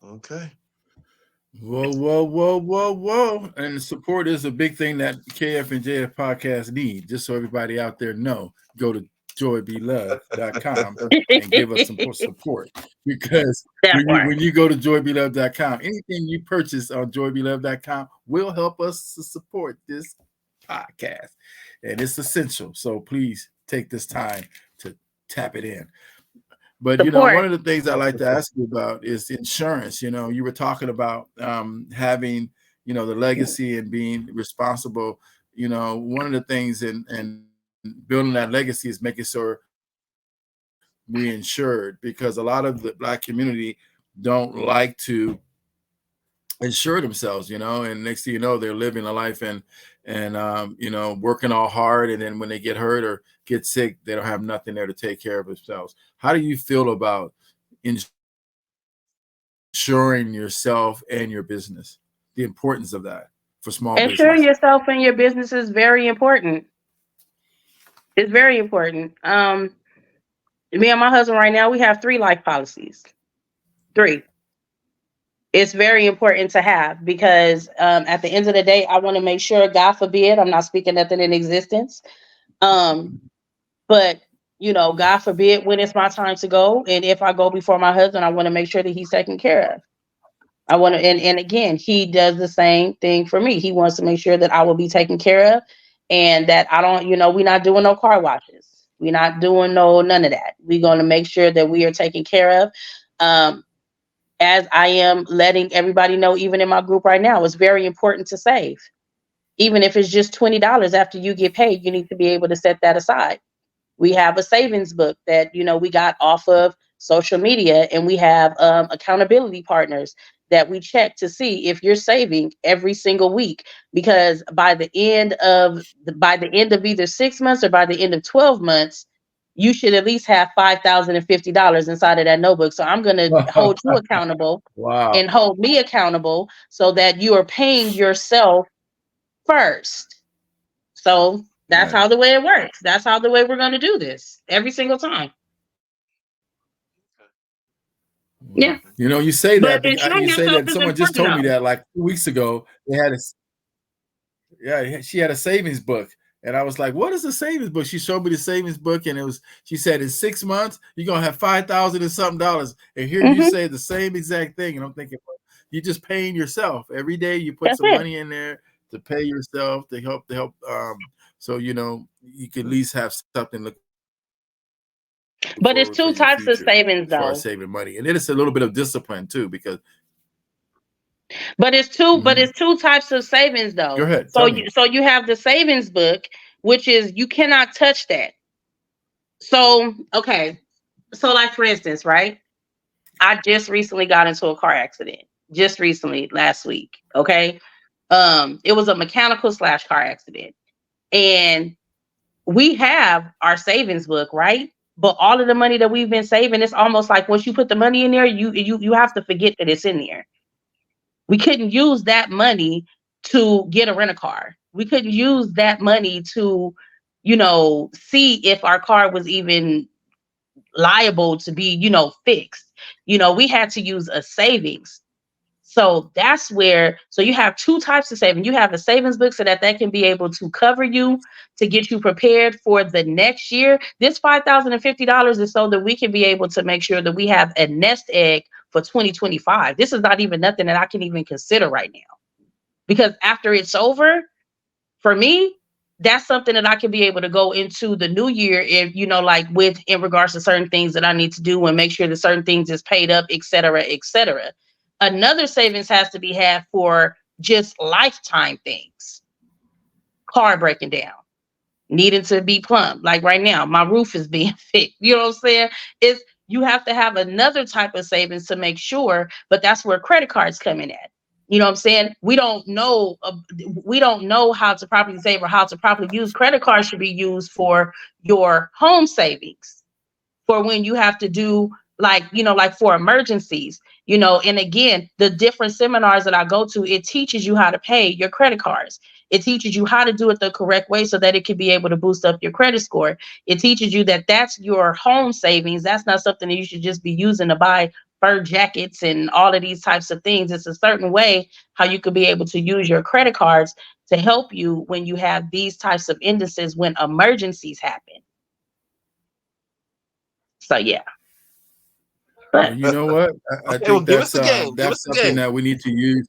Okay. Whoa, whoa, whoa, whoa, whoa. And support is a big thing that KF&JF podcast need. Just so everybody out there know, go to joyblove.com and give us some support. Because That part. when you go to joyblove.com, anything you purchase on joyblove.com will help us to support this podcast. And it's essential. So please take this time to tap it in. But Support. one of the things I like to ask you about is insurance. You were talking about having the legacy and being responsible. One of the things in building that legacy is making sure we insured, because a lot of the Black community don't like to insure themselves, and next thing you know, they're living a life and working all hard, and then when they get hurt or get sick, they don't have nothing there to take care of themselves. How do you feel about insuring yourself and your business, the importance of that for small business? Insuring yourself and your business is very important. It's very important. Me and my husband right now, we have 3 life policies. 3. It's very important to have, because at the end of the day, I want to make sure, God forbid, I'm not speaking nothing in existence. But God forbid, when it's my time to go, and if I go before my husband, I want to make sure that he's taken care of. I want to, and again, he does the same thing for me. He wants to make sure that I will be taken care of, and that I don't, we're not doing no car washes. We're not doing none of that. We're going to make sure that we are taken care of. As I am letting everybody know, even in my group right now, it's very important to save. Even if it's just $20 after you get paid, you need to be able to set that aside. We have a savings book that we got off of social media, and we have accountability partners that we check to see if you're saving every single week, because by the end of either 6 months or by the end of 12 months, you should at least have $5,050 inside of that notebook. So I'm going to hold you accountable. Wow. And hold me accountable, so that you are paying yourself first. So that's how the way it works. That's how the way we're going to do this every single time. Yeah. You say that, but you say that someone just told me that like 2 weeks ago. They had she had a savings book, and I was like, what is a savings book? She showed me the savings book, and she said in 6 months you're gonna have $5,000 and something dollars. And here you say the same exact thing, and I'm thinking, well, you're just paying yourself every day. You put some money in there to pay yourself to help so you could at least have something. But it's 2 types of savings, though. As far as saving money, and then it's a little bit of discipline too, because. But it's 2. But it's 2 types of savings, though. Go ahead. So you have the savings book, which is you cannot touch that. So okay. So like, for instance, right? I just recently got into a car accident. Just recently, last week. Okay. It was a mechanical / car accident, and we have our savings book, right? But all of the money that we've been saving, it's almost like once you put the money in there, you have to forget that it's in there. We couldn't use that money to get a rent-a-car. We couldn't use that money to, see if our car was even liable to be, fixed. We had to use a savings. So that's where, so you have 2 types of saving. You have a savings book so that can be able to cover you, to get you prepared for the next year. This $5,050 is so that we can be able to make sure that we have a nest egg for 2025. This is not even nothing that I can even consider right now, because after it's over, for me, that's something that I can be able to go into the new year, if like with in regards to certain things that I need to do, and make sure that certain things is paid up, et cetera, et cetera. Another savings has to be had for just lifetime things. Car breaking down, needing to be plumbed. Like right now, my roof is being fixed. You know what I'm saying? You have to have another type of savings to make sure, but that's where credit cards come in at. You know what I'm saying? We don't know how to properly save or how to properly use. Credit cards should be used for your home savings, for when you have to do, like, like for emergencies, and again, the different seminars that I go to, it teaches you how to pay your credit cards. It teaches you how to do it the correct way so that it can be able to boost up your credit score. It teaches you that that's your home savings. That's not something that you should just be using to buy fur jackets and all of these types of things. It's a certain way how you could be able to use your credit cards to help you when you have these types of indices when emergencies happen. So yeah. And you know what? I Okay, well, think give us the game. Give us that's the something game. that we need to use.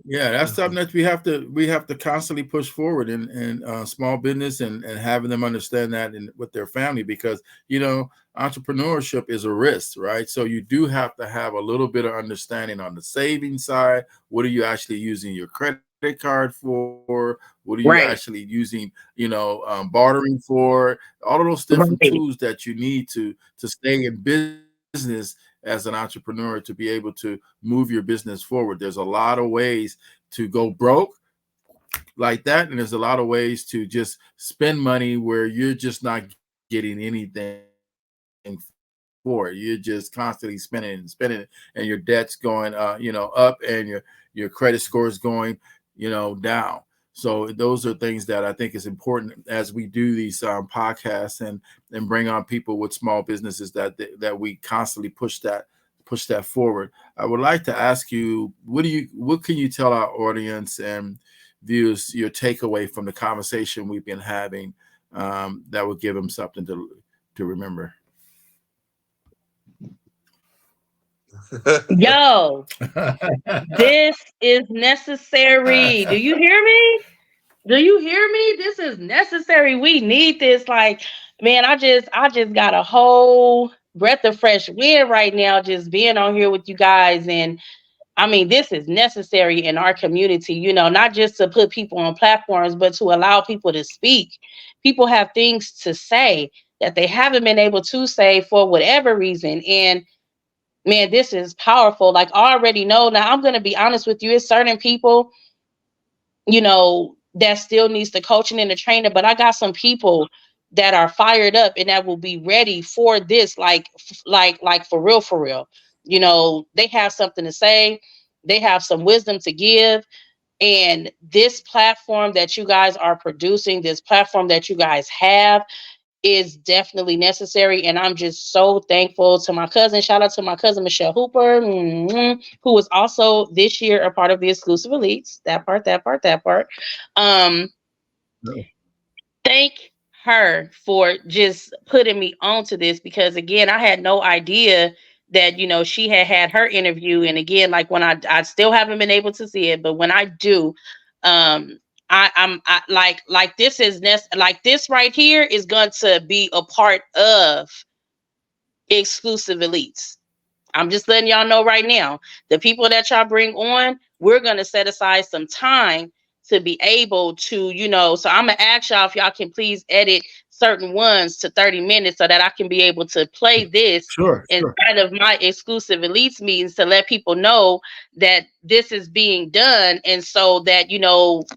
Yeah, that's something that we have to constantly push forward in small business and having them understand that with their family, because entrepreneurship is a risk, right? So you do have to have a little bit of understanding on the saving side. What are you actually using your credit card for? What are you Right. actually using, bartering for? All of those different Right. tools that you need to stay in business as an entrepreneur, to be able to move your business forward. There's a lot of ways to go broke like that, and there's a lot of ways to just spend money where you're just not getting anything for it. You're just constantly spending and spending, and your debt's going up, and your credit score is going down. So those are things that I think is important as we do these podcasts and bring on people with small businesses, that we constantly push that forward. I would like to ask you, what can you tell our audience and viewers, your takeaway from the conversation we've been having, that would give them something to remember? Yo, this is necessary. Do you hear me? Do you hear me? This is necessary. We need this. Like, man, I just got a whole breath of fresh wind right now just being on here with you guys. And I mean, this is necessary in our community, not just to put people on platforms, but to allow people to speak. People have things to say that they haven't been able to say for whatever reason. And man, this is powerful. Like, I already know. Now, I'm going to be honest with you. It's certain people, that still needs the coaching and the training, but I got some people that are fired up and that will be ready for this, like for real, for real. They have something to say. They have some wisdom to give. And this platform that you guys are producing, this platform that you guys have, is definitely necessary. And I'm just so thankful to my cousin. Shout out to my cousin, Michelle Hooper, who was also this year a part of the exclusive elites. That part. Um, Thank her for just putting me onto this, because again, I had no idea that, she had her interview. And again, like, when I still haven't been able to see it, but when I do, um, like this is like this right here is going to be a part of exclusive elites. I'm just letting y'all know right now, the people that y'all bring on, we're going to set aside some time to be able to, so I'm going to ask y'all if y'all can please edit certain ones to 30 minutes so that I can be able to play this Sure. inside of my exclusive elites meetings, to let people know that this is being done. And so that,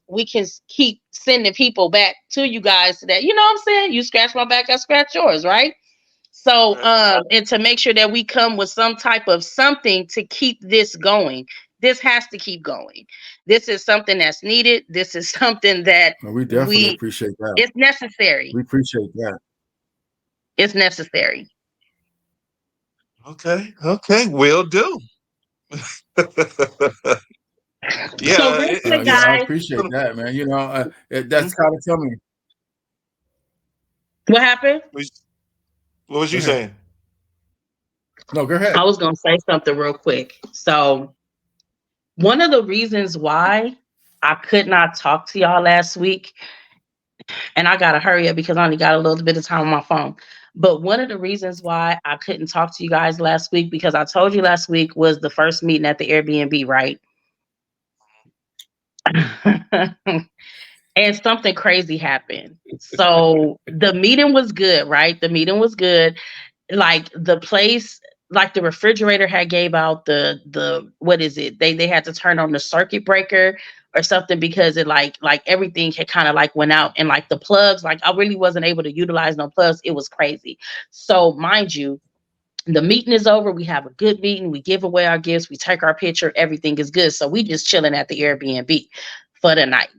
we can keep sending people back to you guys, so that, what I'm saying? You scratch my back, I scratch yours, right? So, and to make sure that we come with some type of something to keep this going. This has to keep going. This is something that's needed. This is something that Well, we definitely appreciate that. it's necessary. We appreciate that. It's necessary. Okay, will do. So Yeah, real quick, I guys, appreciate that, man. That's kind of tell me. what happened? what was Go you ahead. saying? No, go ahead. I was going to say something real quick. So one of the reasons why I could not talk to y'all last week, and I got to hurry up because I only got a little bit of time on my phone. But one of the reasons why I couldn't talk to you guys last week, because I told you last week was the first meeting at the Airbnb, right? And something crazy happened. So the meeting was good, right? The meeting was good. Like, the place, like the refrigerator had gave out the what is it? They had to turn on the circuit breaker or something because it like everything had kind of like went out, and like the plugs, like I really wasn't able to utilize no plugs. It was crazy. So mind you, the meeting is over. We have a good meeting. We give away our gifts. We take our picture. Everything is good. So we just chilling at the Airbnb for the night,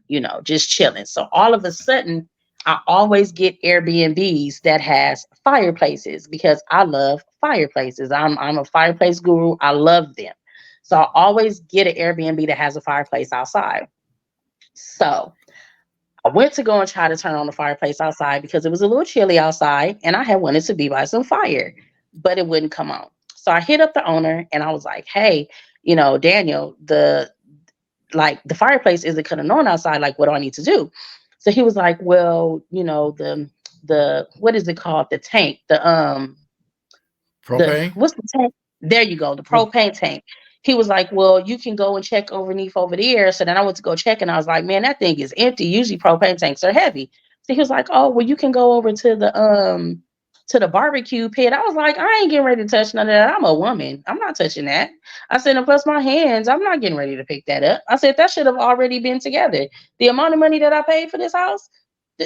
just chilling. So all of a sudden, I always get Airbnbs that has fireplaces because I love fireplaces. I'm a fireplace guru. I love them. So I always get an Airbnb that has a fireplace outside. So I went to go and try to turn on the fireplace outside because it was a little chilly outside and I had wanted to be by some fire, but it wouldn't come on. So I hit up the owner and I was like, hey, Daniel, the fireplace isn't coming on outside. Like, what do I need to do? So he was like, well, the what is it called? The tank, Propane? what's the tank? There you go, the propane tank. He was like, well, you can go and check underneath over there. So then I went to go check and I was like, man, that thing is empty. Usually propane tanks are heavy. So he was like, oh, well, you can go over to the barbecue pit. I was like, I ain't getting ready to touch none of that. I'm a woman. I'm not touching that. I said, and plus my hands, I'm not getting ready to pick that up. I said, that should have already been together. The amount of money that I paid for this house,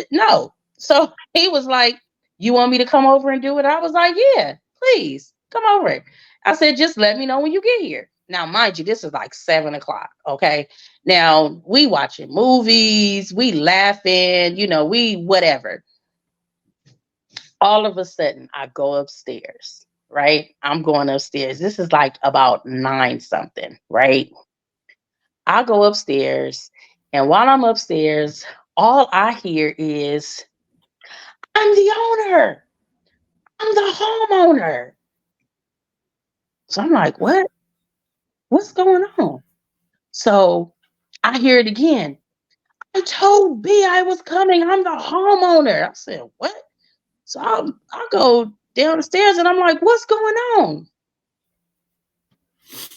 no. So he was like, you want me to come over and do it? I was like, yeah, please come over. I said, just let me know when you get here. Now, mind you, this is like 7 o'clock. Okay. Now we watching movies, we laughing, we whatever. All of a sudden, I go upstairs, right? I'm going upstairs. This is like about 9 something, right? I go upstairs, and while I'm upstairs, all I hear is, I'm the owner. I'm the homeowner. So I'm like, what? What's going on? So I hear it again. I told B I was coming. I'm the homeowner. I said, what? So I go down the stairs and I'm like, what's going on?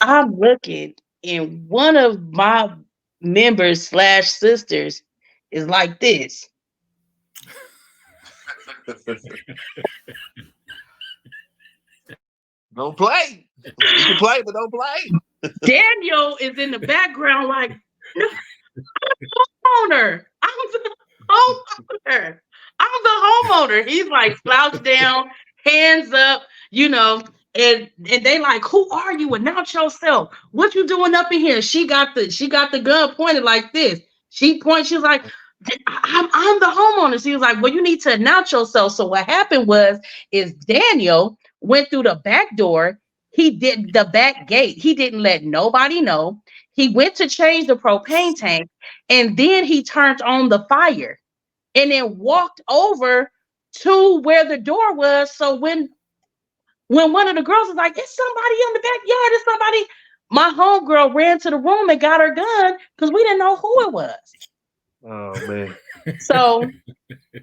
I'm looking, and one of my members slash sisters is like this. Don't play. You can play, but don't play. Daniel is in the background like, no, homeowner. I'm the homeowner. I'm the homeowner. He's like slouched down, hands up, and they like, who are you? Announce yourself. What you doing up in here? She got the gun pointed like this. She points, she was like, I'm the homeowner. She was like, well, you need to announce yourself. So what happened is Daniel went through the back door. He did the back gate. He didn't let nobody know. He went to change the propane tank, and then he turned on the fire and then walked over to where the door was. So when one of the girls was like, it's somebody in the backyard, it's somebody, my homegirl ran to the room and got her gun because we didn't know who it was. Oh man. So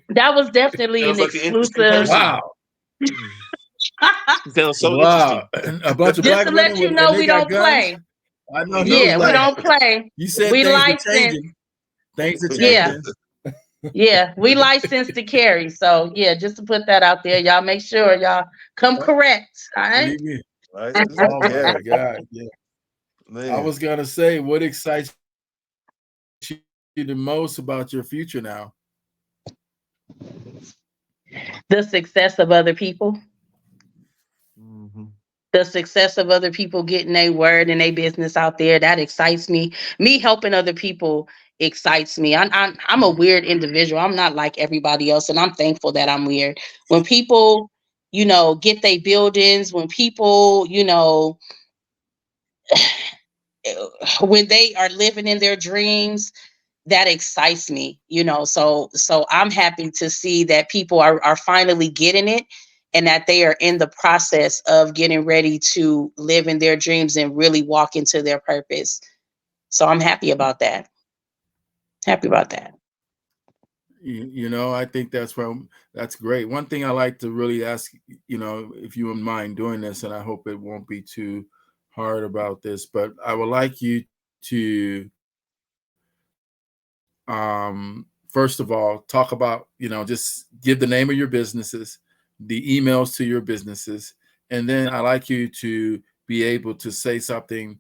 that was definitely Sounds an like an interesting exclusive. person. Wow. Sounds so Wow. interesting. A bunch of Just black to women let you know, and they we got don't guns. play. I know he was Yeah, we like, don't play. you said We things were licensed. changing. Things are Yeah. changing. Yeah, we licensed to carry. So yeah, just to put that out there, y'all make sure y'all come correct. All right. Believe me. Right? Oh my God. Yeah. Man. I was gonna say, what excites you the most about your future now? The success of other people. Mm-hmm. The success of other people getting their word and their business out there, that excites me. Me helping other people excites me. I'm a weird individual. I'm not like everybody else, and I'm thankful that I'm weird. When people, get their buildings, when people, when they are living in their dreams, that excites me, so I'm happy to see that people are finally getting it, and that they are in the process of getting ready to live in their dreams and really walk into their purpose. So I'm happy about that. Happy about that. I think that's great. One thing I like to really ask, if you wouldn't mind doing this, and I hope it won't be too hard about this, but I would like you to first of all talk about, just give the name of your businesses, the emails to your businesses, And then I like you to be able to say something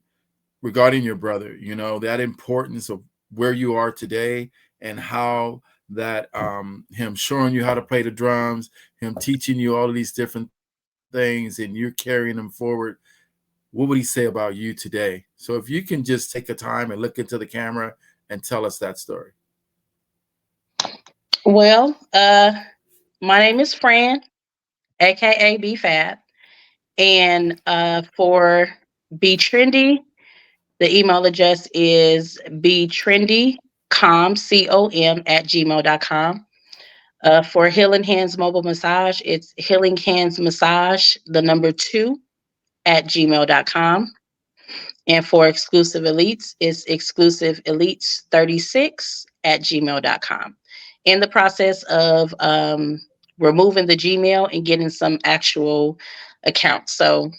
regarding your brother, you know, that importance of where you are today and how that him showing you how to play the drums, him teaching you all of these different things, and you're carrying them forward. What would he say about you today? So if you can just take a time and look into the camera and tell us that story. Well, my name is Fran, aka FAB, and for Be Trendy, the email address is betrendycom, com at gmail.com. For Healing Hands Mobile Massage, it's Healing Hands Massage, the number 2 at gmail.com. And for Exclusive Elites, it's Exclusive Elites 36 at gmail.com. In the process of removing the Gmail and getting some actual accounts. So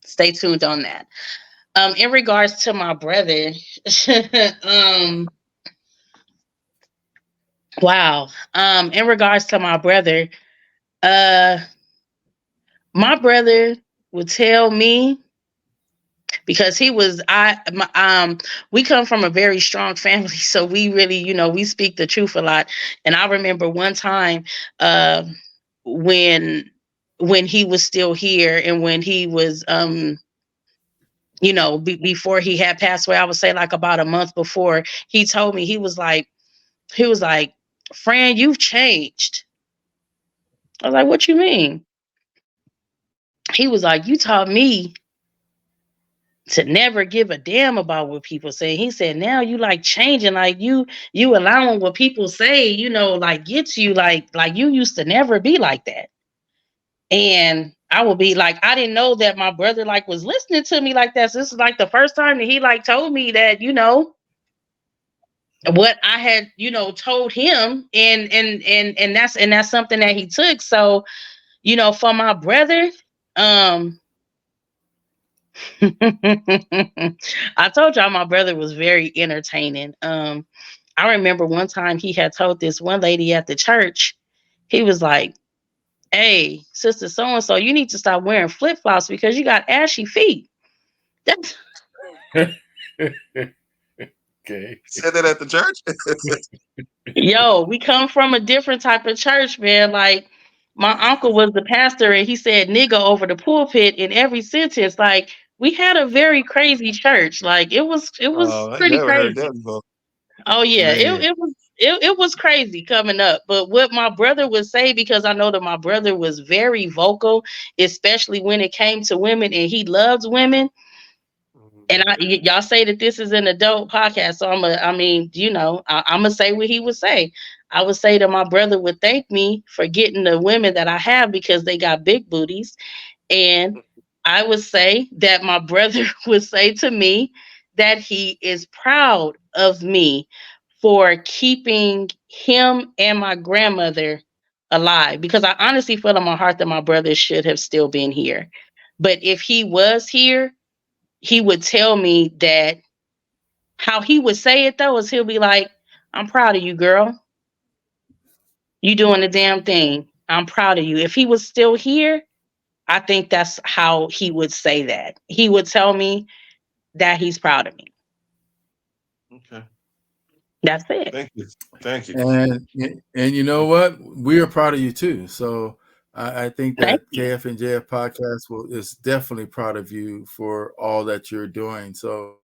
stay tuned on that. In regards to my brother, wow. In regards to uh, my brother would tell me, because we come from a very strong family, so we really, we speak the truth a lot. And I remember one time, when he was still here, and when he was before he had passed away, I would say like about a month before, he told me, he was like, Fran, you've changed. I was like, what you mean? He was like, you taught me to never give a damn about what people say. He said, now you like changing, like you allowing what people say, like get you, like you used to never be like that. And I will be like, I didn't know that my brother like was listening to me like that. So this is like the first time that he like told me that, what I had, told him, and that's something that he took. So, for my brother, um, I told y'all my brother was very entertaining. I remember one time he had told this one lady at the church, he was like, hey, sister so and so, you need to stop wearing flip flops because you got ashy feet. That's Okay. Said that at the church. Yo, we come from a different type of church, man. Like my uncle was the pastor and he said nigga over the pulpit in every sentence. Like we had a very crazy church. Like it was I pretty never heard crazy. that before. Oh yeah, Man, it was crazy coming up. But what my brother would say, because I know that my brother was very vocal, especially when it came to women, and he loves women. And y'all say that this is an adult podcast, so I'm gonna say what he would say. I would say that my brother would thank me for getting the women that I have because they got big booties. And I would say that my brother would say to me that he is proud of me for keeping him and my grandmother alive. Because I honestly feel in my heart that my brother should have still been here. But if he was here, he would tell me that, how he would say it though is he'll be like, I'm proud of you, girl. You doing the damn thing. I'm proud of you. If he was still here, I think that's how he would say that. He would tell me that he's proud of me. okay. That's it. Thank you. Thank you. And you know what? We are proud of you too. So I think Thank that you. KF&JF podcast is definitely proud of you for all that you're doing. So